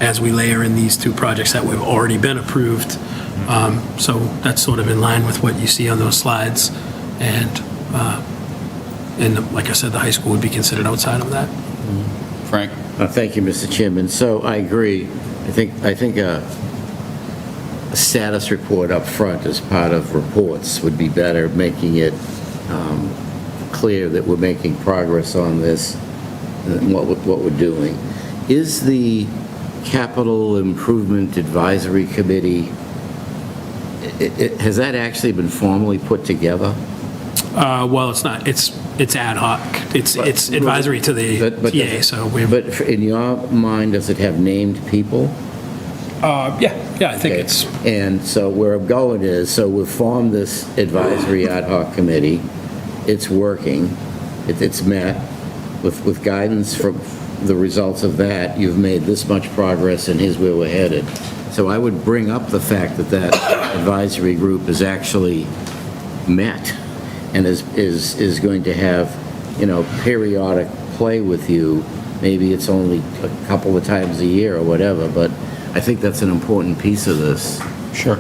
as we layer in these two projects that have already been approved. So that's sort of in line with what you see on those slides. And like I said, the high school would be considered outside of that. Frank? Thank you, Mr. Chairman. So I agree. I think a status report up front as part of reports would be better, making it clear that we're making progress on this and what we're doing. Is the Capital Improvement Advisory Committee, has that actually been formally put together? Well, it's not, it's ad hoc. It's advisory to the TA, so we, But in your mind, does it have named people? yeah, I think Okay. it's, And so where I'm going is, so we've formed this advisory ad hoc committee. It's working. It's met with guidance from the results of that. You've made this much progress, and here's where we're headed. So I would bring up the fact that that advisory group is actually met and is going to have, periodic play with you. Maybe it's only a couple of times a year or whatever, but I think that's an important piece of this. Sure.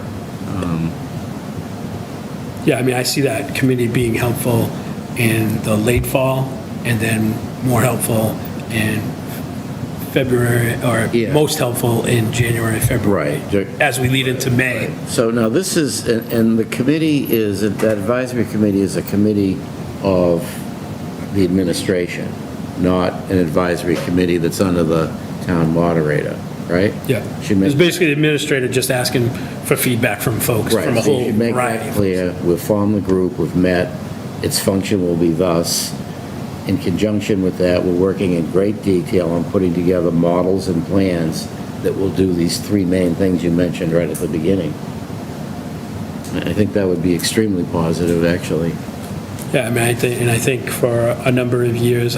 yeah, I mean, I see that committee being helpful in the late fall and then more helpful in February, or Yeah. most helpful in January, February, Right. as we lead into May. So now this is, and the committee is, that advisory committee is a committee of the administration, not an advisory committee that's under the town moderator, right? Yeah. Should make- It's basically the administrator just asking for feedback from folks, Right, from a so you whole should make variety. that clear. We've formed the group, we've met, its function will be thus. In conjunction with that, we're working in great detail on putting together models and plans that will do these three main things you mentioned right at the beginning. I think that would be extremely positive, actually. Yeah, I mean, I think for a number of years,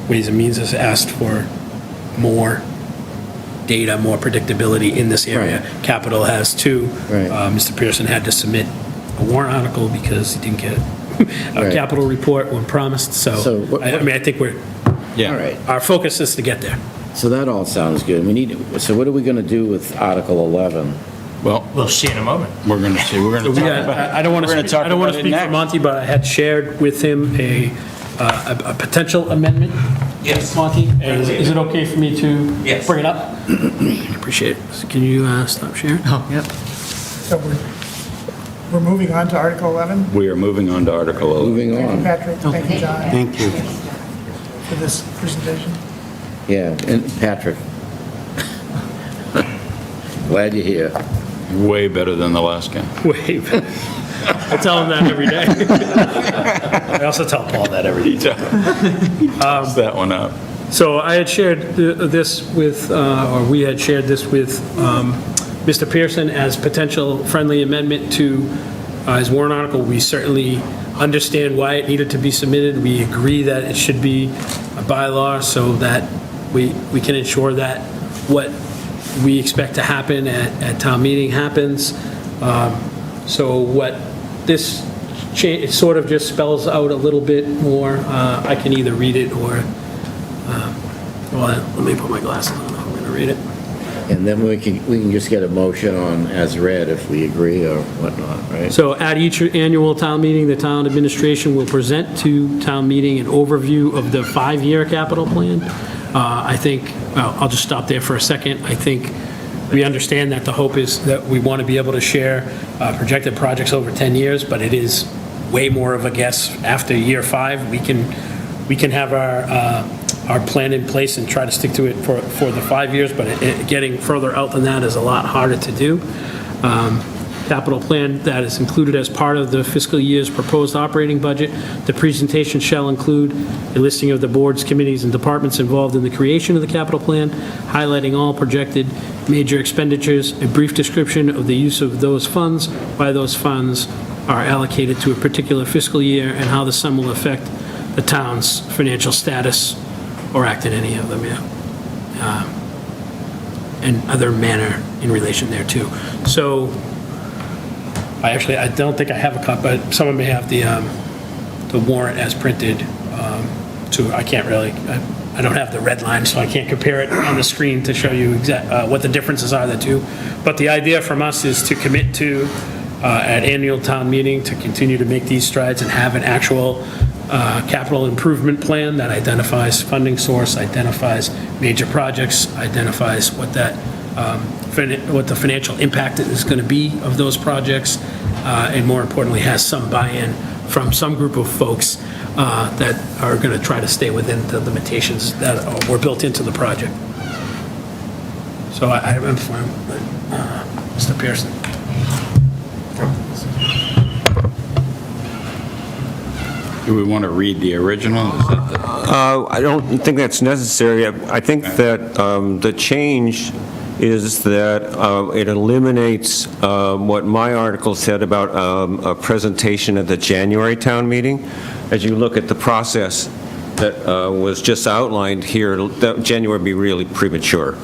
Ways and Means has asked for more data, more predictability in this area. Right. Capital has too. Right. Mr. Pearson had to submit a warrant article because he didn't get a Right. capital report when promised, So so, what- I mean, I think All right. our focus is to get there. So that all sounds good. So what are we going to do with Article 11? Well, We'll see in a moment. we're going to see, we're going to talk about it. I don't want We're to gonna speak, talk I don't want to about it speak for next. Monty, but I had shared with him a potential amendment. Yes. Monty, is it okay for me to Yes. bring it up? Appreciate it. So can you stop sharing? Oh, yep. So we're moving on to Article 11. We are moving on to Article 11. Moving Thank you, on. Patrick. Thank you, John, Thank you. for this presentation. Yeah, and Patrick. Glad you're here. Way better than the last guy. Wait, I tell him that every day. I also tell Paul that every day. Toss that one up. So I had shared this with, or we had shared this with Mr. Pearson as potential friendly amendment to his warrant article. We certainly understand why it needed to be submitted. We agree that it should be a bylaw so that we can ensure that what we expect to happen at town meeting happens. So what this it sort of just spells out a little bit more. I can either read it or, well, let me put my glasses on if I'm going to read it. And then we can just get a motion on as read if we agree or whatnot, right? So at each annual town meeting, the town administration will present to town meeting an overview of the five-year capital plan. I think, well, I'll just stop there for a second. I think we understand that the hope is that we want to be able to share projected projects over 10 years, but it is way more of a guess after year 5. We can have our plan in place and try to stick to it for the 5 years, but getting further out than that is a lot harder to do. Capital plan that is included as part of the fiscal year's proposed operating budget. The presentation shall include a listing of the boards, committees, and departments involved in the creation of the capital plan, highlighting all projected major expenditures, a brief description of the use of those funds, why those funds are allocated to a particular fiscal year, and how the sum will affect the town's financial status or act in any of them, and other manner in relation thereto. So, I don't think I have a copy, but someone may have the warrant as printed, I can't really, I don't have the red line, so I can't compare it on the screen to show you what the differences are the two. But the idea from us is to commit to, at annual town meeting, to continue to make these strides and have an actual capital improvement plan that identifies funding source, identifies major projects, identifies what the financial impact is going to be of those projects, and more importantly, has some buy-in from some group of folks that are going to try to stay within the limitations that were built into the project. So I'm fine with Mr. Pearson. Do we want to read the original? Is that the- I don't think that's necessary. I think that the change is that it eliminates what my article said about a presentation at the January town meeting. As you look at the process that was just outlined here, that January would be really premature.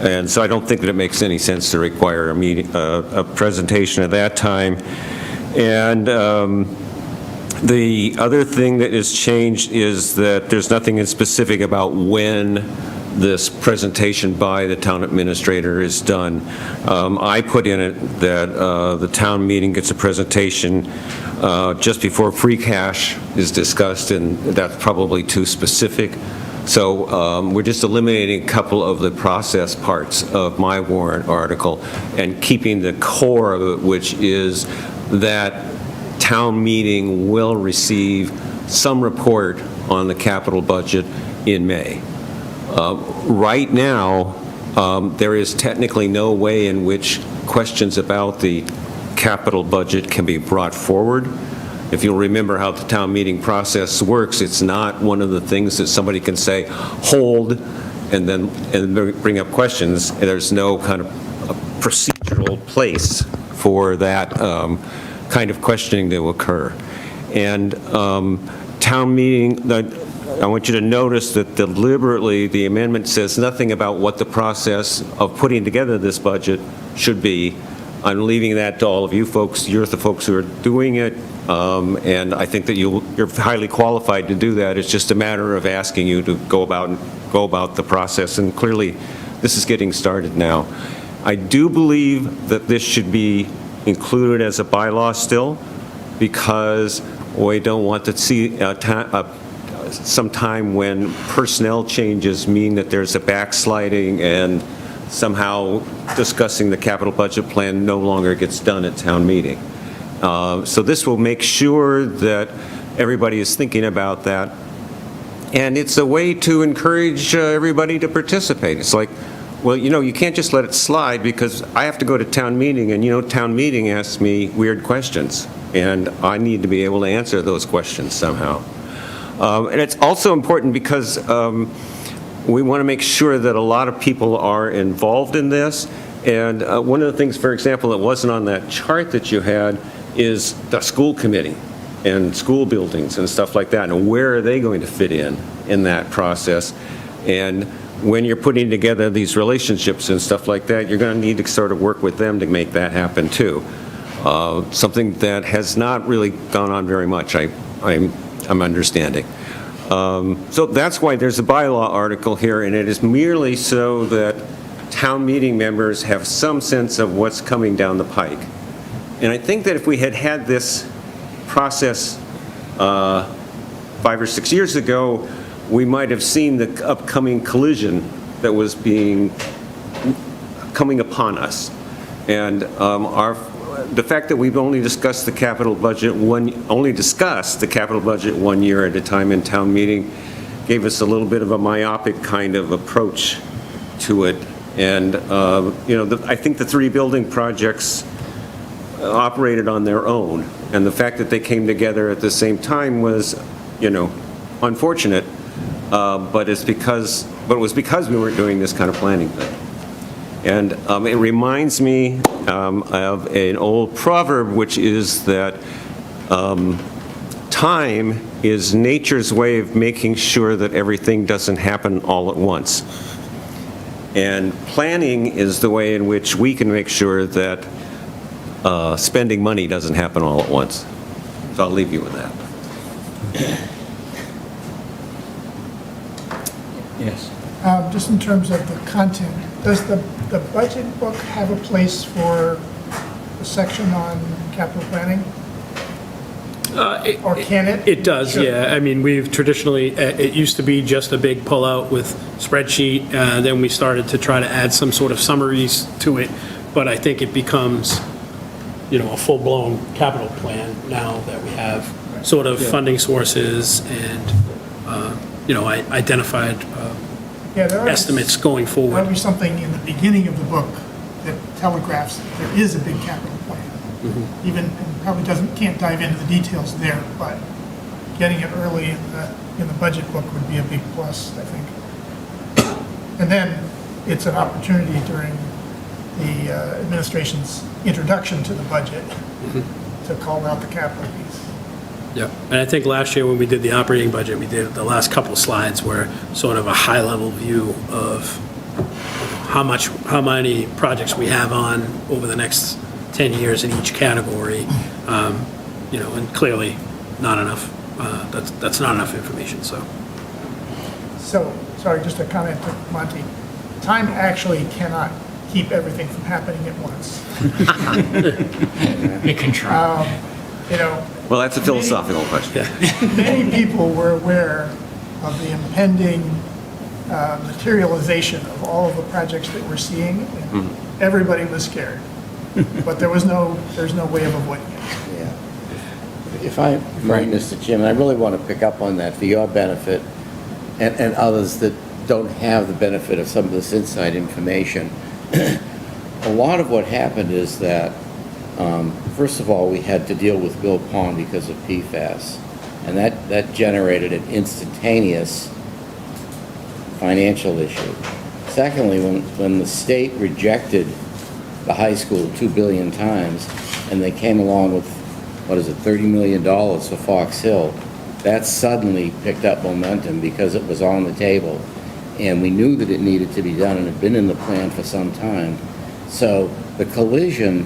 And so I don't think that it makes any sense to require a meeting, a presentation at that time. And the other thing that is changed is that there's nothing in specific about when this presentation by the town administrator is done. I put in it that the town meeting gets a presentation just before free cash is discussed, and that's probably too specific. So we're just eliminating a couple of the process parts of my warrant article and keeping the core of it, which is that town meeting will receive some report on the capital budget in May. Right now, there is technically no way in which questions about the capital budget can be brought forward. If you'll remember how the town meeting process works, it's not one of the things that somebody can say, hold, and then bring up questions. There's no kind of a procedural place for that kind of questioning to occur. And town meeting, I want you to notice that deliberately the amendment says nothing about what the process of putting together this budget should be. I'm leaving that to all of you folks. You're the folks who are doing it, and I think that you're highly qualified to do that. It's just a matter of asking you to go about the process, and clearly this is getting started now. I do believe that this should be included as a bylaw still, because we don't want to see some time when personnel changes mean that there's a backsliding and somehow discussing the capital budget plan no longer gets done at town meeting. So this will make sure that everybody is thinking about that. And it's a way to encourage everybody to participate. It's like, well, you can't just let it slide, because I have to go to town meeting, and town meeting asks me weird questions, and I need to be able to answer those questions somehow. And it's also important because we want to make sure that a lot of people are involved in this. And one of the things, for example, that wasn't on that chart that you had is the school committee and school buildings and stuff like that, and where are they going to fit in that process. And when you're putting together these relationships and stuff like that, you're going to need to sort of work with them to make that happen too. Something that has not really gone on very much, I'm understanding. So that's why there's a bylaw article here, and it is merely so that town meeting members have some sense of what's coming down the pike. And I think that if we had had this process 5 or 6 years ago, we might have seen the upcoming collision that was coming upon us. And the fact that we've only discussed the capital budget 1 year at a time in town meeting gave us a little bit of a myopic kind of approach to it. And I think the 3 building projects operated on their own, and the fact that they came together at the same time was, unfortunate. But it was because we weren't doing this kind of planning thing. And it reminds me of an old proverb, which is that time is nature's way of making sure that everything doesn't happen all at once. And planning is the way in which we can make sure that spending money doesn't happen all at once. So I'll leave you with that. Yes. Just in terms of the content, does the budget book have a place for a section on capital planning? Or can it? It does, Sure. yeah. I mean, we've traditionally, it used to be just a big pullout with spreadsheet, then we started to try to add some sort of summaries to it, but I think it becomes, a full-blown capital plan now that we have sort of funding sources and, I identified Yeah, there estimates going There forward. ought to be something in the beginning of the book that telegraphs that there is a big capital plan. Even, and probably can't dive into the details there, but getting it early in the budget book would be a big plus, I think. And then it's an opportunity during the administration's introduction to the budget to call out the capital piece. Yep. And I think last year when we did the operating budget, we did, the last couple slides were sort of a high-level view of how many projects we have on over the next 10 years in each category. And clearly not enough. That's not enough information, so. So, sorry, just a comment to Monty. Time actually cannot keep everything from happening at once. It can try. Well, that's a philosophical question. Many people were aware of the impending materialization of all of the projects that we're seeing. And everybody was scared, but there's no way of avoiding it. If I might, Mr. Chairman, I really want to pick up on that for your benefit and others that don't have the benefit of some of this inside information. A lot of what happened is that, first of all, we had to deal with Mill Pond because of PFAS, and that generated an instantaneous financial issue. Secondly, when the state rejected the high school 2 billion times, and they came along with, $30 million for Fox Hill, that suddenly picked up momentum because it was on the table. And we knew that it needed to be done and had been in the plan for some time. So the collision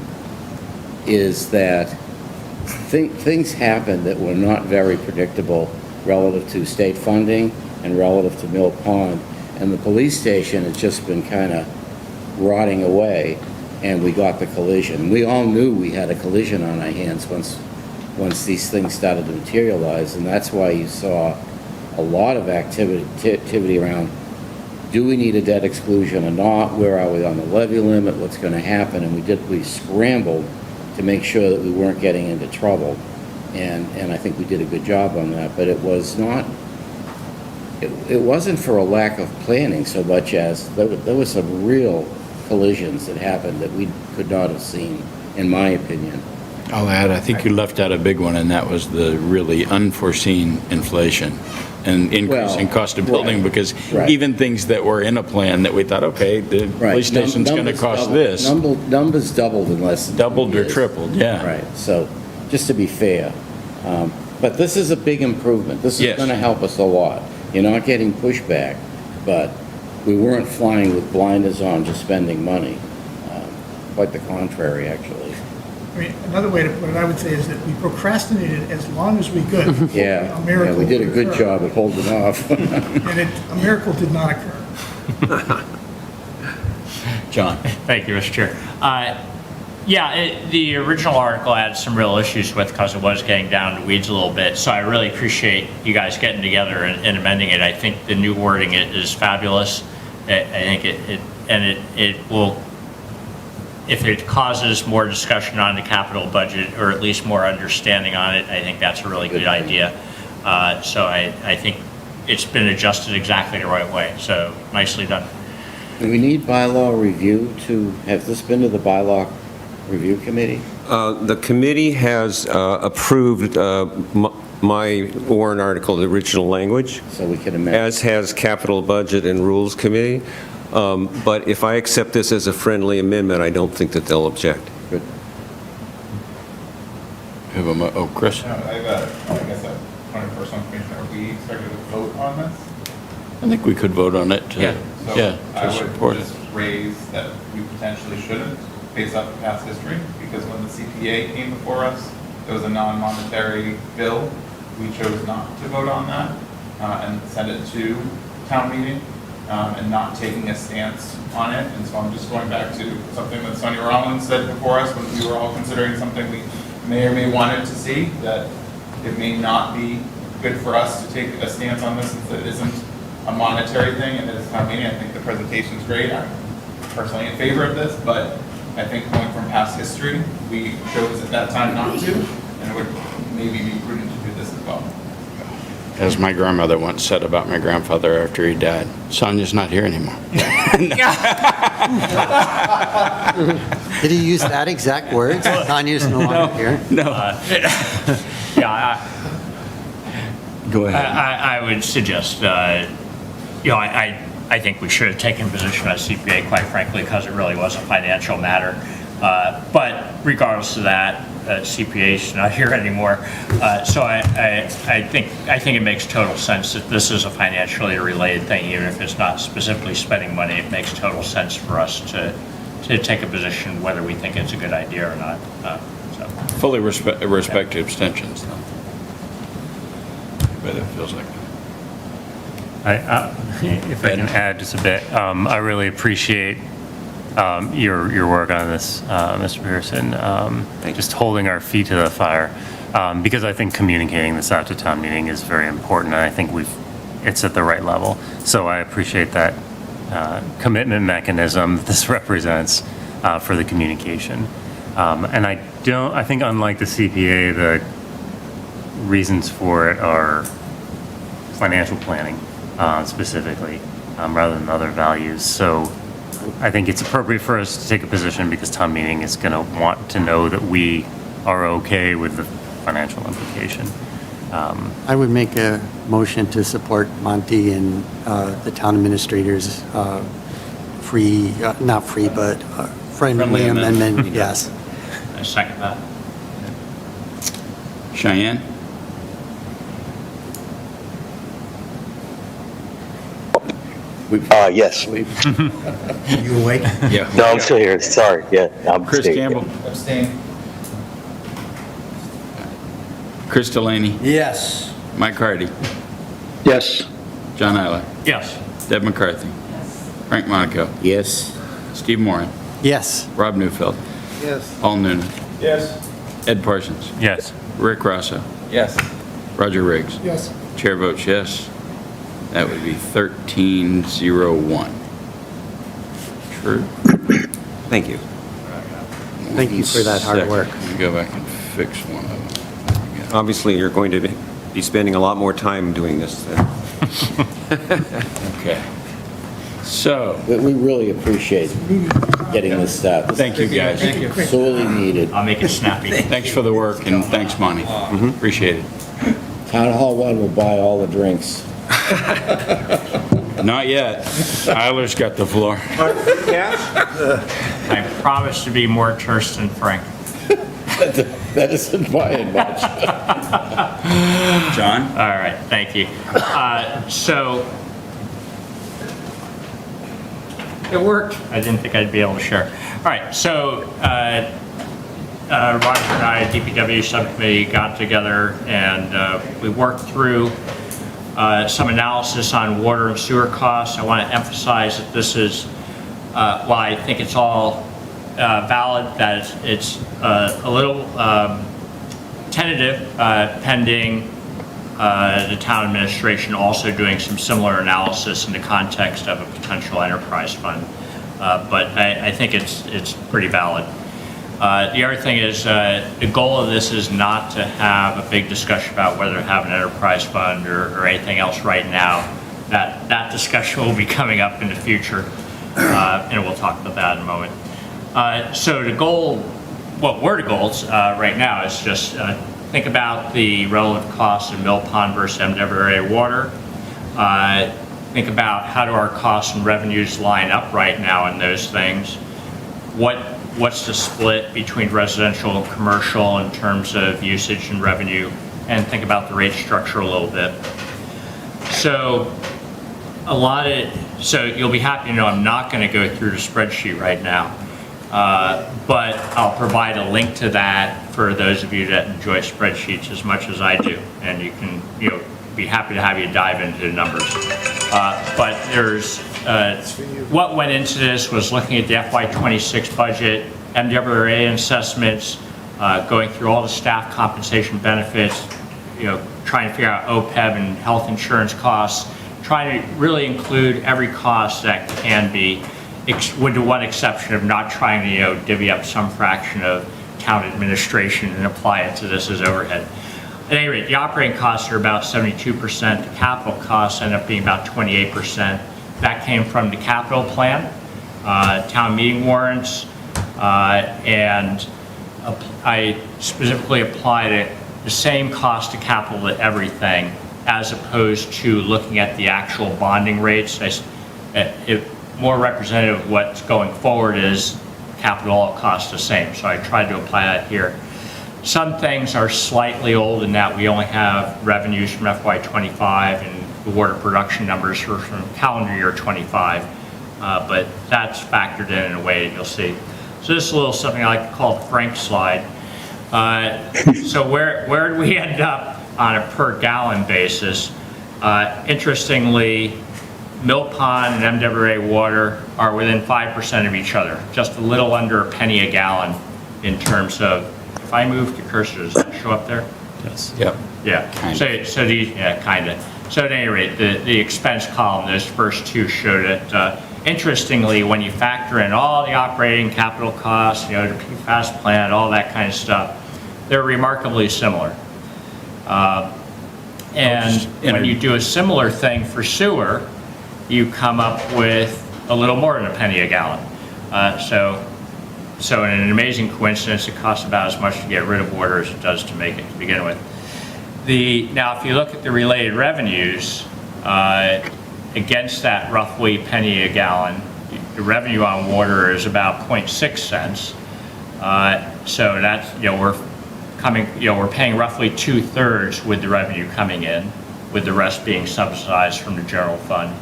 is that things happened that were not very predictable relative to state funding and relative to Mill Pond. And the police station has just been kind of rotting away, and we got the collision. We all knew we had a collision on our hands once these things started to materialize, and that's why you saw a lot of activity around, do we need a debt exclusion or not? Where are we on the levy limit? What's going to happen? And we scrambled to make sure that we weren't getting into trouble, and I think we did a good job on that. But it wasn't for a lack of planning so much as there were some real collisions that happened that we could not have seen, in my opinion. I'll add, I think you left out a big one, and that was the really unforeseen inflation and increase in cost of building, because even things that were in a plan that we thought, okay, the police station's going to cost this. Numbers doubled in less than 2 Doubled or years. tripled, yeah. Right, so, just to be fair. But this is a big improvement. This is Yes. going to help us a lot. You're not getting pushback, but we weren't flying with blinders on, just spending money. Quite the contrary, actually. I mean, another way to put it, I would say, is that we procrastinated as long as we could. before Yeah, a miracle we did a would good occur. job of holding off. And a miracle did not occur. John. Thank you, Mr. Chair. The original article had some real issues with because it was getting down to weeds a little bit. So I really appreciate you guys getting together and amending it. I think the new wording is fabulous. I think it will, if it causes more discussion on the capital budget, or at least more understanding on it, I think that's a really good idea. So I think it's been adjusted exactly the right way. So nicely done. Do we need bylaw review has this been to the bylaw review committee? The committee has approved my warrant article, the original language. So we can amend. As has Capital Budget and Rules Committee. But if I accept this as a friendly amendment, I don't think that they'll object. Good. Chris? No, I guess a point of personal information. Are we starting to vote on this? I think we could vote on it to, So to I support would it. just raise that we potentially shouldn't, based off of past history, because when the CPA came before us, it was a non-monetary bill. We chose not to vote on that and send it to town meeting and not taking a stance on it. And so I'm just going back to something that Sonia Rollins said before us when we were all considering something we may or may wanted to see, that it may not be good for us to take a stance on this since it isn't a monetary thing and it is town meeting. I think the presentation's great. I'm personally in favor of this, but I think going from past history, we chose at that time not to, and it would maybe be prudent to do this as well. As my grandmother once said about my grandfather after he died, Sonia's not here anymore. Did he use that exact words? Tanya's no longer here? No. Go ahead. I would suggest, I think we should have taken a position on CPA, quite frankly, because it really was a financial matter. But regardless of that, CPA's not here anymore. So I think it makes total sense that this is a financially related thing, even if it's not specifically spending money. It makes total sense for us to take a position whether we think it's a good idea or not. Fully respect abstentions, though. But it feels like. If I can add just a bit, I really appreciate your work on this, Mr. Pearson, just holding our feet to the fire, because I think communicating this out to town meeting is very important, and I think it's at the right level. So I appreciate that commitment mechanism that this represents for the communication. And I think unlike the CPA, the reasons for it are financial planning specifically, rather than other values. So I think it's appropriate for us to take a position because town meeting is going to want to know that we are okay with the financial implication. I would make a motion to support Monty and the town administrator's not free, but friendly amendment, yes. I second that. Cheyenne? Yes. You awake? Yeah. No, I'm still here. Sorry. Yeah, I'm Chris staying. Campbell? Abstain. Chris Delaney? Yes. Mike Hardy? Yes. John Eiler? Yes. Deb McCarthy? Frank Monaco? Yes. Steve Moran? Yes. Rob Newfeld? Yes. Paul Noonan? Yes. Ed Parsons? Yes. Rick Rosso? Yes. Roger Riggs? Yes. Chair votes yes. That would be 1301. True. Thank you. Thank you for that hard Second. work. Let me go back and fix one of them. Obviously, you're going to be spending a lot more time doing this then. Okay. So, We really appreciate getting this started. thank you, guys. Thank you. Sorely needed. I'll make it snappy. Thanks for the work, and thanks, Monty. Appreciate it. Town Hall 1 will buy all the drinks. Not yet. Eiler's got the floor. I promise to be more terse than Frank. That isn't buying much. John? All right, thank you. So, it worked. I didn't think I'd be able to share. All right, so Roger and I, DPW subcommittee, got together and we worked through some analysis on water and sewer costs. I want to emphasize that this is, while I think it's all valid, that it's a little tentative pending the town administration also doing some similar analysis in the context of a potential enterprise fund. But I think it's pretty valid. The other thing is the goal of this is not to have a big discussion about whether to have an enterprise fund or anything else right now. That discussion will be coming up in the future, and we'll talk about that in a moment. So the goal, what were the goals right now is just think about the relative costs of Mill Pond versus MWA water. Think about how do our costs and revenues line up right now in those things. What's the split between residential and commercial in terms of usage and revenue, and think about the rate structure a little bit. So so you'll be happy to know I'm not going to go through the spreadsheet right now, but I'll provide a link to that for those of you that enjoy spreadsheets as much as I do, and you can be happy to have you dive into the numbers. But there's what went into this was looking at the FY26 budget, MWRA assessments, going through all the staff compensation benefits, trying to figure out OPEB and health insurance costs, trying to really include every cost that can be, with the one exception of not trying to divvy up some fraction of town administration and apply it to this as overhead. At any rate, the operating costs are about 72%. The capital costs end up being about 28%. That came from the capital plan, town meeting warrants, and I specifically applied the same cost to capital to everything as opposed to looking at the actual bonding rates. More representative of what's going forward is capital all costs the same, so I tried to apply that here. Some things are slightly old in that we only have revenues from FY25 and the water production numbers are from calendar year 25, but that's factored in a way that you'll see. So this is a little something I like to call the Frank slide. So where did we end up on a per gallon basis? Interestingly, Mill Pond and MWA Water are within 5% of each other, just a little under a penny a gallon in terms of, if I move the cursor, does that show up there? Yes. Yep. Yeah, so these, yeah, kind of. So at any rate, the expense column, those first two showed it. Interestingly, when you factor in all the operating capital costs, the PFAS plant, all that kind of stuff, they're remarkably similar. And when you do a similar thing for sewer, you come up with a little more than a penny a gallon. So in an amazing coincidence, it costs about as much to get rid of water as it does to make it to begin with. Now, if you look at the related revenues, against that roughly penny a gallon, the revenue on water is about 0.6 cents. So that's, we're paying roughly 2/3 with the revenue coming in, with the rest being subsidized from the general fund.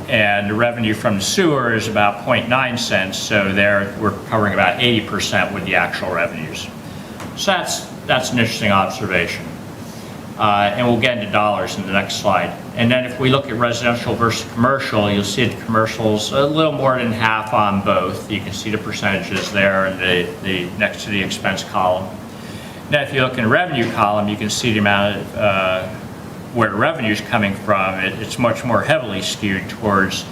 And the revenue from the sewer is about 0.9 cents, so there we're covering about 80% with the actual revenues. So that's an interesting observation. And we'll get into dollars in the next slide. And then if we look at residential versus commercial, you'll see the commercial's a little more than half on both. You can see the percentages there and the next to the expense column. Now if you look in the revenue column, you can see the amount of where the revenue is coming from. It's much more heavily skewed towards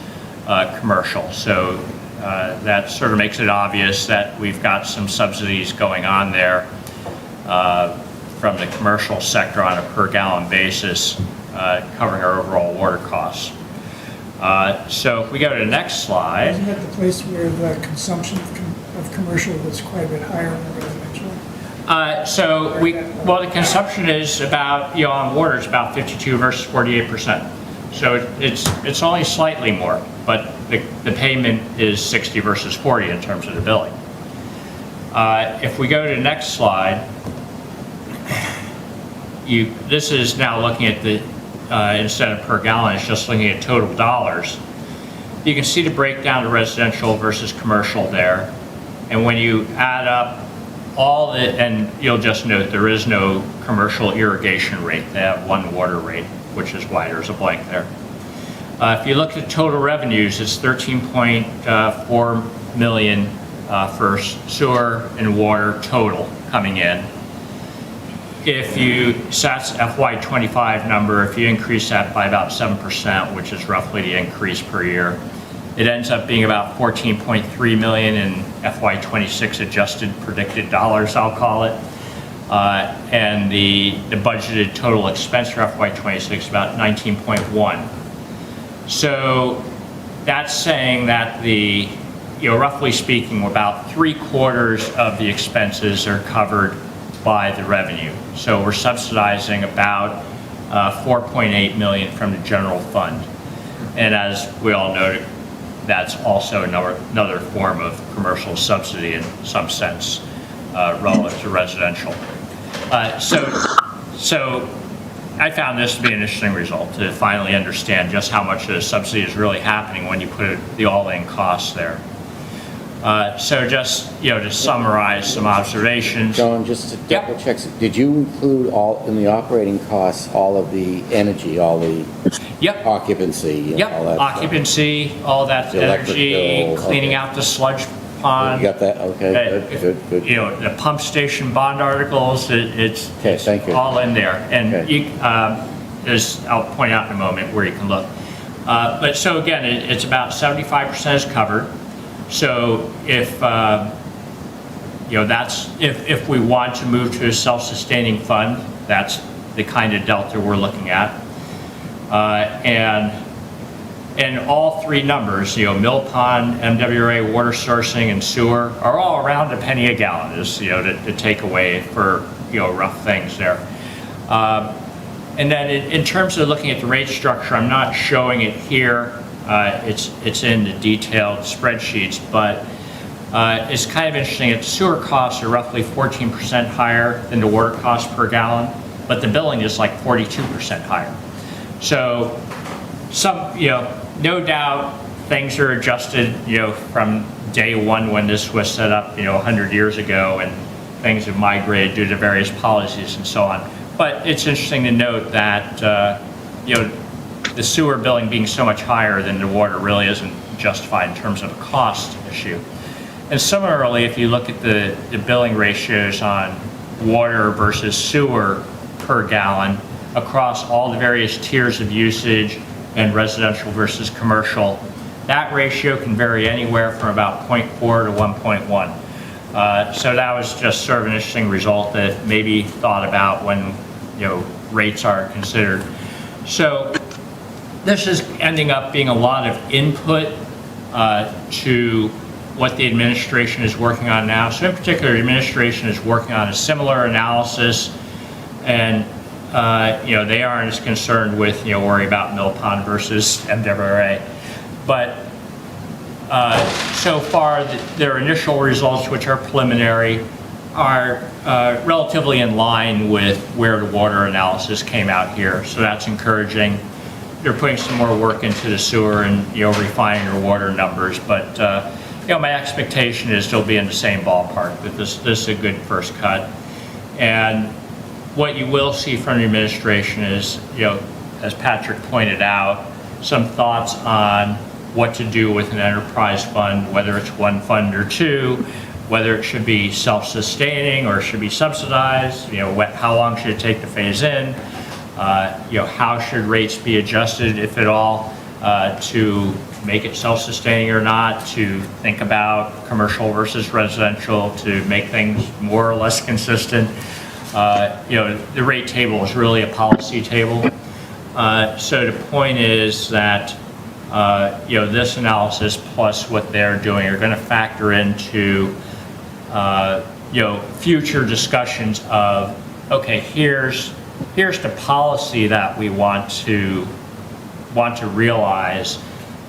commercial. So that sort of makes it obvious that we've got some subsidies going on there from the commercial sector on a per gallon basis, covering our overall water costs. So if we go to the next slide. Isn't that the place where the consumption of commercial was quite a bit higher than residential? The consumption is about, on water, it's about 52 versus 48%. So it's only slightly more, but the payment is 60 versus 40 in terms of the billing. If we go to the next slide, this is now looking at the, instead of per gallon, it's just looking at total dollars. You can see the breakdown of residential versus commercial there. And when you add up all the, and you'll just note there is no commercial irrigation rate. They have one water rate, which is why there's a blank there. If you look at total revenues, it's 13.4 million for sewer and water total coming in. So that's FY25 number. If you increase that by about 7%, which is roughly the increase per year, it ends up being about 14.3 million in FY26 adjusted predicted dollars, I'll call it. And the budgeted total expense for FY26 is about 19.1. So that's saying that roughly speaking, about 3/4 of the expenses are covered by the revenue. So we're subsidizing about 4.8 million from the general fund. And as we all know, that's also another form of commercial subsidy in some sense relative to residential. So I found this to be an interesting result, to finally understand just how much of the subsidy is really happening when you put the all-in costs there. So just, to summarize some observations. John, just to double check, did you include all, in the operating costs, all of the energy, all the occupancy? All that Occupancy, stuff? all that The electric energy, bill, cleaning out the sludge pond. You got that? Okay, good. The pump station bond articles, it's thank you. all in there. And I'll point out in a moment where you can look. But so again, it's about 75% is covered. So if if we want to move to a self-sustaining fund, that's the kind of delta we're looking at. And all three numbers, Mill Pond, MWA, water sourcing, and sewer are all around a penny a gallon is, the takeaway for, rough things there. And then in terms of looking at the rate structure, I'm not showing it here. It's in the detailed spreadsheets, but it's kind of interesting. Its sewer costs are roughly 14% higher than the water cost per gallon, but the billing is like 42% higher. So no doubt things are adjusted, from day one when this was set up, 100 years ago, and things have migrated due to various policies and so on. But it's interesting to note that, the sewer billing being so much higher than the water really isn't justified in terms of a cost issue. And similarly, if you look at the billing ratios on water versus sewer per gallon across all the various tiers of usage and residential versus commercial, that ratio can vary anywhere from about 0.4 to 1.1. So that was just sort of an interesting result that maybe thought about when, rates are considered. So this is ending up being a lot of input to what the administration is working on now. So in particular, the administration is working on a similar analysis, and they aren't as concerned with worry about Mill Pond versus MWRA. But so far, their initial results, which are preliminary, are relatively in line with where the water analysis came out here. So that's encouraging. They're putting some more work into the sewer and refining their water numbers, but my expectation is they'll be in the same ballpark. That this is a good first cut. And what you will see from the administration is, as Patrick pointed out, some thoughts on what to do with an enterprise fund, whether it's one fund or two, whether it should be self-sustaining or should be subsidized, how long should it take to phase in, how should rates be adjusted, if at all, to make it self-sustaining or not, to think about commercial versus residential, to make things more or less consistent. The rate table is really a policy table. So the point is that this analysis plus what they're doing are going to factor into future discussions of, okay, here's the policy that we want to realize,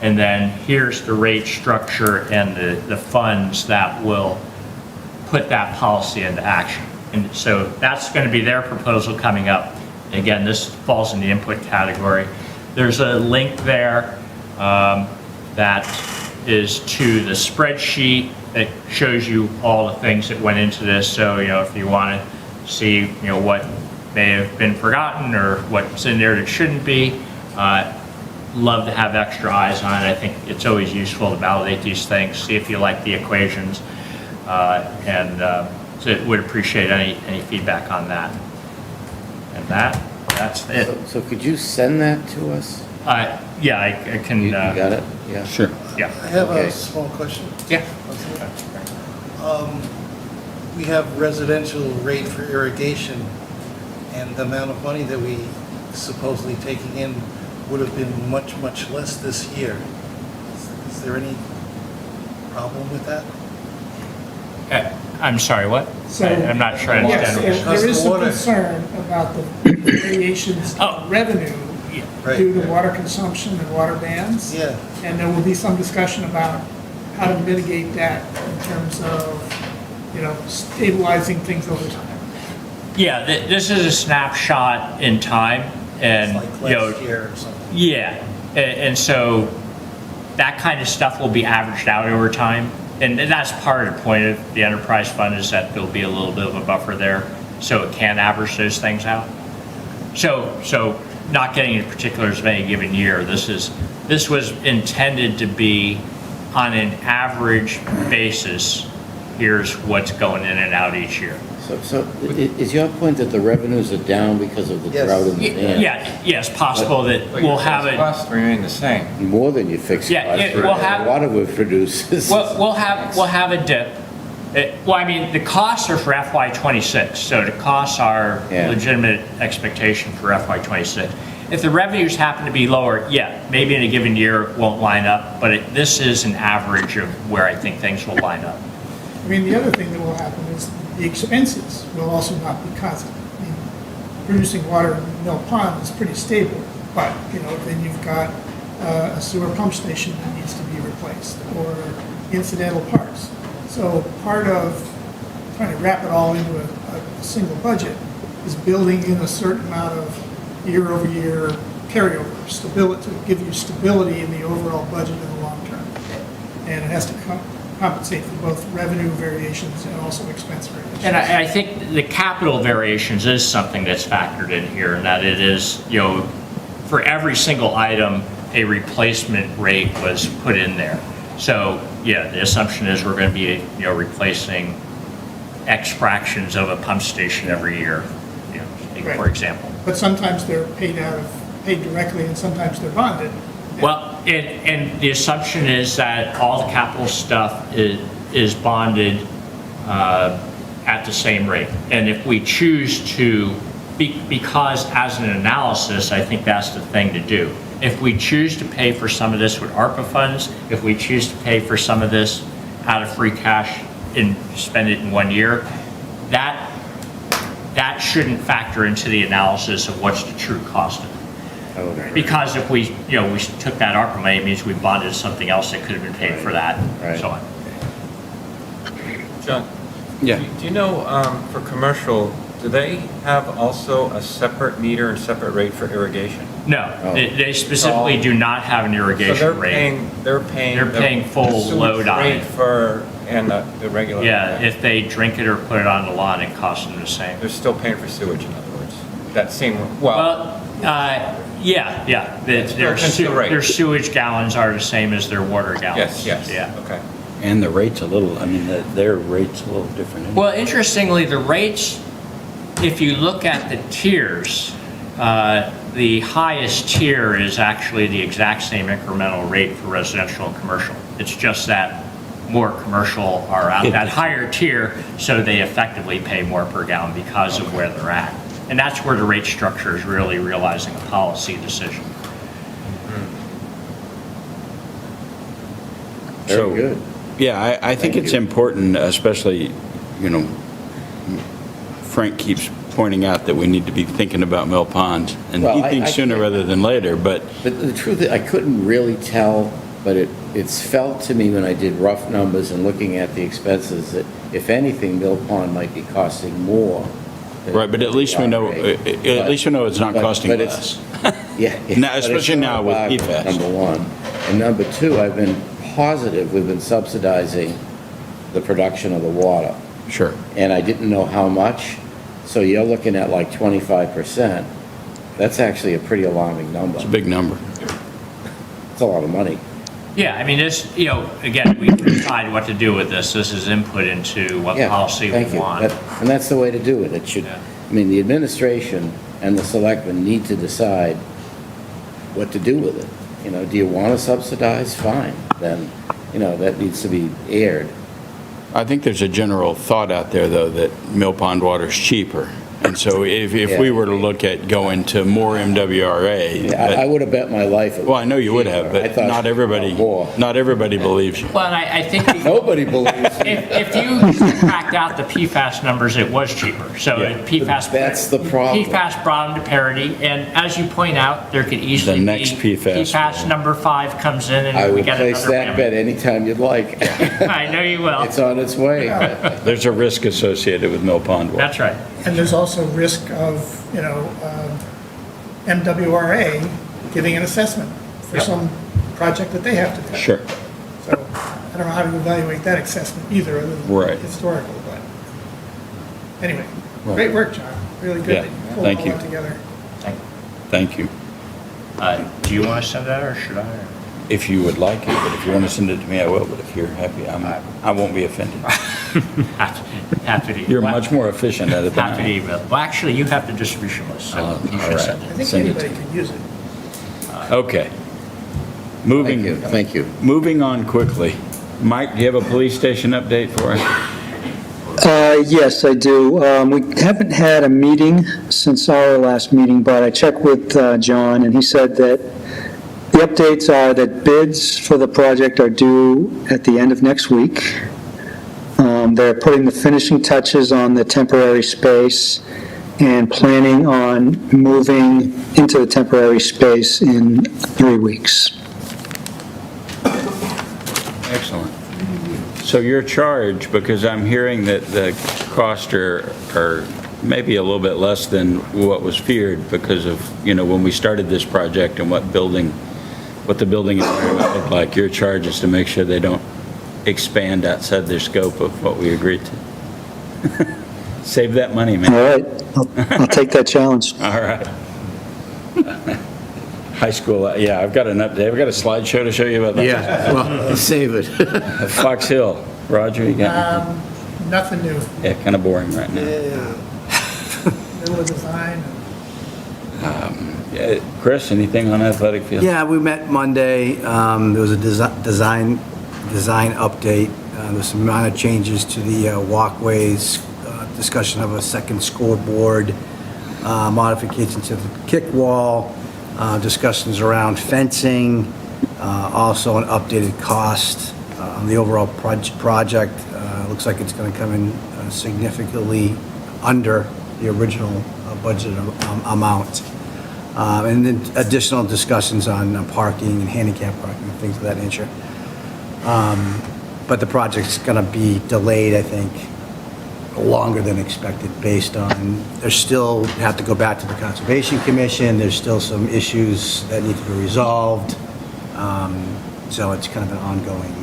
and then here's the rate structure and the funds that will put that policy into action. And so that's going to be their proposal coming up. Again, this falls in the input category. There's a link there that is to the spreadsheet that shows you all the things that went into this. So, if you want to see, what may have been forgotten or what's in there that shouldn't be, love to have extra eyes on it. I think it's always useful to validate these things, see if you like the equations, so would appreciate any feedback on that. And that's it. So could you send that to us? Yeah, I can. You got it? Yeah. Sure. Yeah. I have Okay. a small question. Yeah. We have residential rate for irrigation, and the amount of money that we supposedly taking in would have been much, much less this year. Is there any problem with that? I'm sorry, what? So- I'm not sure I Yes, understand. there is some Water. concern about the variations Oh. in revenue Right. due to water consumption and water bans. Yeah. And there will be some discussion about how to mitigate that in terms of, stabilizing things over time. Yeah, this is a snapshot in time, and, Like last year or something? yeah, and so that kind of stuff will be averaged out over time. And that's part of the point of the enterprise fund, is that there'll be a little bit of a buffer there, so it can average those things out. So not getting into particulars of any given year, this was intended to be on an average basis. Here's what's going in and out each year. So is your point that the revenues are down because of the Yes. drought in the dam? Yeah, it's possible that we'll have it. Costs remain the same. More than your fixed Yeah, costs it for will the have- water we produce. We'll have a dip. Well, I mean, the costs are for FY '26, so the costs are Yeah. legitimate expectation for FY '26. If the revenues happen to be lower, yeah, maybe in a given year it won't line up, but this is an average of where I think things will line up. I mean, the other thing that will happen is the expenses will also not be constant. I mean, producing water in Mill Pond is pretty stable, but, then you've got a sewer pump station that needs to be replaced, or incidental parts. So part of trying to wrap it all into a single budget is building in a certain amount of year-over-year carryover, stability, to give you stability in the overall budget in the long term. And it has to compensate for both revenue variations and also expense variations. And I think the capital variations is something that's factored in here, and that it is, for every single item, a replacement rate was put in there. So, yeah, the assumption is we're going to be, replacing X fractions of a pump station every year, for example. But sometimes they're paid directly, and sometimes they're bonded. Well, and the assumption is that all the capital stuff is bonded at the same rate. And if we choose to, because as an analysis, I think that's the thing to do. If we choose to pay for some of this with ARPA funds, if we choose to pay for some of this out of free cash and spend it in 1 year, that shouldn't factor into the analysis of what's the true cost of it. Because if we took that ARPA money, it means we bonded something else that could have been paid for that, and so on. John? Yeah. Do you know, for commercial, do they have also a separate meter and separate rate for irrigation? No, they specifically do not have an irrigation rate. They're paying the full load on rate it. And the regular. Yeah, if they drink it or put it on the lawn, it costs them the same. They're still paying for sewage, in other words. That same, yeah. Their sewage gallons are the same as their water gallons. Yes, Yeah. okay. And the rate's their rate's a little different. Anyway. Well, interestingly, the rates, if you look at the tiers, the highest tier is actually the exact same incremental rate for residential and commercial. It's just that more commercial are at that higher tier, so they effectively pay more per gallon because of where they're at. And that's where the rate structure is really realizing a policy decision. Very good. Yeah, I think it's important, especially, Frank keeps pointing out that we need to be thinking about Mill Pond, and he thinks sooner rather than later, but the truth is, I couldn't really tell, but it's felt to me when I did rough numbers and looking at the expenses that, if anything, Mill Pond might be costing more. right, but at least we know, it's not costing less. Yeah. Now, especially now with PFAS. Number one. And number two, I've been positive we've been subsidizing the production of the water. Sure. And I didn't know how much, so you're looking at like 25%. That's actually a pretty alarming number. It's a big number. It's a lot of money. Yeah, I mean, this, again, we decide what to do with this. This is input into what policy we Thank you. want. And that's the way to do it. It should, the administration and the selectmen need to decide what to do with it. Do you want to subsidize? Fine. Then, that needs to be aired. I think there's a general thought out there, though, that Mill Pond water is cheaper. And so if we were to look at going to more MWRA. I would have bet my life. Well, I know you would have, but not everybody believes you. Well, and I think nobody believes you. If you subtract out the PFAS numbers, it was cheaper. So PFAS. That's the problem. PFAS brought them to parity, and as you point out, there could easily The next be PFAS number 5 comes in, and I we will get place another that bet anytime you'd like. I know you will. It's on its way. There's a risk associated with Mill Pond water. That's right. And there's also risk of, MWRA giving an assessment for some project that they have to do. Sure. So I don't know how to evaluate that assessment either, other than Right. historical, but anyway, Right. great work, John. Really good Yeah, that you pulled thank all you. that together. Thank you. Do you want to send that, or should I? If you would like it, but if you want to send it to me, I will. But if you're happy, I won't be offended. Happy to. You're much more efficient at it than I Happy to email. Well, actually, you have the distribution list, so you all should right. send I it. think Send it anybody could use it. Okay. Moving. Thank you. Moving on quickly. Mike, do you have a police station update for us? Yes, I do. We haven't had a meeting since our last meeting, but I checked with John, and he said that the updates are that bids for the project are due at the end of next week. They're putting the finishing touches on the temporary space, and planning on moving into the temporary space in 3 weeks. Excellent. So your charge, because I'm hearing that the costs are maybe a little bit less than what was feared because of, when we started this project and what the building environment looked like. Your charge is to make sure they don't expand outside their scope of what we agreed to. Save that money, man. All right, I'll take that challenge. All right. High school, yeah, I've got an update. I've got a slideshow to show you about that. Yeah, well, save it. Fox Hill. Roger, you got Nothing new. Yeah, kind of boring right now. Middle of design. Yeah, Chris, anything on athletic field? Yeah, we met Monday. There was a design update. There's some minor changes to the walkways, discussion of a second scoreboard, modification to the kick wall, discussions around fencing, also an updated cost on the overall project. Looks like it's going to come in significantly under the original budget amount. And then additional discussions on parking and handicap parking, things of that nature. But the project's going to be delayed, I think, longer than expected based on, there's still, have to go back to the Conservation Commission, there's still some issues that need to be resolved. So it's kind of an ongoing,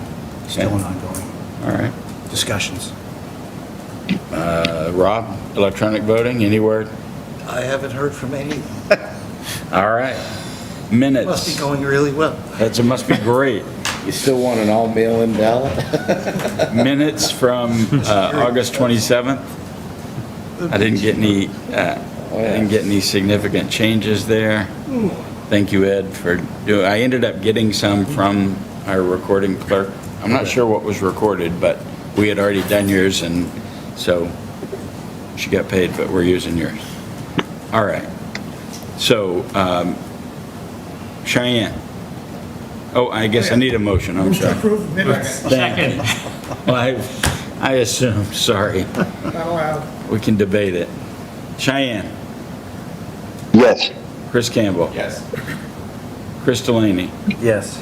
still an ongoing. All right. Discussions. Rob, electronic voting, any word? I haven't heard from any. All right. Minutes. Must be going really well. It must be great. You still want an all mail-in ballot? Minutes from August 27th. I didn't get any significant changes there. Thank you, Ed, for doing. I ended up getting some from our recording clerk. I'm not sure what was recorded, but we had already done yours, and so she got paid, but we're using yours. All right. So, Cheyenne. Oh, I guess I need a motion, I'm sorry. Approved minutes. Second. Well, I assume, sorry. Not allowed. We can debate it. Cheyenne. Yes. Chris Campbell. Yes. Chris Delaney. Yes.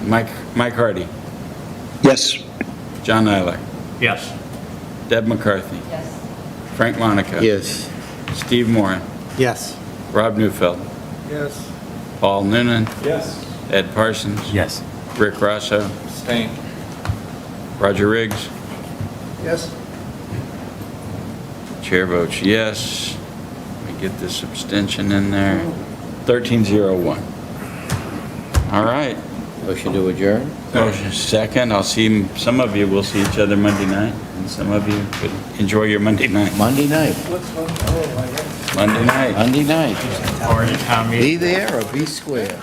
Mike Hardy. Yes. John Nyler. Yes. Deb McCarthy. Yes. Frank Monaco. Yes. Steve Moran. Yes. Rob Neufeld. Yes. Paul Noonan. Yes. Ed Parsons. Yes. Rick Rosso. Abstain. Roger Riggs. Yes. Chair votes yes. Let me get this abstention in there. 1301. All right. Motion to adjourn? Motion second. I'll see, some of you will see each other Monday night, and some of you could enjoy your Monday night. Monday night. Monday night. Monday night. Or the town meeting. Be there or be square.